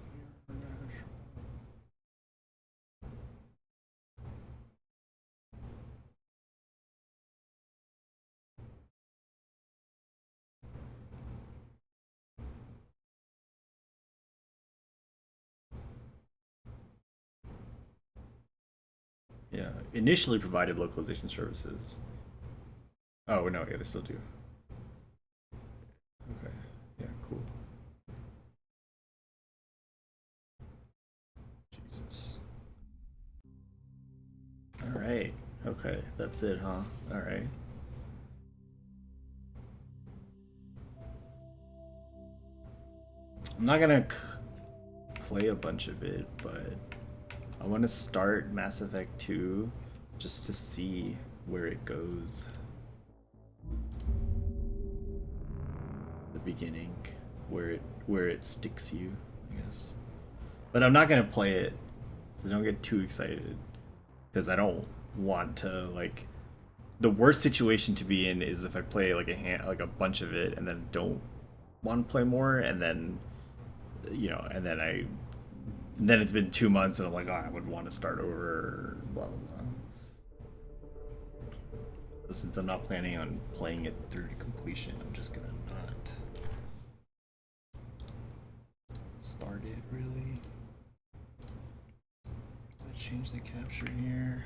International. Yeah, initially provided localization services. Oh, no, yeah, they still do. Okay, yeah, cool. Jesus. Alright, okay, that's it, huh? Alright. I'm not gonna play a bunch of it, but I want to start Mass Effect 2 just to see where it goes. The beginning, where it sticks you, I guess. But I'm not gonna play it, so don't get too excited, because I don't want to like. The worst situation to be in is if I play like a bunch of it and then don't want to play more, and then you know, and then it's been 2 months and I'm like, oh, I would want to start over, blah, blah, blah. But since I'm not planning on playing it through to completion, I'm just gonna not start it, really. Change the capture here.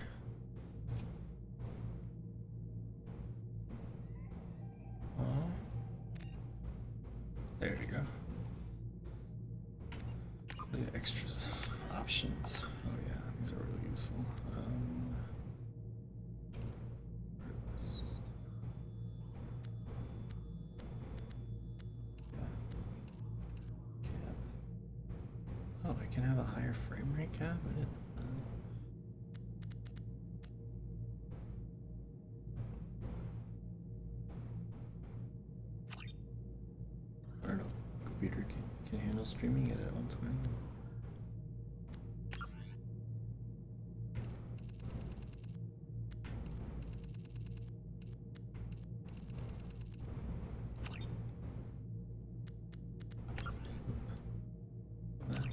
There we go. Look at extras, options. Oh yeah, these are really useful. Yeah. Oh, I can have a higher frame rate cap. I didn't. I don't know if computer can handle streaming it at 120.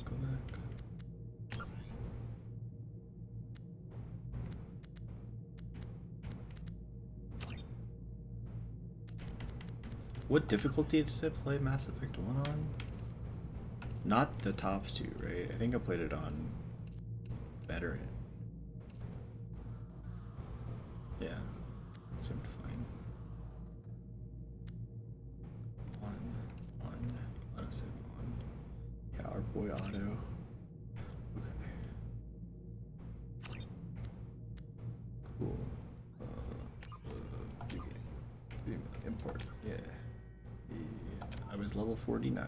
Go back. What difficulty did I play Mass Effect 1 on? Not the top 2, right? I think I played it on Veteran. Yeah, it seemed fine. On. Let us say on. Yeah, our boy Otto. Okay. Cool. report. Yeah. I was level 49.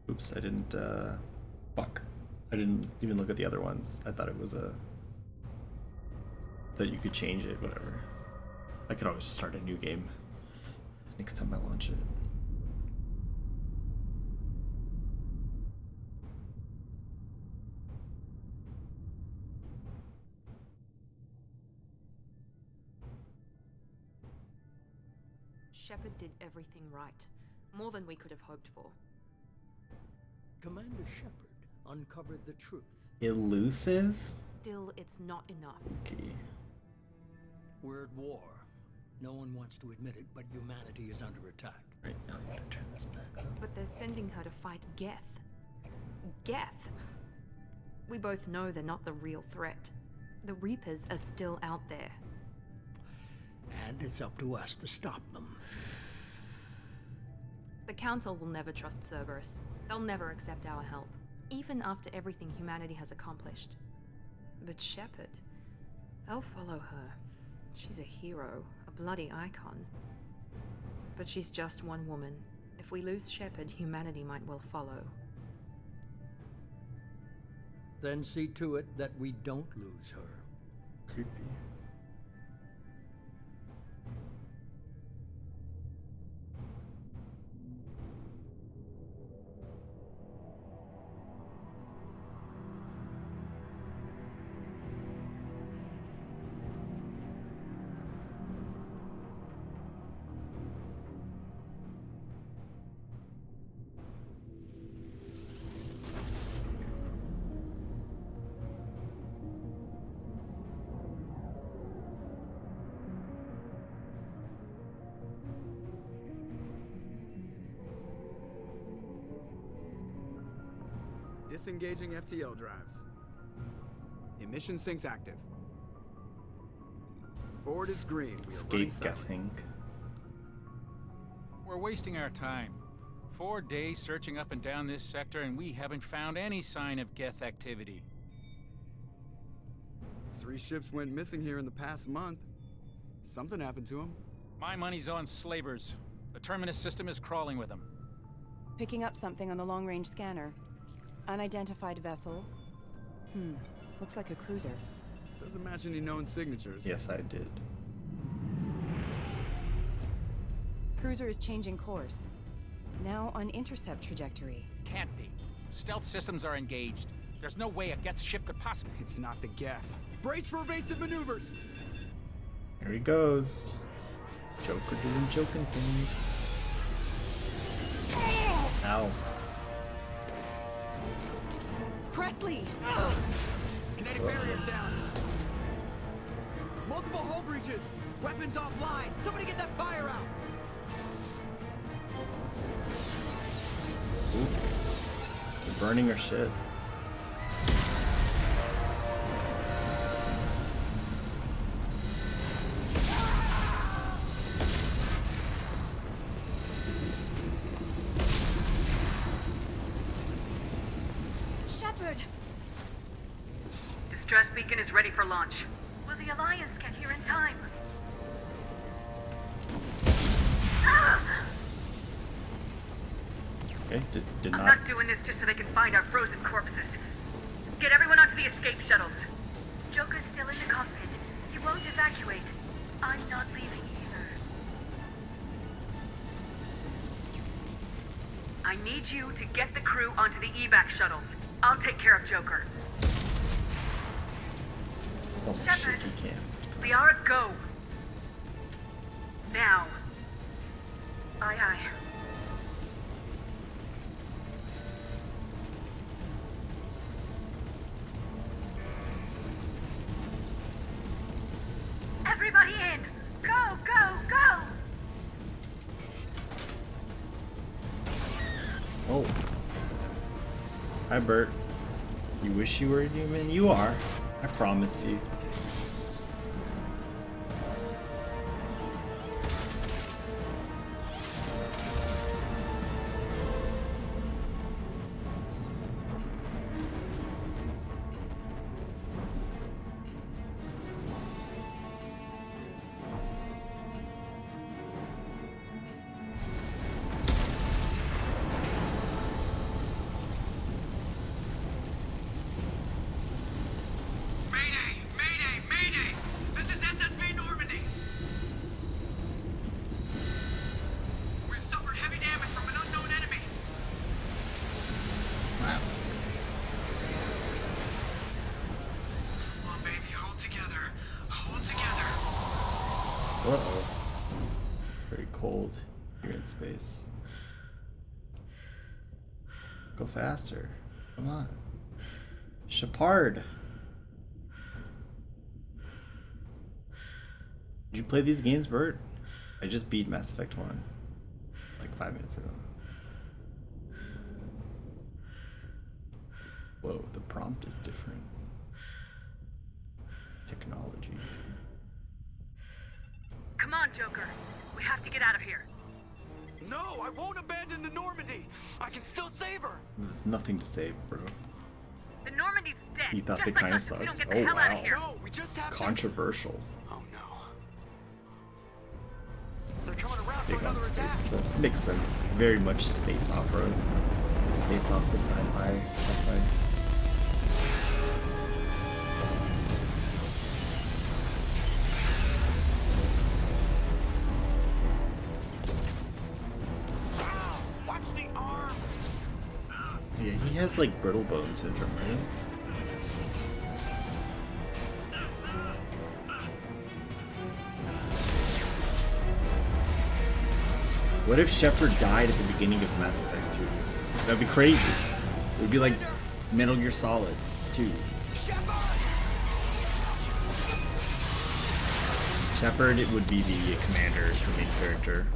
Oops, I didn't, fuck. I didn't even look at the other ones. I thought it was that you could change it, whatever. I could always just start a new game next time I launch it. Shepard did everything right. More than we could have hoped for. Commander Shepard uncovered the truth. Elusive? Still, it's not enough. Okay. We're at war. No one wants to admit it, but humanity is under attack. Right, now I gotta turn this back up. But they're sending her to fight Geth. Geth! We both know they're not the real threat. The Reapers are still out there. And it's up to us to stop them. The Council will never trust Cerberus. They'll never accept our help, even after everything humanity has accomplished. But Shepard, they'll follow her. She's a hero, a bloody icon. But she's just one woman. If we lose Shepard, humanity might well follow. Then see to it that we don't lose her. Creepy. Disengaging FTL drives. Emission sinks active. Board is green. We are running Escape, I silent. think. We're wasting our time. 4 days searching up and down this sector, and we haven't found any sign of Geth activity. 3 ships went missing here in the past month. Something happened to them. My money's on slavers. The Terminus system is crawling with them. Picking up something on the long-range scanner. Unidentified vessel. Looks like a cruiser. Doesn't match any known signatures. Yes, I did. Cruiser is changing course. Now on intercept trajectory. Can't be. Stealth systems are engaged. There's no way a Geth ship could possibly... It's not the Geth. Brace for evasive maneuvers! Here he goes. Joker doing joking things. Ow. Presley! Kinetic barriers down. Multiple hull breaches. Weapons offline. Somebody get that fire out. Ooh. They're burning our ship. Shepard! Distress beacon is ready for launch. Will the Alliance get here in time? Okay, did I'm not. not doing this just so they can find our frozen corpses. Get everyone onto the escape shuttles. Joker's still in the cockpit. He won't evacuate. I'm not leaving either. I need you to get the crew onto the evac shuttles. I'll take care of Joker. So much Shepard. shaky cam. Liara, go! Now. Aye, aye. Everybody in! Go, go, go! Oh. Hi, Bert. You wish you were a human? You are. I promise you. Uh-oh. Very cold here in space. Go faster. Come on. Shepard. Did you play these games, Bert? I just beat Mass Effect 1 like 5 minutes ago. Whoa, the prompt is different. Technology. Come on, Joker. We have to get out of here. No, I won't abandon the Normandy. I can still save her. There's nothing to save, bro. The Normandy's dead. He thought just they like kind of us if we don't sucked. get the Oh hell out of wow. here. No, we just have Controversial. Oh no. They're coming around Big for on another space attack. stuff. Makes sense. Very much space opera. Space opera, sci-fi. Watch the arm. Yeah, he has like brittle bone syndrome, right? What if Shepard died at the beginning of Mass Effect 2? That'd be crazy. It would be like Metal Gear Solid 2. Shepard, it would be the commander, the main character.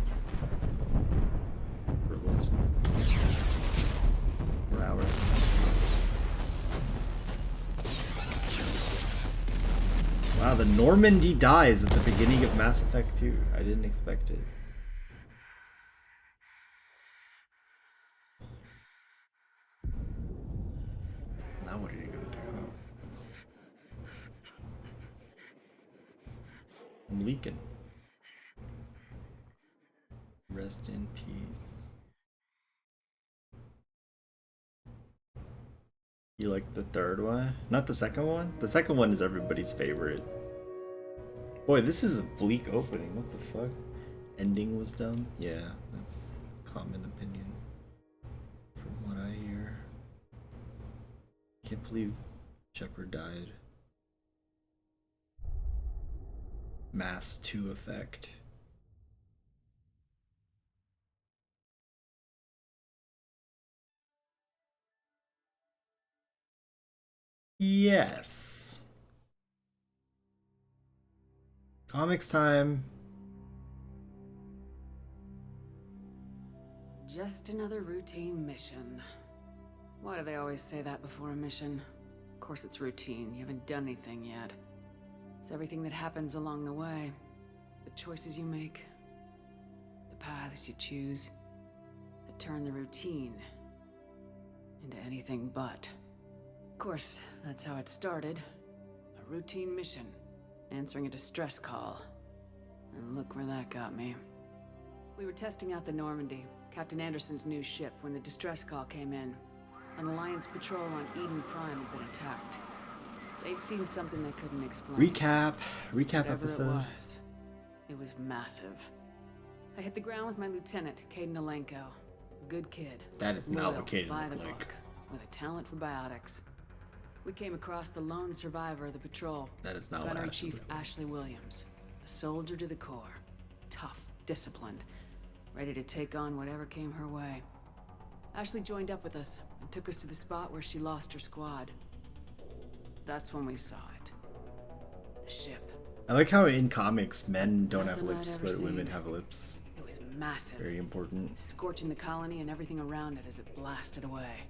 Wow, the Normandy dies at the beginning of Mass Effect 2. I didn't expect it. Now what are you gonna do, huh? I'm leaking. Rest in peace. You like the third one? Not the second one? The second one is everybody's favorite. Boy, this is a bleak opening. What the fuck? Ending was dumb? Yeah, that's common opinion. From what I hear. Can't believe Shepard died. Mass 2 effect. Yes. Comics time. Just another routine mission. Why do they always say that before a mission? Of course it's routine. You haven't done anything yet. It's everything that happens along the way. The choices you make. The paths you choose. That turn the routine into anything but. Of course, that's how it started. A routine mission. Answering a distress call. And look where that got me. We were testing out the Normandy, Captain Anderson's new ship, when the distress call came in. An Alliance patrol on Eden Prime had been attacked. They'd seen something they couldn't explain. Recap Whatever episode. It was massive. I hit the ground with my lieutenant, Caden Alenko. A good kid. That is not loyal, what Caden by looked the like. book, with a talent for biotics. We came across the lone survivor of the patrol. That is not what Gunnery Ashley Chief looked like. Ashley Williams. A soldier to the core. Tough, disciplined. Ready to take on whatever came her way. Ashley joined up with us and took us to the spot where she lost her squad. That's when we saw it. The ship. I like how in comics men don't have Nothing I'd lips, ever but women seen. have lips. It was massive. Very important. Scorching the colony and everything around it as it blasted away.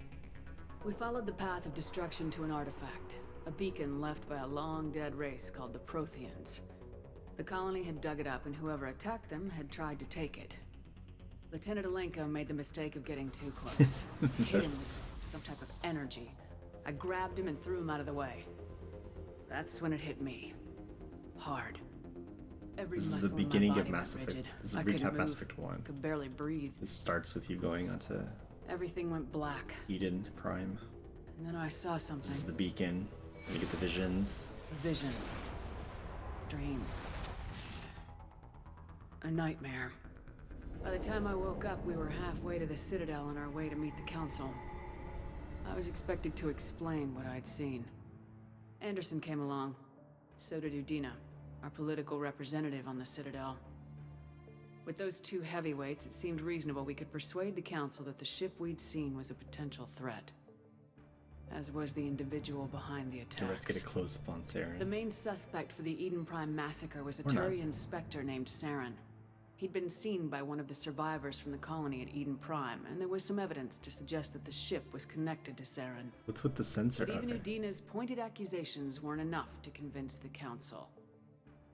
We followed the path of destruction to an artifact, a beacon left by a long-dead race called the Protheans. The colony had dug it up, and whoever attacked them had tried to take it. Lieutenant Alenko made the mistake of getting too close. Hit him with some type of energy. I grabbed him and threw him out of the way. That's when it hit me. Hard. Every This is the muscle in my beginning body of Mass went Effect. rigid. This is I recap couldn't Mass move. Effect 1. Could barely breathe. This starts with you going onto Everything went black. Eden Prime. And then I saw something. This is the beacon. You get the visions. A vision. Dream. A nightmare. By the time I woke up, we were halfway to the Citadel on our way to meet the Council. I was expected to explain what I'd seen. Anderson came along. So did Udina. our political representative on the Citadel. With those two heavyweights, it seemed reasonable we could persuade the Council that the ship we'd seen was a potential threat. As was the individual behind the attacks. Let's get a close-up on Saren. The main suspect for the Eden Prime massacre was a Or not. Turian Spectre named Saren. He'd been seen by one of the survivors from the colony at Eden Prime, and there was some evidence to suggest that the ship was connected to Saren. What's with the sensor But out even there? Udina's pointed accusations weren't enough to convince the Council.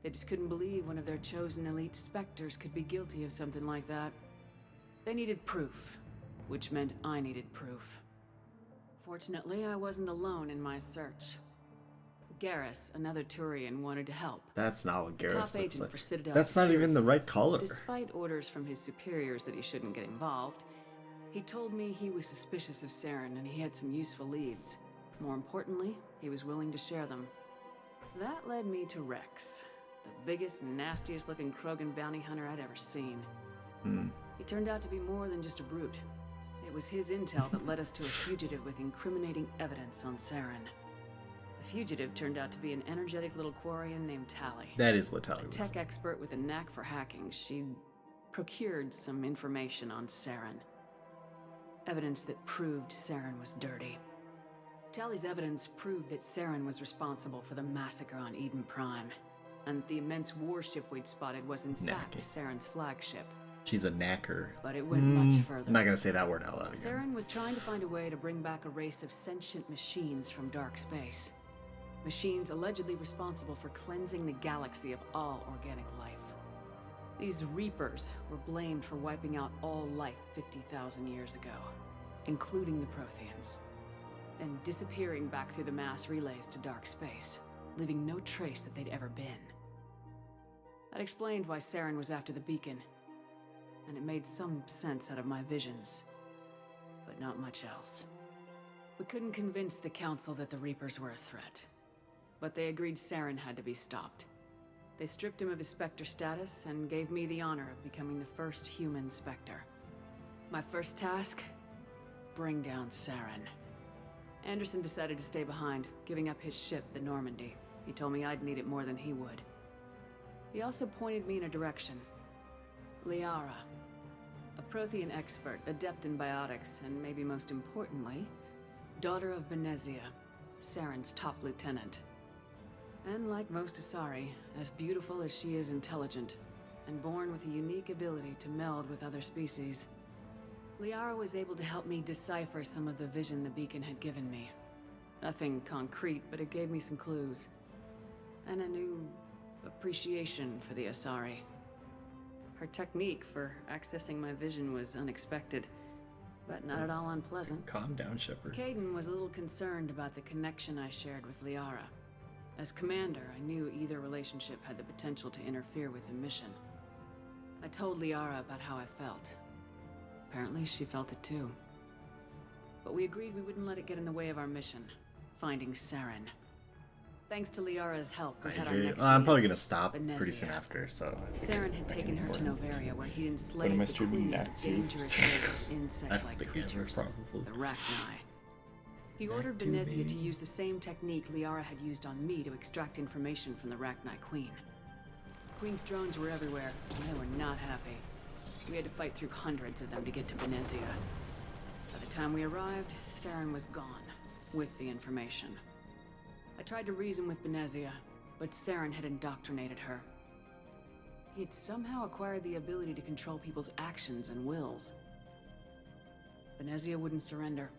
They just couldn't believe one of their chosen elite Spectres could be guilty of something like that. They needed proof, which meant I needed proof. Fortunately, I wasn't alone in my search. Garrus, another Turian, wanted to help. That's not what Top Garrus looks agent like. for Citadel That's not even the right color. Despite orders from his superiors that he shouldn't get involved, he told me he was suspicious of Saren and he had some useful leads. More importantly, he was willing to share them. That led me to Rex, the biggest, nastiest looking Krogan bounty hunter I'd ever seen. He turned out to be more than just a brute. It was his intel that led us to a fugitive with incriminating evidence on Saren. The fugitive turned out to be an energetic little Quarian named Tali. That is what Tali A looks tech like. expert with a knack for hacking. She'd procured some information on Saren. Evidence that proved Saren was dirty. Tali's evidence proved that Saren was responsible for the massacre on Eden Prime, and the immense warship we'd spotted was in fact Saren's flagship. She's a knacker. But it went much further. I'm not gonna say that word out loud again. Saren was trying to find a way to bring back a race of sentient machines from dark space. Machines allegedly responsible for cleansing the galaxy of all organic life. These Reapers were blamed for wiping out all life 50,000 years ago, including the Protheans, then disappearing back through the mass relays to dark space, leaving no trace that they'd ever been. That explained why Saren was after the beacon, and it made some sense out of my visions, but not much else. We couldn't convince the Council that the Reapers were a threat, but they agreed Saren had to be stopped. They stripped him of his Spectre status and gave me the honor of becoming the first human Spectre. My first task? Bring down Saren. Anderson decided to stay behind, giving up his ship, the Normandy. He told me I'd need it more than he would. He also pointed me in a direction. Liara, a Prothean expert, adept in biotics, and maybe most importantly, daughter of Benezia, Saren's top lieutenant. And like most Asari, as beautiful as she is intelligent, and born with a unique ability to meld with other species. Liara was able to help me decipher some of the vision the beacon had given me. Nothing concrete, but it gave me some clues. And a new appreciation for the Asari. Her technique for accessing my vision was unexpected, but not at all unpleasant. Calm down, Shepard. Kaidan was a little concerned about the connection I shared with Liara. As commander, I knew either relationship had the potential to interfere with the mission. I told Liara about how I felt. Apparently, she felt it too. But we agreed we wouldn't let it get in the way of our mission, finding Saren. Thanks to Liara's help, we had our next I'm probably meeting, gonna stop Benezia. pretty soon after, so I think Saren had I can taken her to ignore it. Noveria, where he'd What enslaved am I the streaming queen of next to? dangerous I don't insect-like think I ever creatures, probably. the Rachni. He ordered to Benezia me. to use the same technique Liara had used on me to extract information from the Rachni Queen. The Queen's drones were everywhere, and they were not happy. We had to fight through hundreds of them to get to Benezia. By the time we arrived, Saren was gone, with the information. I tried to reason with Benezia, but Saren had indoctrinated her. He had somehow acquired the ability to control people's actions and wills. Benezia wouldn't surrender,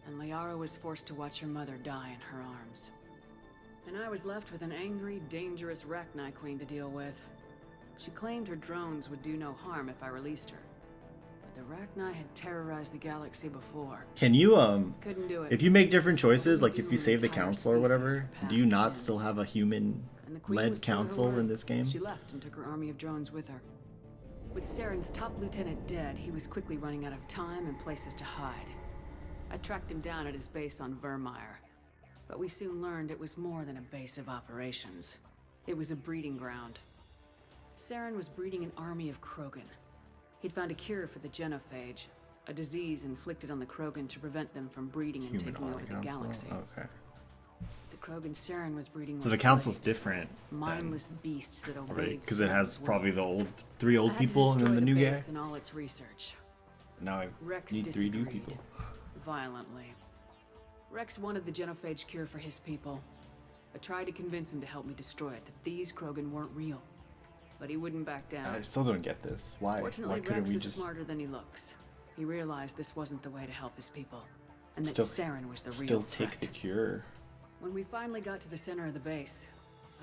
and Liara was forced to watch her mother die in her arms. And I was left with an angry, dangerous Rachni Queen to deal with. She claimed her drones would do no harm if I released her. But the Rachni had terrorized the galaxy before. Can you Couldn't do it. if you make different choices, like if you save the council or whatever, do you not still have a human And the Queen was led true to her council word. in this game? She left and took her army of drones with her. With Saren's top lieutenant dead, he was quickly running out of time and places to hide. I tracked him down at his base on Vermeer, but we soon learned it was more than a base of operations. It was a breeding ground. Saren was breeding an army of Krogan. He'd found a cure for the genophage, a disease inflicted on the Krogan to prevent them from breeding and Human taking over Army the Council? galaxy. Okay. The Krogan Saren was breeding So were the council's slaves, different, mindless beasts that obeyed. right? Because it has Saren's will. probably the three I old had to people and then destroy the new guy. base and all its research. Now I Rex need 3 new disagreed, people. violently. Rex wanted the genophage cure for his people. I tried to convince him to help me destroy it, that these Krogan weren't real. But he wouldn't back down. I still don't get this. Why? Fortunately, Why couldn't Rex we is just smarter than he looks. He realized this wasn't the way to help his people, and still that Saren was the real still threat. take the cure? When we finally got to the center of the base,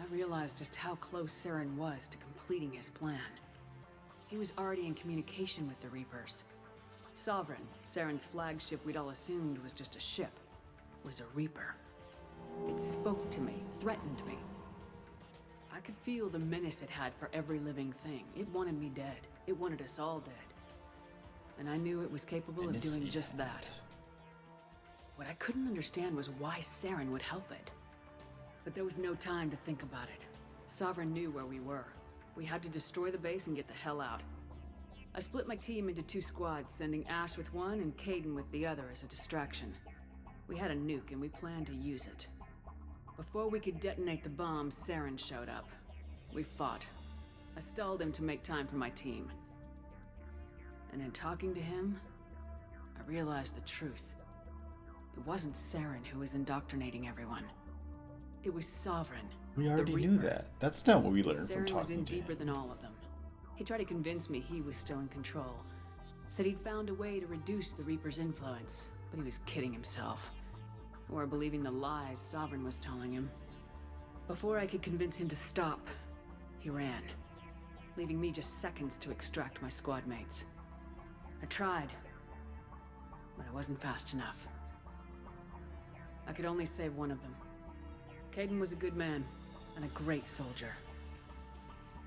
I realized just how close Saren was to completing his plan. He was already in communication with the Reapers. Sovereign, Saren's flagship we'd all assumed was just a ship, was a Reaper. It spoke to me, threatened me. I could feel the menace it had for every living thing. It wanted me dead. It wanted us all dead. And I knew it was capable of doing just that. What I couldn't understand was why Saren would help it. But there was no time to think about it. Sovereign knew where we were. We had to destroy the base and get the hell out. I split my team into 2 squads, sending Ash with one and Kaidan with the other as a distraction. We had a nuke and we planned to use it. Before we could detonate the bomb, Saren showed up. We fought. I stalled him to make time for my team. And in talking to him, I realized the truth. It wasn't Saren who was indoctrinating everyone. It was Sovereign. We the already knew Reaper. that. That's not what we learned from Saren was in talking to deeper him. than all of them. He tried to convince me he was still in control. Said he'd found a way to reduce the Reaper's influence, but he was kidding himself. Or believing the lies Sovereign was telling him. Before I could convince him to stop, he ran, leaving me just seconds to extract my squad mates. I tried, but I wasn't fast enough. I could only save one of them. Kaidan was a good man and a great soldier.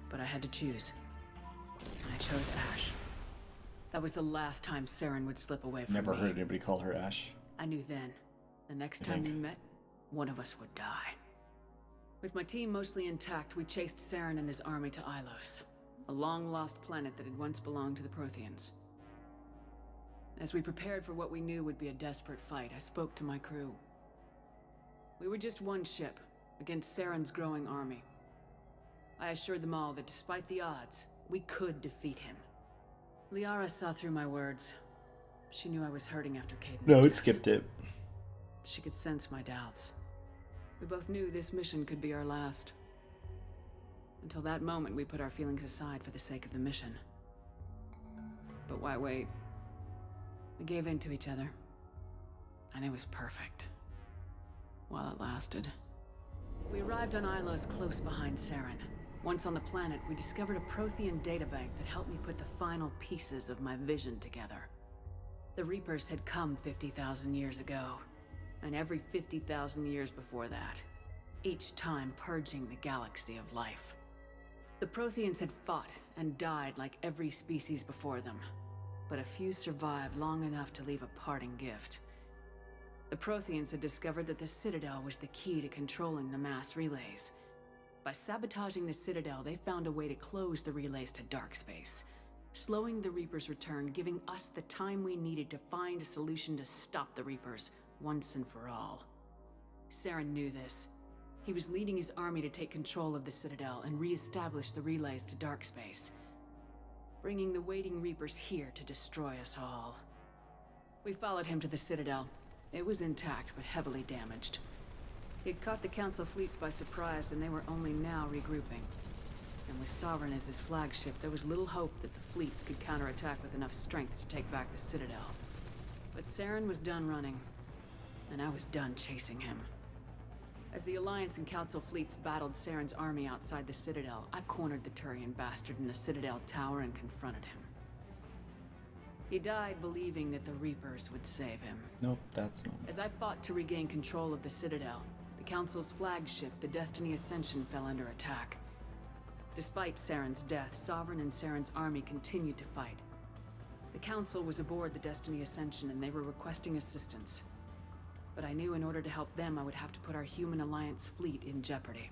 But I had to choose. And I chose Ash. That was the last time Saren would slip away from Never me. heard anybody call her Ash. I knew then, the next You time think? we met, one of us would die. With my team mostly intact, we chased Saren and his army to Ilos, a long-lost planet that had once belonged to the Protheans. As we prepared for what we knew would be a desperate fight, I spoke to my crew. We were just one ship, against Saren's growing army. I assured them all that despite the odds, we could defeat him. Liara saw through my words. She knew I was hurting after Kaidan's No, it death. skipped it. She could sense my doubts. We both knew this mission could be our last. Until that moment, we put our feelings aside for the sake of the mission. But why wait? We gave in to each other. And it was perfect. While it lasted. We arrived on Ilos close behind Saren. Once on the planet, we discovered a Prothean databank that helped me put the final pieces of my vision together. The Reapers had come 50,000 years ago, and every 50,000 years before that, each time purging the galaxy of life. The Protheans had fought and died like every species before them, but a few survived long enough to leave a parting gift. The Protheans had discovered that the Citadel was the key to controlling the mass relays. By sabotaging the Citadel, they found a way to close the relays to dark space, slowing the Reapers' return, giving us the time we needed to find a solution to stop the Reapers once and for all. Saren knew this. He was leading his army to take control of the Citadel and re-establish the relays to dark space, bringing the waiting Reapers here to destroy us all. We followed him to the Citadel. It was intact, but heavily damaged. He had caught the Council fleets by surprise, and they were only now regrouping. And with Sovereign as his flagship, there was little hope that the fleets could counterattack with enough strength to take back the Citadel. But Saren was done running, and I was done chasing him. As the Alliance and Council fleets battled Saren's army outside the Citadel, I cornered the Turian bastard in the Citadel tower and confronted him. He died believing that the Reapers would save him. Nope, that's not. As I fought to regain control of the Citadel, the Council's flagship, the Destiny Ascension, fell under attack. Despite Saren's death, Sovereign and Saren's army continued to fight. The Council was aboard the Destiny Ascension and they were requesting assistance. But I knew in order to help them, I would have to put our human Alliance fleet in jeopardy.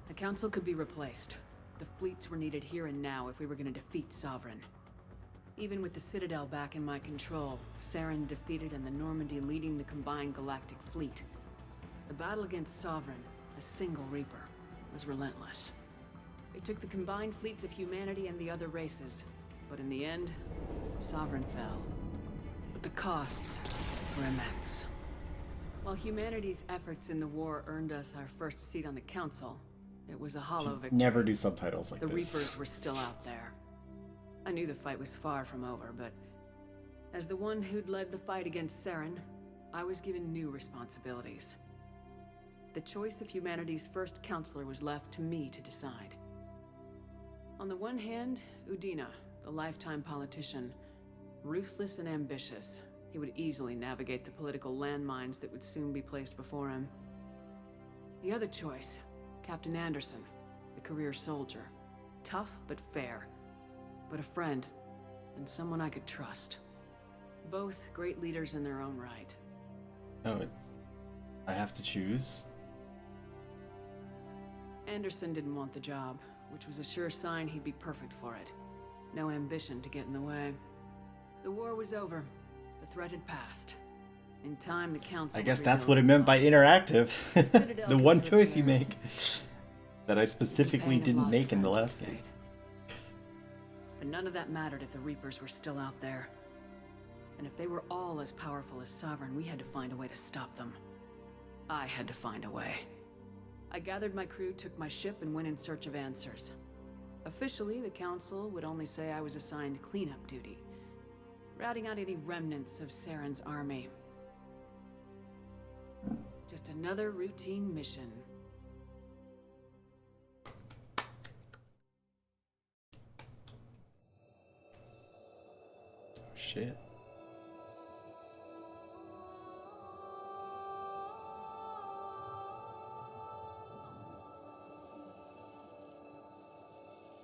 The Council could be replaced. The fleets were needed here and now if we were going to defeat Sovereign. Even with the Citadel back in my control, Saren defeated and the Normandy leading the combined galactic fleet, The battle against Sovereign, a single Reaper, was relentless. It took the combined fleets of humanity and the other races, but in the end, Sovereign fell. But the costs were immense. While humanity's efforts in the war earned us our first seat on the Council, it was a hollow victory. Never do subtitles like the this. The Reapers were still out there. I knew the fight was far from over, but as the one who'd led the fight against Saren, I was given new responsibilities. The choice of humanity's first counselor was left to me to decide. On the one hand, Udina, the lifetime politician, ruthless and ambitious. He would easily navigate the political landmines that would soon be placed before him. The other choice, Captain Anderson, the career soldier. Tough but fair, but a friend, and someone I could trust. Both great leaders in their own right. Oh, I have to choose? Anderson didn't want the job, which was a sure sign he'd be perfect for it. No ambition to get in the way. The war was over. The threat had passed. In time, the Council... I guess that's what it meant by interactive. The one choice you make. That I specifically didn't make in the last game. But none of that mattered if the Reapers were still out there. And if they were all as powerful as Sovereign, we had to find a way to stop them. I had to find a way. I gathered my crew, took my ship, and went in search of answers. Officially, the Council would only say I was assigned cleanup duty, routing out any remnants of Saren's army. Just another routine mission. Shit.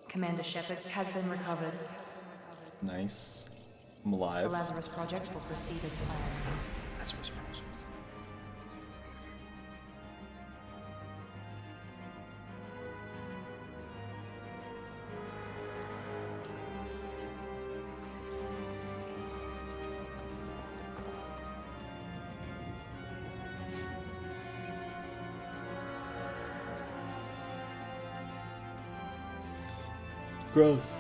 Commander Shepard has been recovered. Nice. I'm alive. The Lazarus Project will proceed as planned. Lazarus Project. Gross.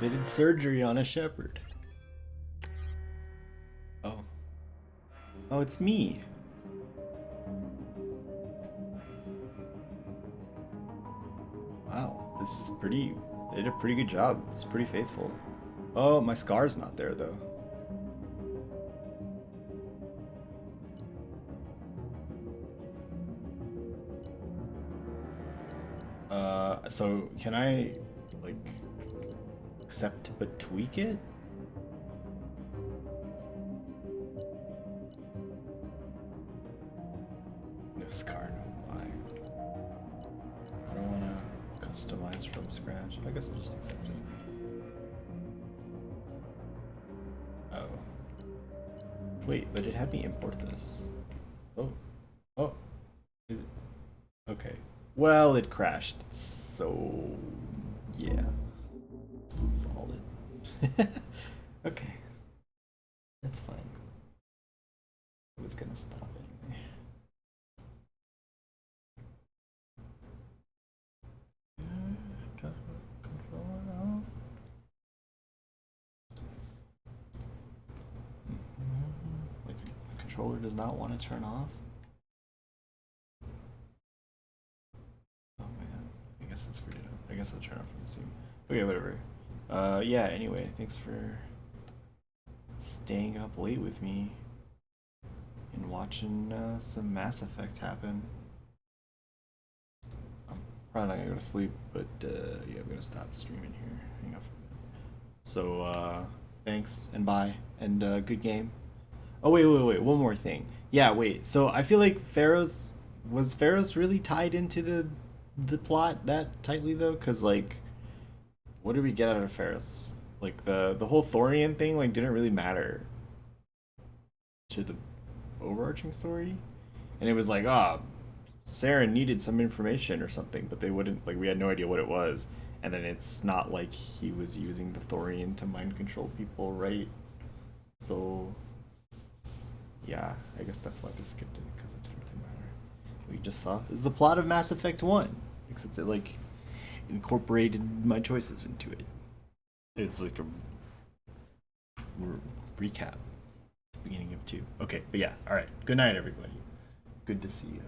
They did surgery on a shepherd. Oh. Oh, it's me. Wow, this is pretty... They did a pretty good job. It's pretty faithful. Oh, my scar's not there, though. So can I, like, accept but tweak it? No scar, no lie. I don't want to customize from scratch. I guess I'll just accept it. Oh. Wait, but it had me import this. Oh. Oh. Is it? Okay. Well, it crashed. So, yeah. Solid. Okay. That's fine. I was gonna stop anyway. Like, the controller does not want to turn off. Oh man, I guess I screwed it up. I guess I'll turn off from the Zoom. Okay, whatever. Yeah, anyway, thanks for staying up late with me and watching some Mass Effect happen. I'm probably not gonna go to sleep, but yeah, I'm gonna stop streaming here. Hang up for a minute. So, thanks and bye, and good game. Oh, wait, one more thing. Yeah, wait, so I feel like Pharaoh's... Was Pharaoh's really tied into the plot that tightly, though? Because, like... What did we get out of Pharaoh's? Like, the whole Thorian thing, like, didn't really matter to the overarching story. And it was like, ah, Saren needed some information or something, but they wouldn't, like, we had no idea what it was. And then it's not like he was using the Thorian to mind control people, right? So, yeah, I guess that's why they skipped it, because it didn't really matter. What you just saw is the plot of Mass Effect 1, except it, like, incorporated my choices into it. It's like a recap. Beginning of 2. Okay, but yeah, alright. Good night, everybody. Good to see you.